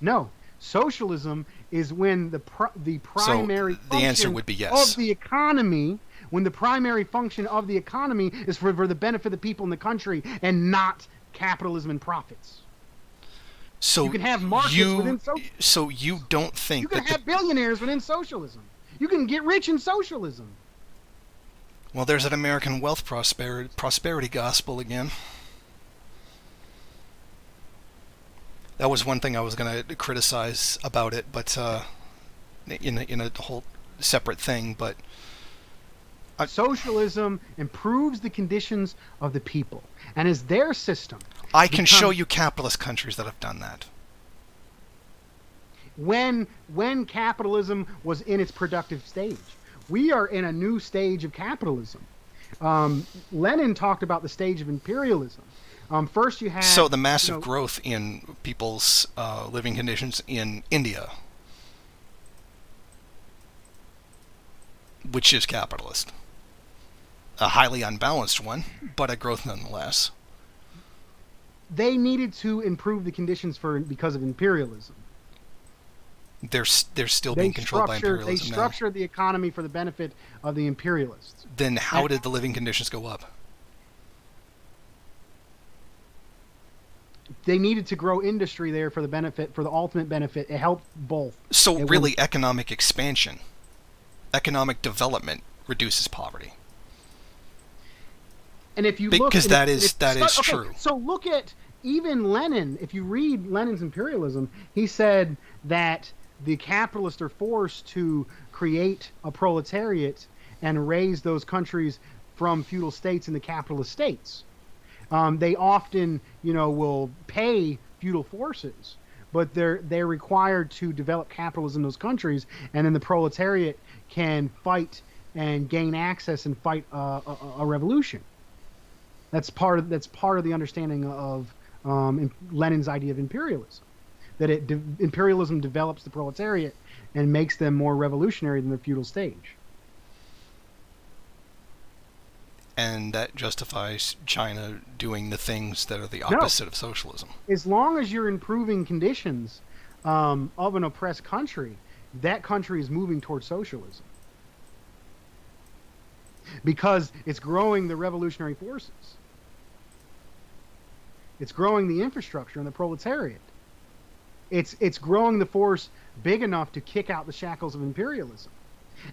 No, socialism is when the primary the answer function would be yes. of the economy, when the primary function of the economy is for the benefit of the people in the country and not capitalism and profits. So you can have markets within socialism. So you don't think You can that have billionaires within socialism. You can get rich in socialism. well, there's an American wealth prosperity gospel again. That was one thing I was going to criticize about it, but in a whole separate thing. But Socialism improves the conditions of the people, and as their system. I can show you capitalist countries that have done that. When capitalism was in its productive stage, we are in a new stage of capitalism. Lenin talked about the stage of imperialism. First, you have so the massive growth in people's living conditions in India, which is capitalist, a highly unbalanced one, but a growth nonetheless. They needed to improve the conditions because of imperialism. They're still being controlled by imperialism They structured the economy for the benefit of the imperialists. Then how did the living conditions go up? They needed to grow industry there for the ultimate benefit. It helped both. So really, economic expansion, economic development reduces poverty. And if you because that is true. So look at even Lenin. If you read Lenin's Imperialism, he said that the capitalists are forced to create a proletariat and raise those countries from feudal states into capitalist states. They often, will pay feudal forces, but they're required to develop capitalism in those countries, and then the proletariat can fight and gain access and fight a revolution. That's part of the understanding of Lenin's idea of imperialism, that imperialism develops the proletariat and makes them more revolutionary than the feudal stage. And that justifies China doing the things that are the opposite of socialism. As long as you're improving conditions of an oppressed country, that country is moving towards socialism. Because it's growing the revolutionary forces. It's growing the infrastructure and the proletariat. It's growing the force big enough to kick out the shackles of imperialism.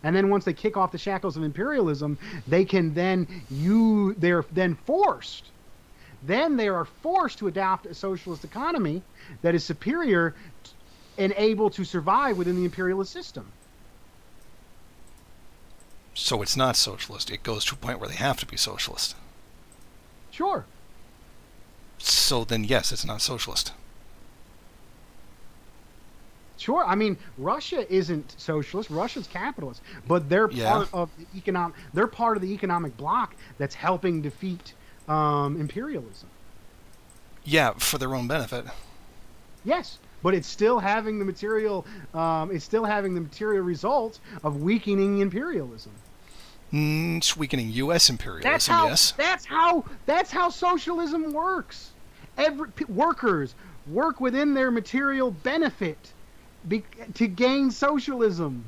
And then once they kick off the shackles of imperialism, they are forced to adopt a socialist economy that is superior and able to survive within the imperialist system. So it's not socialist. It goes to a point where they have to be socialist. Sure. So then, yes, it's not socialist. Sure. I mean, Russia isn't socialist. Russia's capitalist, but they're part of the economic. They're part of the economic bloc that's helping defeat imperialism. Yeah, for their own benefit. Yes, but it's still having the material. It's still having the material results of weakening imperialism. It's weakening U.S. imperialism. Yes. That's how socialism works. Workers work within their material benefit to gain socialism.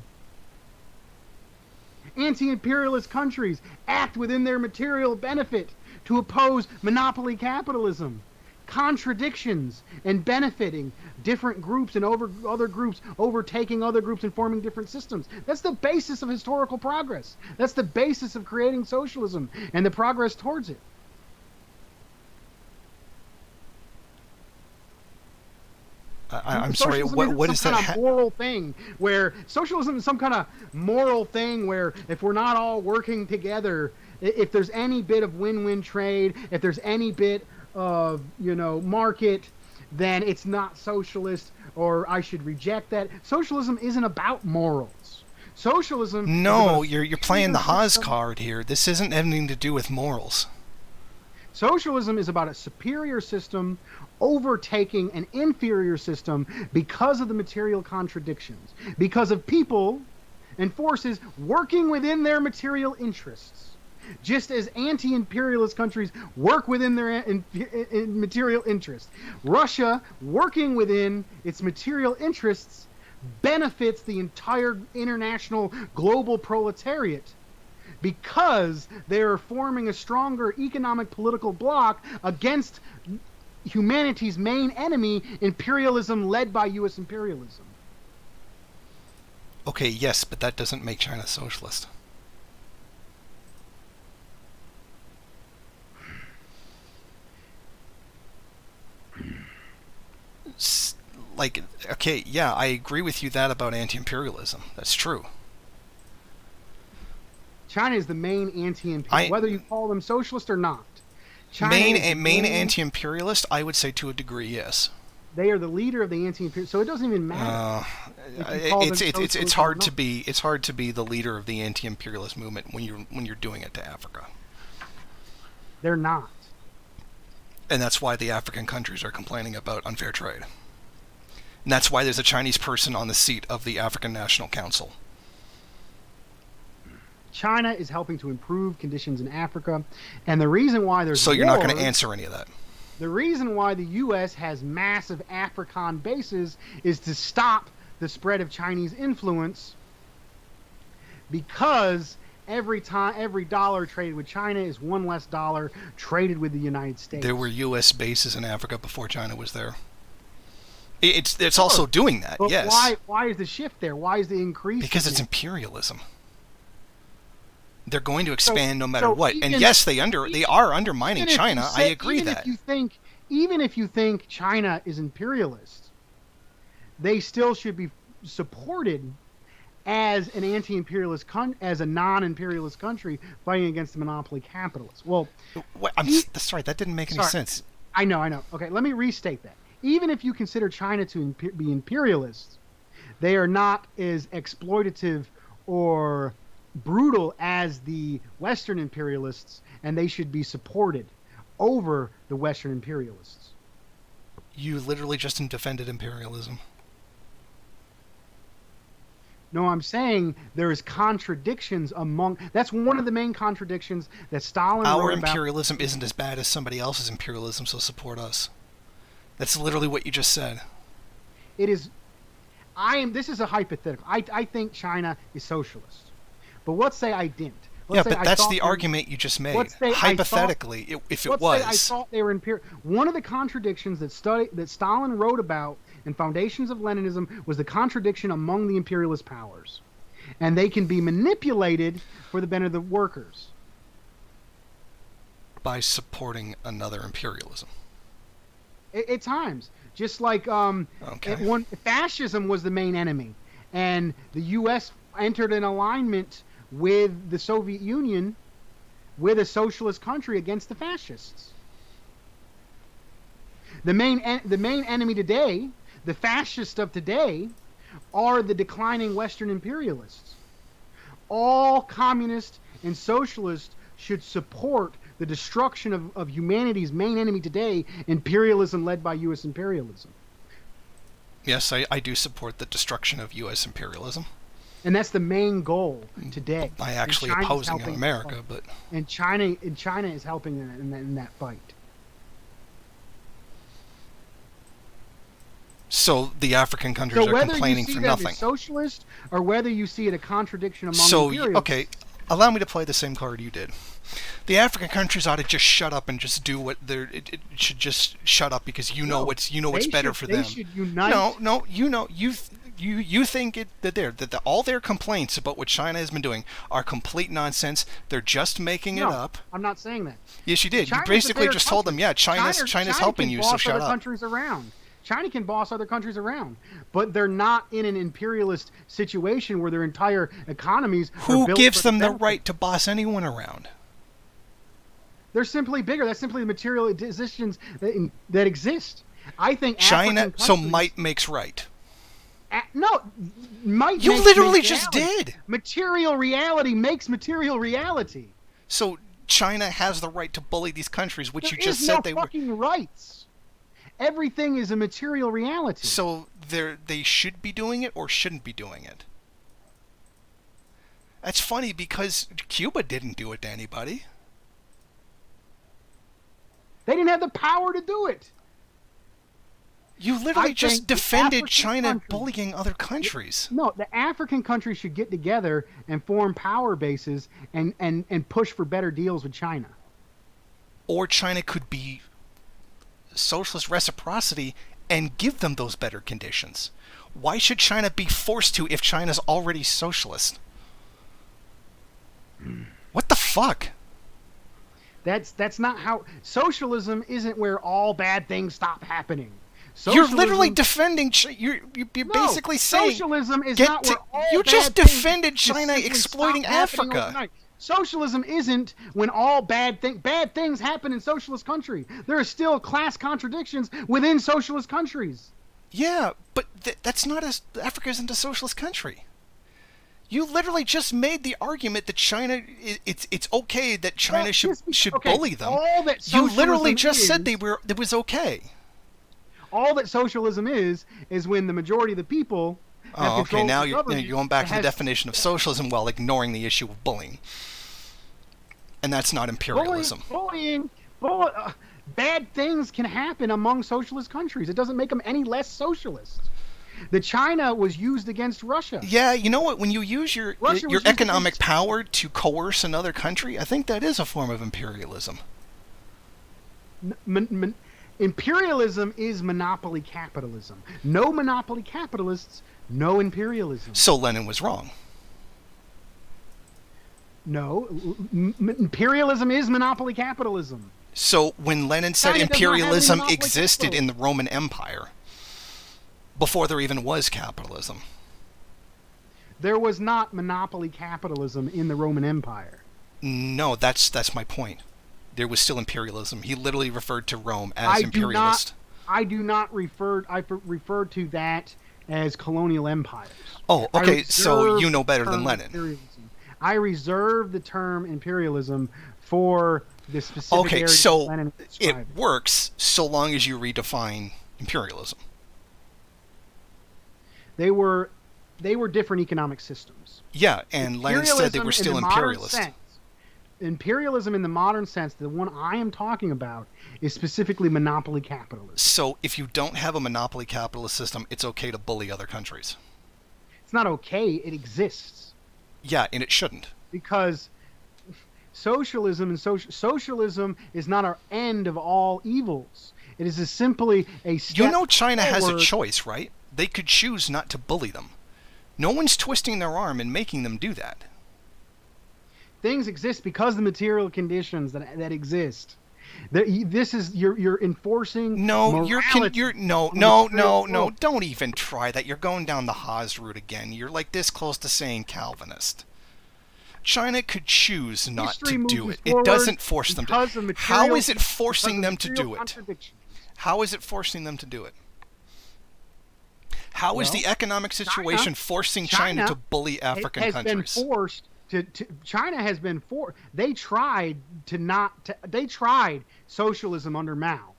Anti-imperialist countries act within their material benefit to oppose monopoly capitalism, contradictions, and benefiting different groups and other groups overtaking other groups and forming different systems. That's the basis of historical progress. That's the basis of creating socialism and the progress towards it. I'm sorry. What is that? Some kind of moral thing where socialism is some kind of moral thing where if we're not all working together, If there's any bit of win-win trade, if there's any bit of, market, then it's not socialist, or I should reject that. Socialism isn't about morals. Socialism is No, about you're playing the Haas system. card here. This isn't anything to do with morals. Socialism is about a superior system overtaking an inferior system because of the material contradictions, because of people and forces working within their material interests. Just as anti-imperialist countries work within their material interests. Russia, working within its material interests, benefits the entire international global proletariat because they are forming a stronger economic political bloc against humanity's main enemy, imperialism led by U.S. imperialism. Okay, yes, but that doesn't make China socialist. Like, okay, yeah, I agree with you that about anti-imperialism. That's true. China is the main anti-imperialist, whether you call them socialist or not. China main anti-imperialist, I would say to a degree, yes. They are the leader of the anti-imperialist, so it doesn't even matter. It's hard to be the leader of the anti-imperialist movement when you're doing it to Africa. They're not. And that's why the African countries are complaining about unfair trade. And that's why there's a Chinese person on the seat of the African National Council. China is helping to improve conditions in Africa, and the reason why there's So you're not going to answer any of that. The reason why the U.S. has massive African bases is to stop the spread of Chinese influence, because every dollar traded with China is one less dollar traded with the United States. There were U.S. bases in Africa before China was there. It's also doing that, but yes. Why is the shift there? Why is the increase? Because it's imperialism. They're going to expand no matter what. Even, and yes, they are undermining China. I agree that. Even if you think China is imperialist, they still should be supported as an anti-imperialist as a non-imperialist country fighting against the monopoly capitalists. Well, that's right. That didn't make any sense. I know. Okay, let me restate that. Even if you consider China to be imperialist, they are not as exploitative or brutal as the Western imperialists, and they should be supported over the Western imperialists. You literally just defended imperialism. No, I'm saying there's contradictions among... That's one of the main contradictions that Stalin wrote about. Our imperialism isn't as bad as somebody else's imperialism, so support us. That's literally what you just said. It is... This is a hypothetical. I think China is socialist. But let's say I didn't. But that's the argument you just made. Hypothetically, if it was. Let's say I thought they were imperial. One of the contradictions that Stalin wrote about in Foundations of Leninism was the contradiction among the imperialist powers. And they can be manipulated for the benefit of the workers. By supporting another imperialism. At times. Just like fascism was the main enemy. And the U.S. entered an alignment with the Soviet Union, with a socialist country, against the fascists. The main enemy today, the fascists of today, are the declining Western imperialists. All communists and socialists should support the destruction of humanity's main enemy today, imperialism led by U.S. imperialism. Yes, I do support the destruction of U.S. imperialism. And that's the main goal today. By actually opposing in America, but... And China is helping in that fight. So the African countries are complaining for nothing. So whether you see that as socialist, or whether you see it a contradiction among imperialists... Okay, allow me to play the same card you did. The African countries ought to just shut up and just do what they're... It should just shut up because you know what's better for them. They should unite. No, you think that all their complaints about what China has been doing are complete nonsense. They're just making it up. I'm not saying that. Yes, you did. You basically just told them, China's helping you, so shut up. Countries around. China can boss other countries around, but they're not in an imperialist situation where their entire economies are built. Who gives them the right to boss anyone around? They're simply bigger. That's simply the material positions that exist. I think China, African so countries, might makes right. no, might You makes literally just reality. did. Material reality makes material reality. So China has the right to bully these countries, which There you is just no said they were. fucking rights. Everything is a material reality. So they should be doing it or shouldn't be doing it. That's funny because Cuba didn't do it to anybody. They didn't have the power to do it. You literally I just think the defended African China countries- bullying other countries. No, the African countries should get together and form power bases and push for better deals with China. Or China could be socialist reciprocity and give them those better conditions. Why should China be forced to if China's already socialist? What the fuck? That's not how socialism isn't where all bad things stop happening. You're literally Socialism- defending. You're No, basically saying socialism is get not to- where all you bad just things defended just China simply exploiting stop happening Africa. overnight. Socialism isn't when all bad things happen in socialist country. There are still class contradictions within socialist countries. Yeah, but that's not as Africa isn't a socialist country. You literally just made the argument that China, it's okay that China Well, should okay, bully them. all that You literally socialism just said is- it was okay. All that socialism is when the majority of the people have Oh, okay. control Now of the you're government going back to the that has- definition of socialism while ignoring the issue of bullying, and that's not imperialism. Bad things can happen among socialist countries. It doesn't make them any less socialist. The China was used against Russia. Yeah, you know what? When you use your Russia was used economic against- power to coerce another country, I think that is a form of imperialism. Imperialism is monopoly capitalism. No monopoly capitalists, no imperialism. So Lenin was wrong. No, imperialism is monopoly capitalism. So when Lenin said China does not have imperialism monopoly existed capital. in the Roman Empire, before there even was capitalism. There was not monopoly capitalism in the Roman Empire. No, that's my point. There was still imperialism. He literally referred to Rome as imperialist. I refer to that as colonial empires. Oh, I okay, so reserve you know better the than term Lenin. imperialism. I reserve the term imperialism for the specific Okay, areas so Lenin is it describing. works so long as you redefine imperialism. They were different economic systems. Yeah, and Lenin said they were still imperialist. Imperialism in the modern sense, the one I am talking about, is specifically monopoly capitalism. So if you don't have a monopoly capitalist system, it's okay to bully other countries. It's not okay, it exists. Yeah, and it shouldn't. Because socialism is not our end of all evils. It is simply a step You know China has a forward. choice, right? They could choose not to bully them. No one's twisting their arm and making them do that. Things exist because of the material conditions that exist. This is you're enforcing. No, morality no. on the material world. Don't even try that. You're going down the Haas route again. You're like this close to saying Calvinist. China could choose not History to do moves it. It forward doesn't force them because to. of How material- is it forcing because them of to material do it? contradictions. How is it forcing them to do it? How is Well, the economic situation forcing China to bully African has countries? been forced to China has been for they tried they tried socialism under Mao.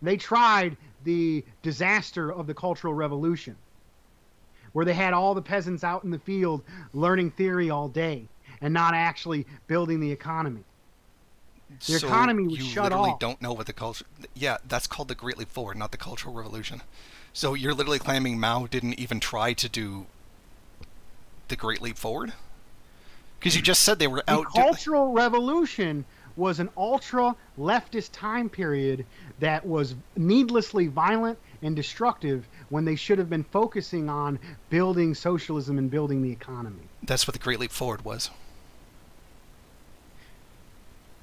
They tried the disaster of the Cultural Revolution, where they had all the peasants out in the field learning theory all day and not actually building the economy. The economy was you shut literally off. don't know what the culture. Yeah, that's called the Great Leap Forward, not the Cultural Revolution. So you're literally claiming Mao didn't even try to do the Great Leap Forward? Because you just said they were The out. Cultural Revolution was an ultra leftist time period that was needlessly violent and destructive when they should have been focusing on building socialism and building the economy. That's what the Great Leap Forward was.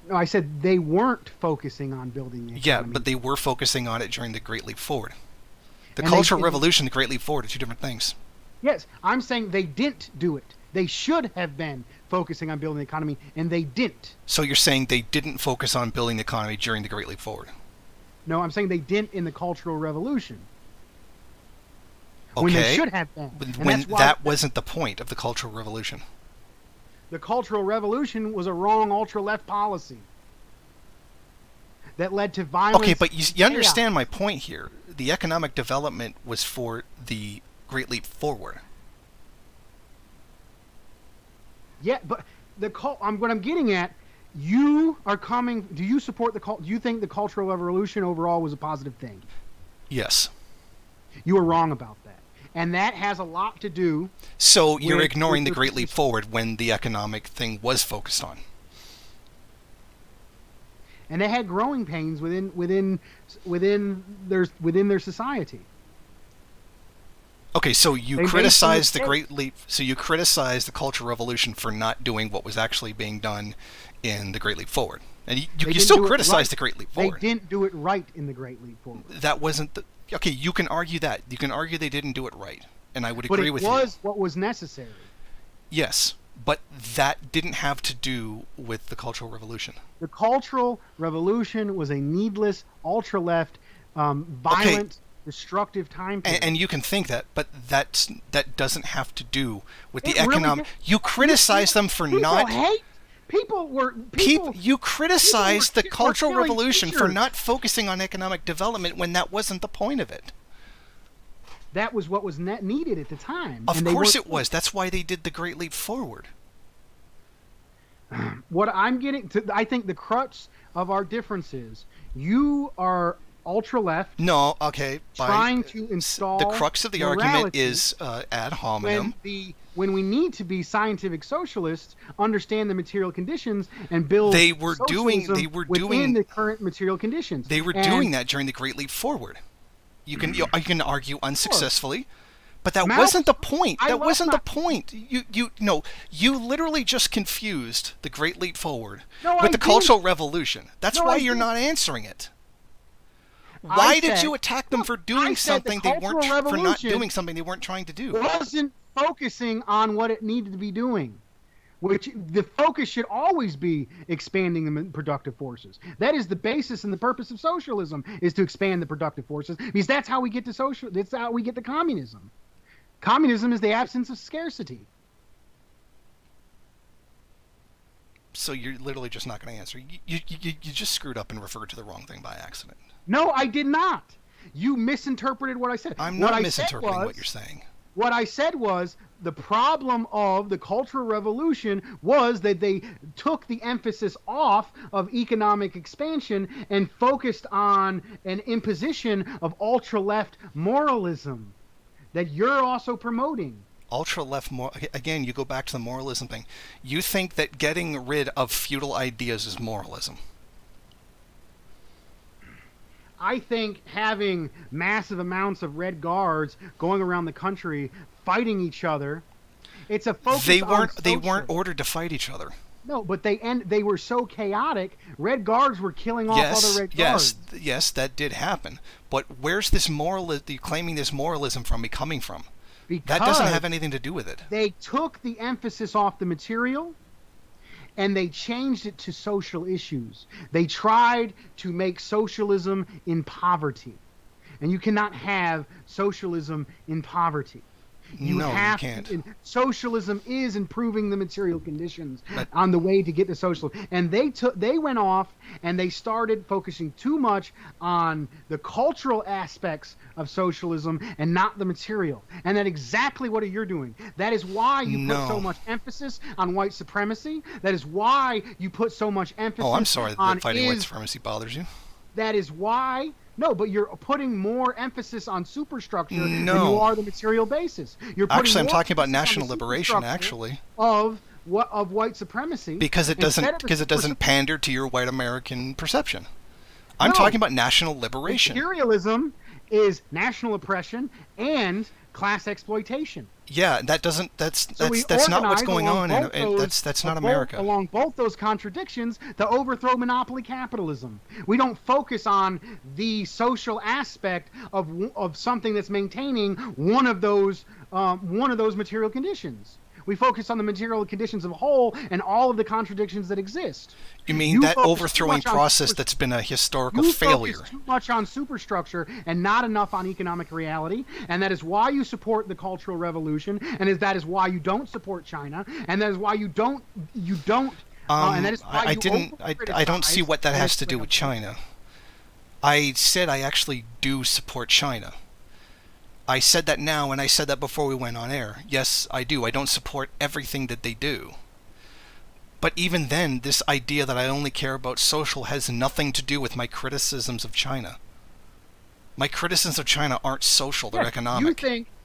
No, I said they weren't focusing on building the economy. Yeah, but they were focusing on it during the Great Leap Forward. The And Cultural they- Revolution, the Great Leap Forward are two different things. Yes, I'm saying they didn't do it. They should have been focusing on building the economy, and they didn't. So you're saying they didn't focus on building the economy during the Great Leap Forward? No, I'm saying they didn't in the Cultural Revolution. Okay. When they should have been. When that wasn't the point of the Cultural Revolution. The Cultural Revolution was a wrong ultra-left policy that led to violence. Okay, but you understand my point here. The economic development was for the Great Leap Forward. Yeah, but what I'm getting at, you are coming. Do you support do you think the Cultural Revolution overall was a positive thing? Yes. You were wrong about that, and that has a lot to do. So you're ignoring the Great Leap Forward when the economic thing was focused on. And they had growing pains within their society. Okay, so you criticize the Great Leap. So you criticize the Cultural Revolution for not doing what was actually being done in the Great Leap Forward, and you still criticize the Great Leap Forward. They didn't do it right in the Great Leap Forward. That wasn't the. Okay, you can argue that. You can argue they didn't do it right, and I would agree with you. But it was what was necessary. Yes, but that didn't have to do with the Cultural Revolution. The Cultural Revolution was a needless, ultra-left, violent, destructive time period. And you can think that, but that doesn't have to do with the economic. You criticize them for not. You criticized the Cultural Revolution for not focusing on economic development when that wasn't the point of it. That was what was needed at the time. Of course it was. That's why they did the Great Leap Forward. What I'm getting to, I think the crux of our difference is you are ultra-left. No, okay. Trying to install the crux of the argument is ad hominem. When we need to be scientific socialists, understand the material conditions and build They were doing within the current material conditions. They were doing that during the Great Leap Forward. You can argue unsuccessfully, but that wasn't the point. That wasn't the point. You literally just confused the Great Leap Forward with the Cultural Revolution. That's why you're not answering it. Why did you attack them for doing something they weren't for not doing something they weren't trying to do? Wasn't focusing on what it needed to be doing. Which the focus should always be expanding the productive forces. That is the basis and the purpose of socialism, is to expand the productive forces, because that's how we get to that's how we get to communism. Communism is the absence of scarcity. So you're literally just not going to answer. You just screwed up and referred to the wrong thing by accident. No, I did not. You misinterpreted what I said. I'm not misinterpreting what you're saying. What I said was the problem of the Cultural Revolution was that they took the emphasis off of economic expansion and focused on an imposition of ultra-left moralism that you're also promoting. Ultra-left, again, you go back to the moralism thing. You think that getting rid of feudal ideas is moralism. I think having massive amounts of Red Guards going around the country fighting each other, it's a focus on They weren't ordered to fight each other. No, but they were so chaotic. Red Guards were killing off other Red Guards. Yes, that did happen. But where's this claiming this moralism coming from? Because that doesn't have anything to do with it. They took the emphasis off the material and they changed it to social issues. They tried to make socialism in poverty. And you cannot have socialism in poverty. You can't. Socialism is improving the material conditions on the way to get to socialism. And they went off and they started focusing too much on the cultural aspects of socialism and not the material. And that's exactly what you're doing. That is why you put so much emphasis on white supremacy. That is why you put so much emphasis on... Oh, I'm sorry that fighting white supremacy bothers you. That is why... No, but you're putting more emphasis on superstructure than you are the material basis. I'm talking about national liberation, actually. Of white supremacy. Because it doesn't pander to your white American perception. I'm talking about national liberation. Imperialism is national oppression and class exploitation. Yeah, that doesn't. That's not what's going on. That's not America. Along both those contradictions, to overthrow monopoly capitalism. We don't focus on the social aspect of something that's maintaining one of those material conditions. We focus on the material conditions of whole and all of the contradictions that exist. You mean that overthrowing process that's been a historical failure? You focus too much on superstructure and not enough on economic reality, and that is why you support the Cultural Revolution, and that is why you don't support China, and that is why you don't. And that is why I don't see what that has to do with China. I said I actually do support China. I said that now, and I said that before we went on air. Yes, I do. I don't support everything that they do. But even then, this idea that I only care about social has nothing to do with my criticisms of China. My criticisms of China aren't social, they're economic.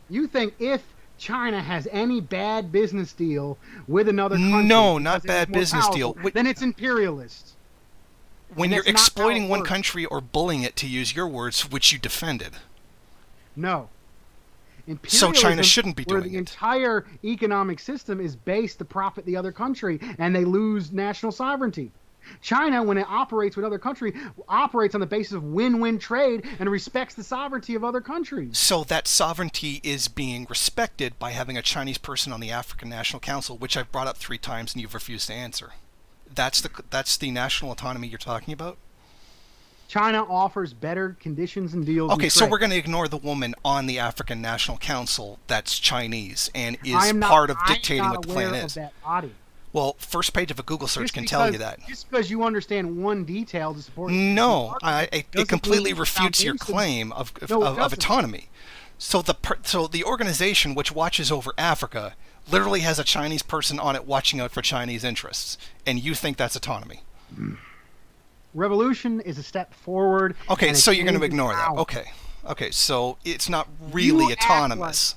You think if China has any bad business deal with another country... No, not bad business deal. Then it's imperialist. When you're exploiting one country or bullying it, to use your words, which you defended. No. So China shouldn't be doing it. Where the entire economic system is based to profit the other country, and they lose national sovereignty. China, when it operates with other country, operates on the basis of win-win trade and respects the sovereignty of other countries. So that sovereignty is being respected by having a Chinese person on the African National Council, which I've brought up 3 times and you've refused to answer. That's the national autonomy you're talking about? China offers better conditions and deals. Okay, so we're going to ignore the woman on the African National Council that's Chinese and is part of dictating what the plan is. That body. Well, first page of a Google search can tell you that. Just because you understand one detail to support... No, it completely refutes your claim of autonomy. So the organization which watches over Africa literally has a Chinese person on it watching out for Chinese interests, and you think that's autonomy. Revolution is a step forward. Okay, so you're going to ignore that. Okay, so it's not really autonomous.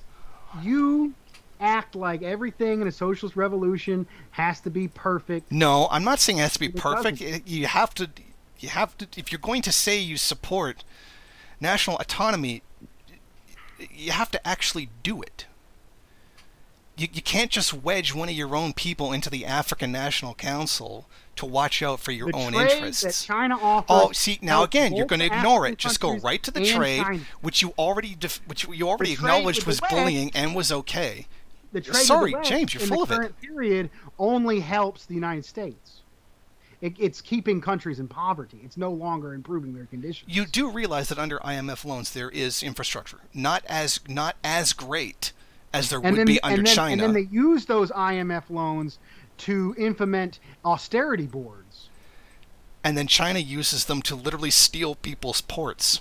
You act like everything in a socialist revolution has to be perfect. No, I'm not saying it has to be perfect. You have to, if you're going to say you support national autonomy, you have to actually do it. You can't just wedge one of your own people into the African National Council to watch out for your own interests. That China offers. Oh, see, now again, you're going to ignore it. Just go right to the trade, which you already acknowledged was bullying and was okay. Sorry, James, you're full of it. The current period only helps the United States. It's keeping countries in poverty. It's no longer improving their conditions. You do realize that under IMF loans there is infrastructure, not as great as there would be under China. And then they use those IMF loans to implement austerity boards. And then China uses them to literally steal people's ports.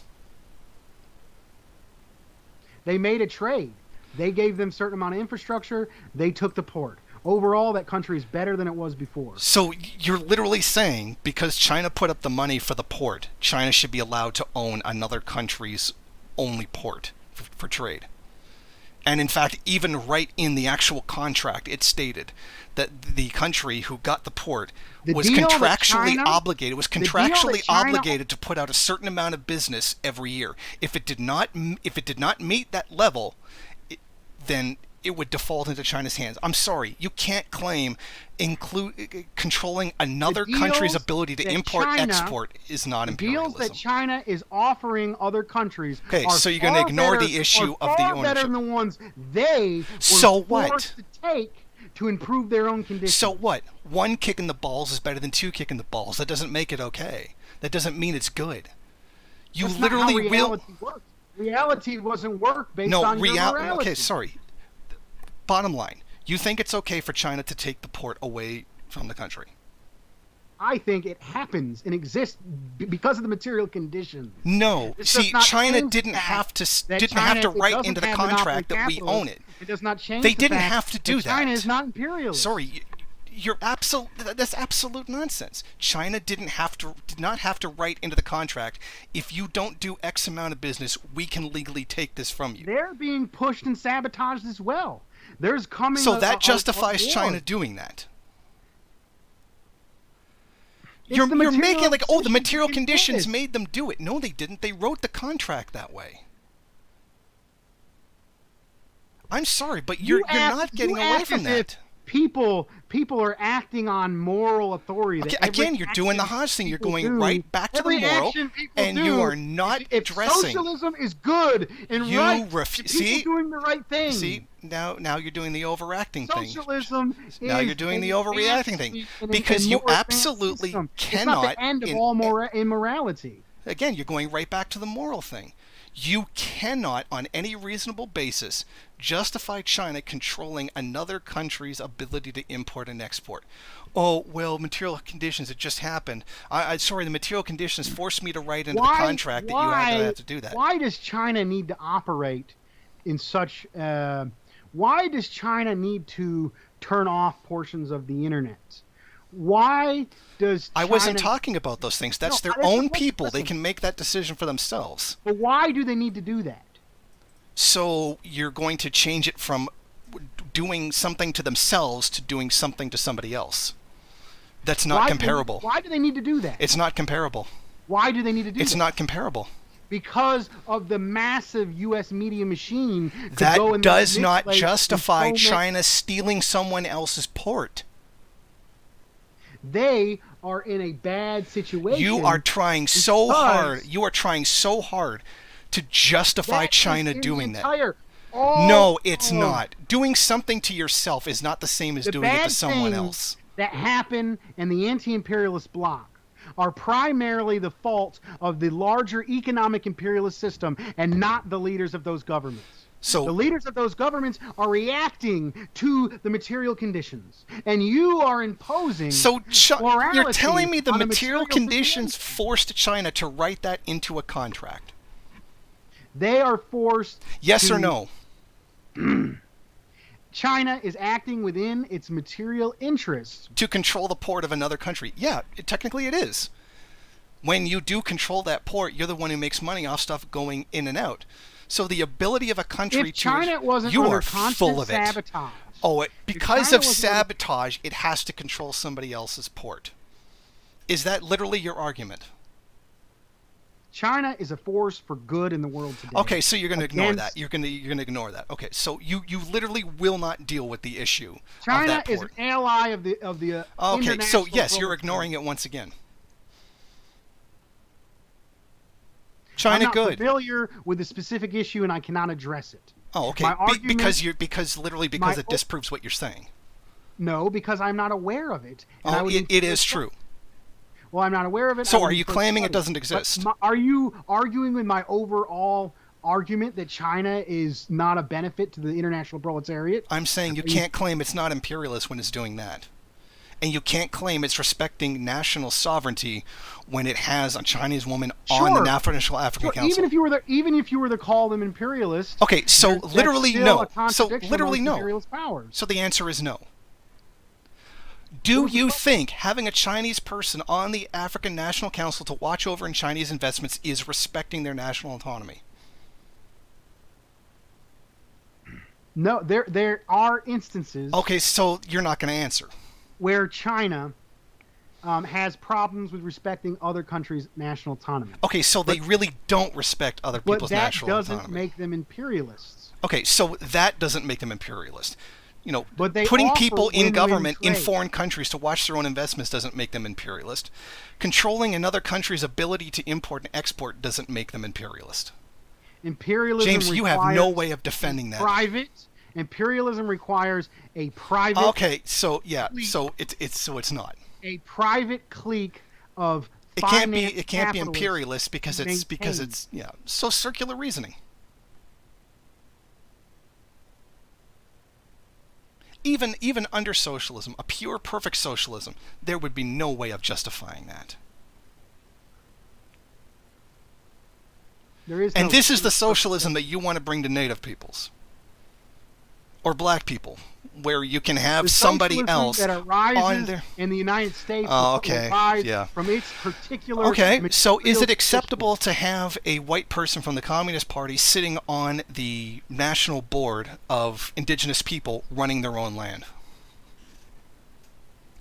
They made a trade. They gave them a certain amount of infrastructure. They took the port. Overall, that country is better than it was before. So you're literally saying because China put up the money for the port, China should be allowed to own another country's only port for trade. And in fact, even right in the actual contract, it stated that the country who got the port was contractually obligated to put out a certain amount of business every year. If it did not meet that level, then it would default into China's hands. I'm sorry, you can't claim controlling another country's ability to export is not imperialism. The deals that China is offering other countries are so you're going to ignore the issue of the ownership. Better than the ones they were forced to take to improve their own conditions. So what? One kick in the balls is better than 2 kick in the balls. That doesn't make it okay. That doesn't mean it's good. That's not how reality works. Reality wasn't work based on your morality. Okay, sorry. Bottom line, you think it's okay for China to take the port away from the country? I think it happens and exists because of the material conditions. No, see, China didn't have to write into the contract that we own it. It does not change. They didn't have to do that. China is not imperialist. Sorry, that's absolute nonsense. China did not have to write into the contract, if you don't do X amount of business, we can legally take this from you. They're being pushed and sabotaged as well. So that justifies China doing that. You're making like, the material conditions made them do it. No, they didn't. They wrote the contract that way. I'm sorry, but You you're act, not you getting away act from as if that. people are acting on moral authority. Okay, That every again, you're doing the action Hodge thing. You're people going do, right back to the every moral, action people and you do, are not if addressing. socialism is good and right, if people See, doing the right thing. now you're doing the overacting thing. Socialism Now you're is doing the an overreacting thing advancement in a because you more advanced absolutely system. It's not cannot. the end of all immorality. Again, you're going right back to the moral thing. You cannot, on any reasonable basis, justify China controlling another country's ability to import and export. Oh, well, material conditions, it just happened. Sorry, the material conditions forced me to write into the contract that you had to have to do that. Why does China need to operate in such... why does China need to turn off portions of the internet? Why does China... I wasn't talking about those things. That's their own people. They can make that decision for themselves. But why do they need to do that? So you're going to change it from doing something to themselves to doing something to somebody else. That's not comparable. Why do they need to do that? It's not comparable. Why do they need to do that? It's not comparable. Because of the massive U.S. media machine. That does not justify China stealing someone else's port. They are in a bad situation. You are trying so hard. You are trying so hard to justify China doing that. No, it's not. Doing something to yourself is not the same as doing it to someone else. That happen in the anti-imperialist bloc are primarily the fault of the larger economic imperialist system and not the leaders of those governments. So the leaders of those governments are reacting to the material conditions, and you are imposing. So you're telling me the material conditions forced China to write that into a contract? They are forced. Yes or no? China is acting within its material interests to control the port of another country. Yeah, technically it is. When you do control that port, you're the one who makes money off stuff going in and out. So the ability of a country if China wasn't you under are constant full of sabotage. Because of sabotage, it has to control somebody else's port. Is that literally your argument? China is a force for good in the world today. Okay, so you're going to ignore that. You're going to ignore that. Okay, so you literally will not deal with the issue. China is an ally of the Okay, so yes, you're ignoring it once again. China I'm not familiar with the specific issue, and I cannot address it. Oh, okay. Because it disproves what you're saying. No, because I'm not aware of it. It is true. Well, I'm not aware of it. So are you claiming it doesn't exist? Are you arguing with my overall argument that China is not a benefit to the international proletariat? I'm saying you can't claim it's not imperialist when it's doing that. And you can't claim it's respecting national sovereignty when it has a Chinese woman on the National African Council. Even if you were to call them imperialists. Okay, so literally no. So literally no. Imperialist powers. So the answer is no. Do you think having a Chinese person on the African National Council to watch over Chinese investments is respecting their national autonomy? No, there are instances. Okay, so you're not going to answer. Where China has problems with respecting other countries' national autonomy. Okay, so they really don't respect other people's national autonomy. But that doesn't make them imperialists. Okay, so that doesn't make them imperialist. You know, but putting people in government in foreign countries to watch their own investments doesn't make them imperialist. Controlling another country's ability to import and export doesn't make them imperialist. Imperialism James, you have no way of defending that. Imperialism requires a private. Okay, so yeah, so it's not a private clique of. It can't be imperialist because it's so circular reasoning. Even under socialism, a pure, perfect socialism, there would be no way of justifying that. And this is the socialism that you want to bring to native peoples. Or black people, where you can have somebody else that arises in the United States from its particular. Okay, so is it acceptable to have a white person from the Communist Party sitting on the national board of indigenous people running their own land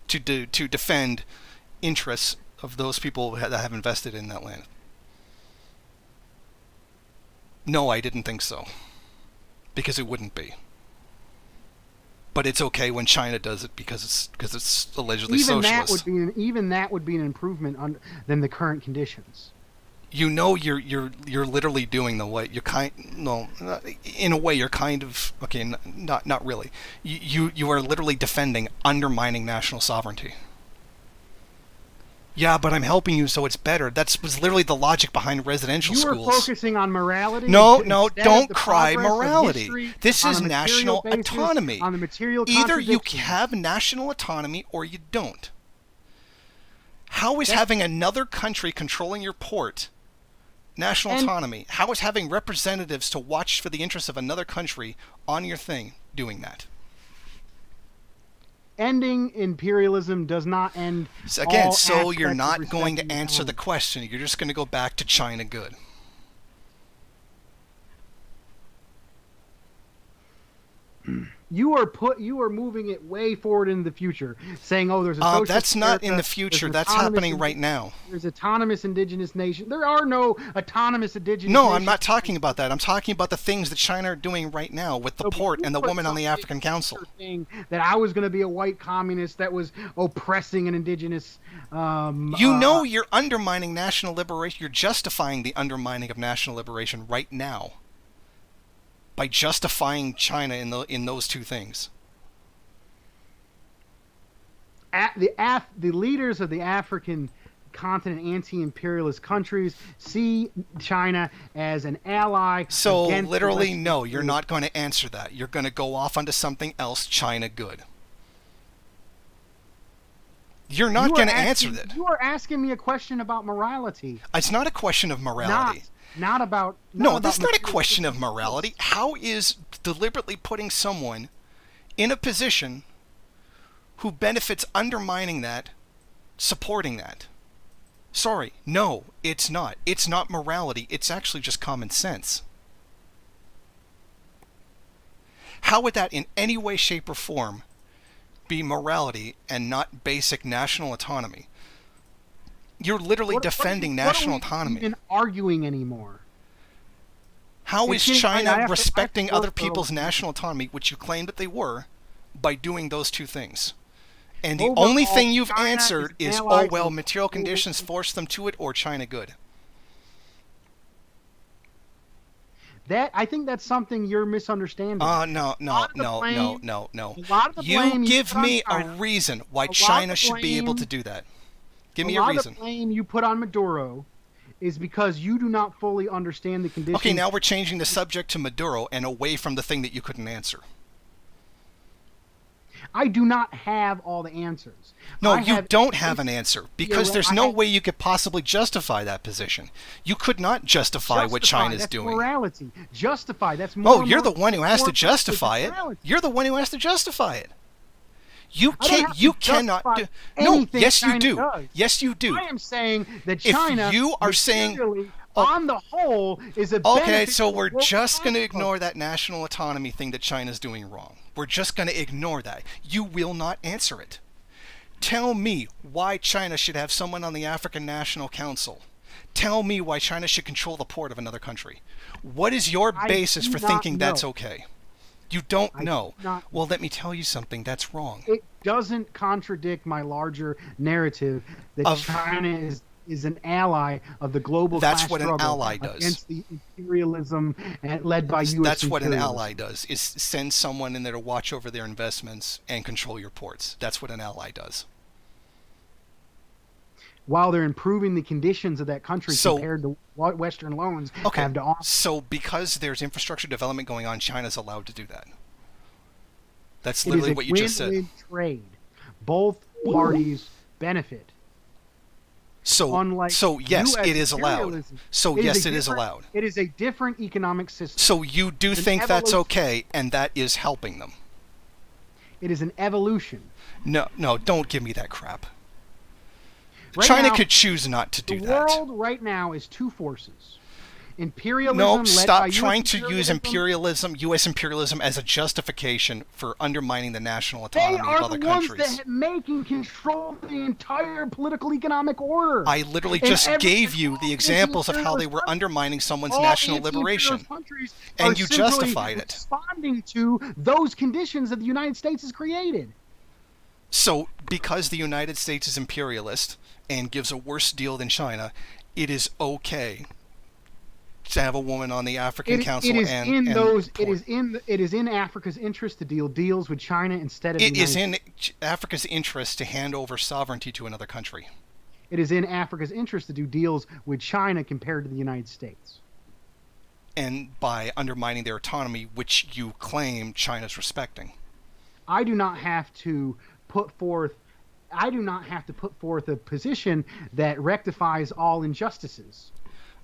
to defend interests of those people that have invested in that land? No, I didn't think so, because it wouldn't be. but it's okay when China does it because it's allegedly Even that socialist. would be an improvement than the current conditions. You know, you're literally doing the way you're in a way you're kind of okay, not really. You are literally defending undermining national sovereignty. Yeah, but I'm helping you so it's better. That was literally the logic behind residential You schools. are focusing on morality. No, instead don't of the cry progress of morality. history This on is a material national basis, autonomy. on the material Either you contradictions. have national autonomy or you don't. How is having another country controlling your port national autonomy? How is having representatives to watch for the interests of another country on your thing doing that? Ending imperialism does not end. Again, all so you're aspects of not going to respecting answer the autonomy. question. You're just going to go back to China good. You are moving it way forward in the future, saying, "Oh, there's a socialist That's not in America, the future. there's That's autonomous happening right now. There's autonomous indigenous nations. There are no autonomous indigenous No, nations. I'm not talking about that. I'm talking about the things that China are doing right now with the So, but port you and the put woman on the something African Council. saying that I was going to be a white communist that was oppressing an indigenous. You're undermining national liberation. You're justifying the undermining of national liberation right now by justifying China in those two things. The leaders of the African continent, anti-imperialist countries, see China as an ally. So against the literally, Western no, you're world. not going to answer that. You're going to go off onto something else, China good. You're not going to answer that. You are asking me a question about morality. It's not a question of morality. Not about. No, that's not a question of morality. How is deliberately putting someone in a position who benefits undermining that, supporting that? Sorry, no, it's not. It's not morality. It's actually just common sense. How would that in any way, shape, or form be morality and not basic national autonomy? You're literally defending national autonomy. What are we even arguing anymore? How is I China have to respecting work other for- people's national autonomy, which you claimed that they were, by doing those two things? And the Overall, only thing you've China answered is is, allies oh, well, of- material conditions force them to it, or China good. I think that's something you're misunderstanding. No. A lot of the You blame give put on me a China- reason why lot of China the should be able blame- to do that. Give me a a lot reason. of the blame you put on Maduro is because you do not fully understand the conditions. Okay, now we're changing the subject to Maduro and away from the thing that you couldn't answer. I do not have all the answers. No, I you have- don't have an answer because there's I no have- way you could possibly justify that position. You could not justify what China's that's doing. Morality. Justify. That's more. Oh, you're the one who has to more justify it. morality. You're the one who has to justify it. You I don't can't. have You to cannot justify do. No. anything Yes, you China do. does. Yes, you do. I am saying that If China, you are saying- materially, Oh. on the whole, is a Okay, benefit so to we're world just going to conflict. ignore that national autonomy thing that China's doing wrong. We're just going to ignore that. You will not answer it. Tell me why China should have someone on the African National Council. Tell me why China should control the port of another country. What is your I basis do for not thinking that's know. okay? You don't I know. do not- Well, let me tell you something. That's wrong. It doesn't contradict my larger narrative that Of- China is an ally of the global That's class what an struggle ally does. against the imperialism led by U.S. That's what an imperialism. ally does, is send someone in there to watch over their investments and control your ports. That's what an ally does. While they're improving the conditions of that country So- compared to what Western loans Okay, have to offer. so because there's infrastructure development going on, China's allowed to do that. That's It is literally a what you just said. win-win trade. Both parties benefit. So, Unlike yes, US it is allowed. imperialism. So It yes, a it is different- allowed. It is a different economic system. So you do It's an think that's evolution. okay, and that is helping them. It is an evolution. No, don't give me that crap. Right China now, could choose not to do the that. world right now is two forces. Imperialism No, led by stop U.S. trying to use imperialism. U.S. imperialism, as a justification for undermining the national They autonomy of are other the ones countries. that make and control the entire political economic order. I literally And just gave you the examples of how they anti-imperialist were undermining someone's all national anti-imperialist liberation. countries are And you simply justified it. responding to those conditions that the United States has created. So, because the United States is imperialist and gives a worse deal than China, it is okay to have a woman on the African Council It is and in those. port. It is in Africa's interest to deal deals with China instead of It the is United in Africa's interest to hand over sovereignty to another country. It is in Africa's interest to do deals with China compared to the United States. And by undermining their autonomy, which you claim China's respecting. I do not have to put forth a position that rectifies all injustices.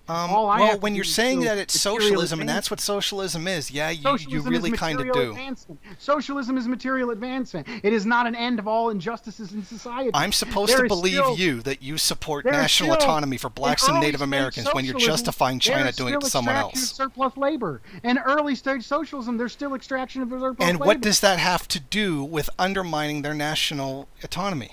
Well, when you're saying that it's socialism, and that's what socialism is, yeah, you really kind of do. Advancement. Socialism is material advancement. It is not an end of all injustices in society. I'm supposed to believe you that you support national autonomy for blacks and Native Americans when you're justifying China doing it to someone else. Surplus labor. In early stage socialism, there's still extraction of surplus labor. And what does that have to do with undermining their national autonomy?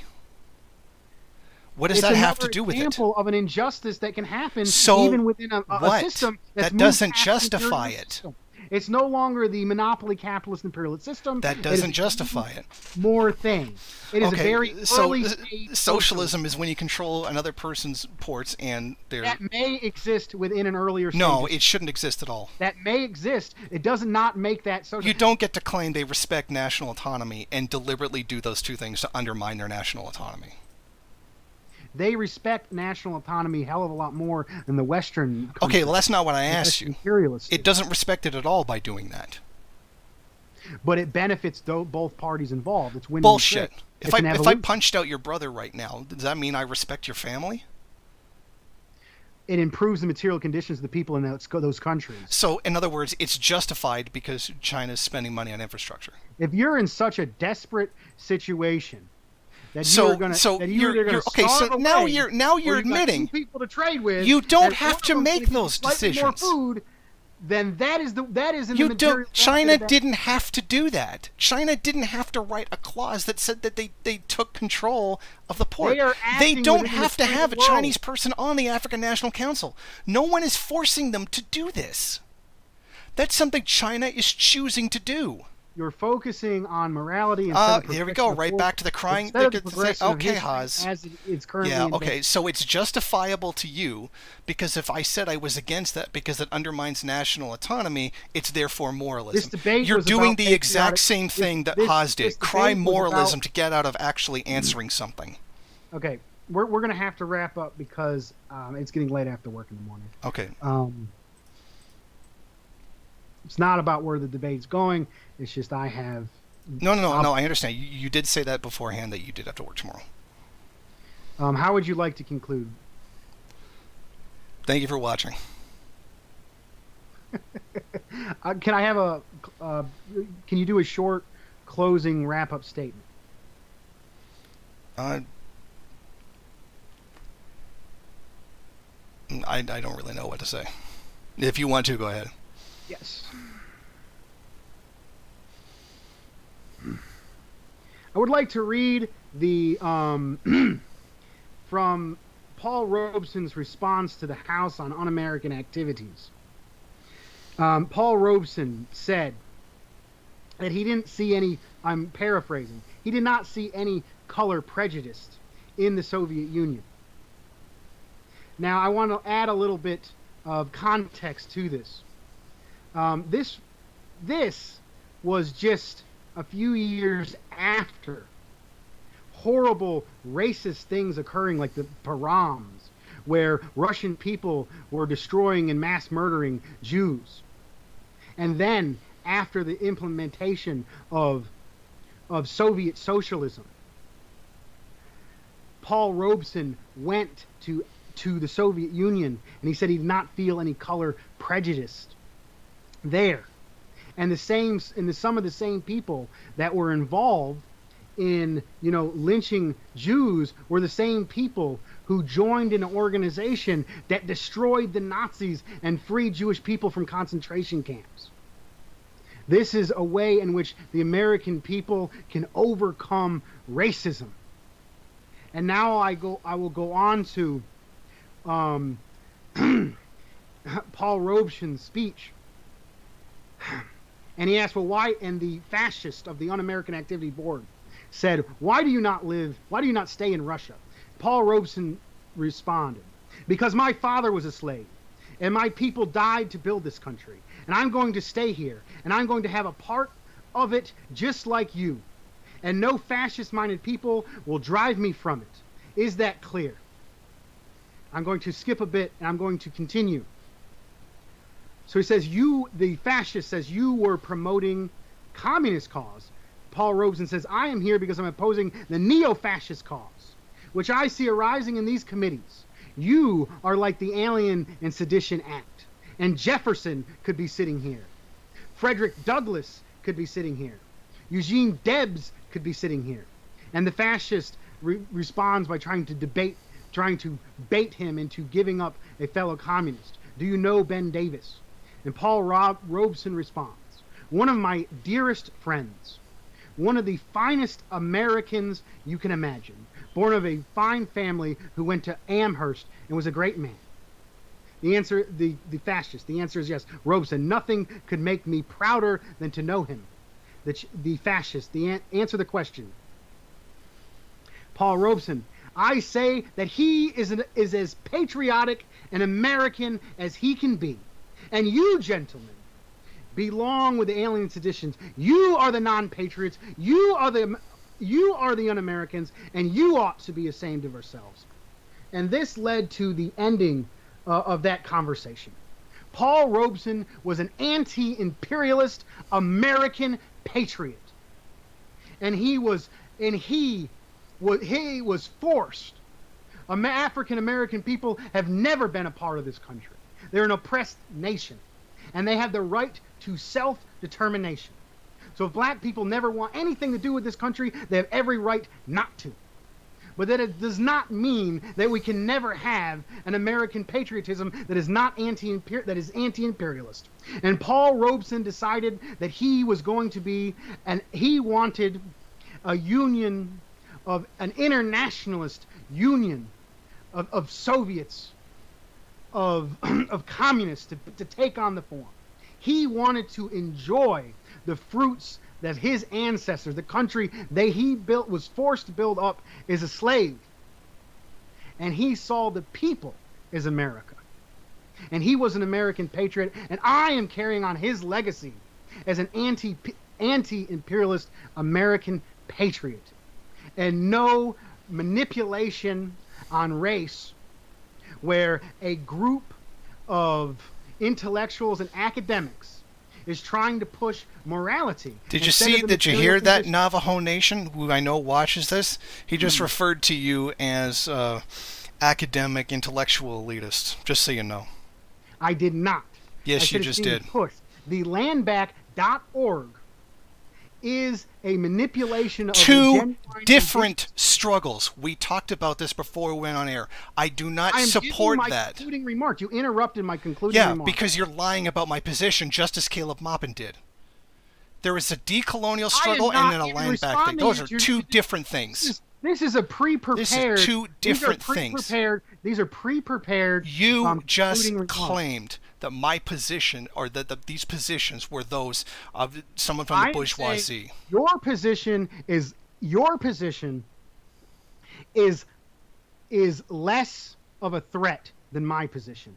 What does that have to do with it? It's another example of an injustice that can happen so even within a system that doesn't justify it. It's no longer the monopoly capitalist imperialist system. That doesn't justify it. More thing. It is a very early stage socialism is when you control another person's ports and their... That may exist within an earlier stage. No, it shouldn't exist at all. That may exist. It does not make that social. You don't get to claim they respect national autonomy and deliberately do those two things to undermine their national autonomy. They respect national autonomy a hell of a lot more than the Western countries. Okay, well, that's not what I asked you. Imperialists. It doesn't respect it at all by doing that. But it benefits both parties involved. It's winning. Bullshit. If I punched out your brother right now, does that mean I respect your family? It improves the material conditions of the people in those countries. So, in other words, it's justified because China's spending money on infrastructure. If you're in such a desperate situation... So now you're admitting people to trade with. You don't have to make those decisions. More food, then that is in the material. China didn't have to do that. China didn't have to write a clause that said that they took control of the port. They don't have to have a Chinese person on the African National Council. No one is forcing them to do this. That's something China is choosing to do. You're focusing on morality. Here we go, right back to the crying. Okay, Haas. As it's currently. Yeah. Okay. So it's justifiable to you because if I said I was against that because it undermines national autonomy, it's therefore moralism. This debate You're doing the exact patriotic, same thing that Haas did. Cry moralism to get out of actually answering something. Okay, we're going to have to wrap up because it's getting late after work in the morning. Okay. It's not about where the debate's going. It's just I have... No, I understand. You did say that beforehand that you did have to work tomorrow. How would you like to conclude? Thank you for watching. Can I have can you do a short closing wrap-up statement? I don't really know what to say. If you want to, go ahead. Yes. I would like to read the from Paul Robeson's response to the House on Un-American Activities. Paul Robeson said that he didn't see any, I'm paraphrasing, he did not see any color prejudice in the Soviet Union. Now, I want to add a little bit of context to this. This was just a few years after horrible racist things occurring like the pogroms, where Russian people were destroying and mass murdering Jews. And then after the implementation of Soviet socialism, Paul Robeson went to the Soviet Union and he said he did not feel any color prejudice there. And some of the same people that were involved in, lynching Jews were the same people who joined an organization that destroyed the Nazis and freed Jewish people from concentration camps. This is a way in which the American people can overcome racism. And now I will go on to Paul Robeson's speech. And he asked, well, why? And the fascist of the Un-American Activity Board said, why do you not stay in Russia? Paul Robeson responded, because my father was a slave, and my people died to build this country, and I'm going to stay here, and I'm going to have a part of it just like you, and no fascist-minded people will drive me from it. Is that clear? I'm going to skip a bit, and I'm going to continue. So he says, the fascist says, you were promoting communist cause. Paul Robeson says, I am here because I'm opposing the neo-fascist cause, which I see arising in these committees. You are like the Alien and Sedition Act, and Jefferson could be sitting here. Frederick Douglass could be sitting here. Eugene Debs could be sitting here. And the fascist responds by trying to bait him into giving up a fellow communist. Do you know Ben Davis? And Paul Robeson responds, one of my dearest friends, one of the finest Americans you can imagine, born of a fine family who went to Amherst and was a great man. The answer, the fascist, the answer is yes. Robeson, nothing could make me prouder than to know him. The fascist, answer the question. Paul Robeson, I say that he is as patriotic and American as he can be. And you, gentlemen, belong with the alien seditions. You are the non-patriots. You are the un-Americans, and you ought to be ashamed of ourselves. And this led to the ending of that conversation. Paul Robeson was an anti-imperialist American patriot, and he was forced. African American people have never been a part of this country. They're an oppressed nation, and they have the right to self-determination. So if black people never want anything to do with this country, they have every right not to. But that it does not mean that we can never have an American patriotism that is anti-imperialist. And Paul Robeson decided that he was going to be, and he wanted a union of an internationalist union of Soviets, of communists to take on the form. He wanted to enjoy the fruits that his ancestors, the country he built, was forced to build up as a slave. And he saw the people as America. And he was an American patriot, and I am carrying on his legacy as an anti-imperialist American patriot. And no manipulation on race where a group of intellectuals and academics is trying to push morality. Did you hear that Navajo Nation, who I know watches this? He just referred to you as academic, intellectual elitist, just so you know. I did not. Yes, you just did. The landback.org is a manipulation of two different struggles. We talked about this before we went on air. I do not support that. Concluding remark. You interrupted my concluding remark. Yeah, because you're lying about my position, just as Caleb Maupin did. There is a decolonial struggle and then a land back thing. Those are two different things. This is a pre-prepared. This is two different things. These are pre-prepared. You just claimed that my position, or that these positions, were those of someone from the bourgeoisie. Your position is less of a threat than my position,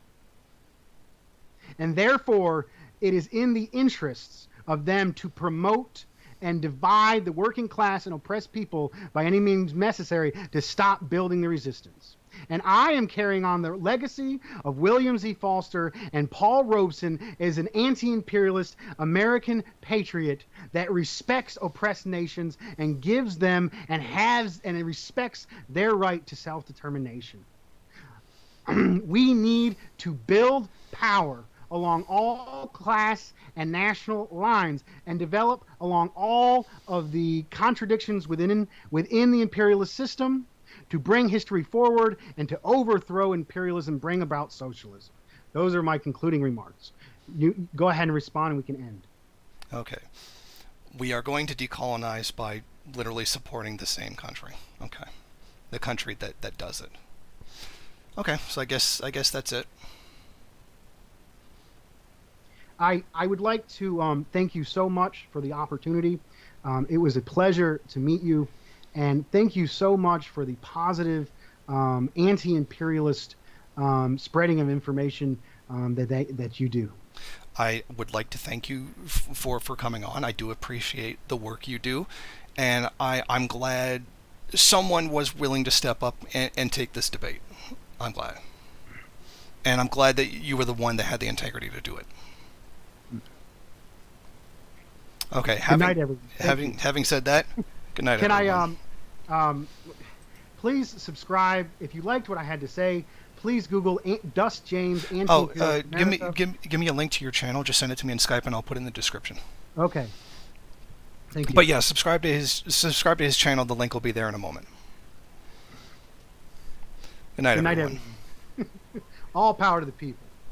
and therefore it is in the interests of them to promote and divide the working class and oppressed people by any means necessary to stop building the resistance. And I am carrying on the legacy of William Z. Foster and Paul Robeson as an anti-imperialist American patriot that respects oppressed nations and gives them and respects their right to self-determination. We need to build power along all class and national lines and develop along all of the contradictions within the imperialist system to bring history forward and to overthrow imperialism, bring about socialism. Those are my concluding remarks. You go ahead and respond and we can end. Okay. We are going to decolonize by literally supporting the same country. Okay. The country that does it. Okay, so I guess that's it. I would like to thank you so much for the opportunity. It was a pleasure to meet you, and thank you so much for the positive anti-imperialist spreading of information that you do. I would like to thank you for coming on. I do appreciate the work you do, and I'm glad someone was willing to step up and take this debate. I'm glad. And I'm glad that you were the one that had the integrity to do it. Okay, Good night, everyone. Having said that, good night, Can everyone. Please subscribe if you liked what I had to say. Please Google Dust James. Give me a link to your channel. Just send it to me in Skype, and I'll put it in the description. Okay. Thank you. But yeah, subscribe to his channel. The link will be there in a moment. Good night, everyone. All power to the people.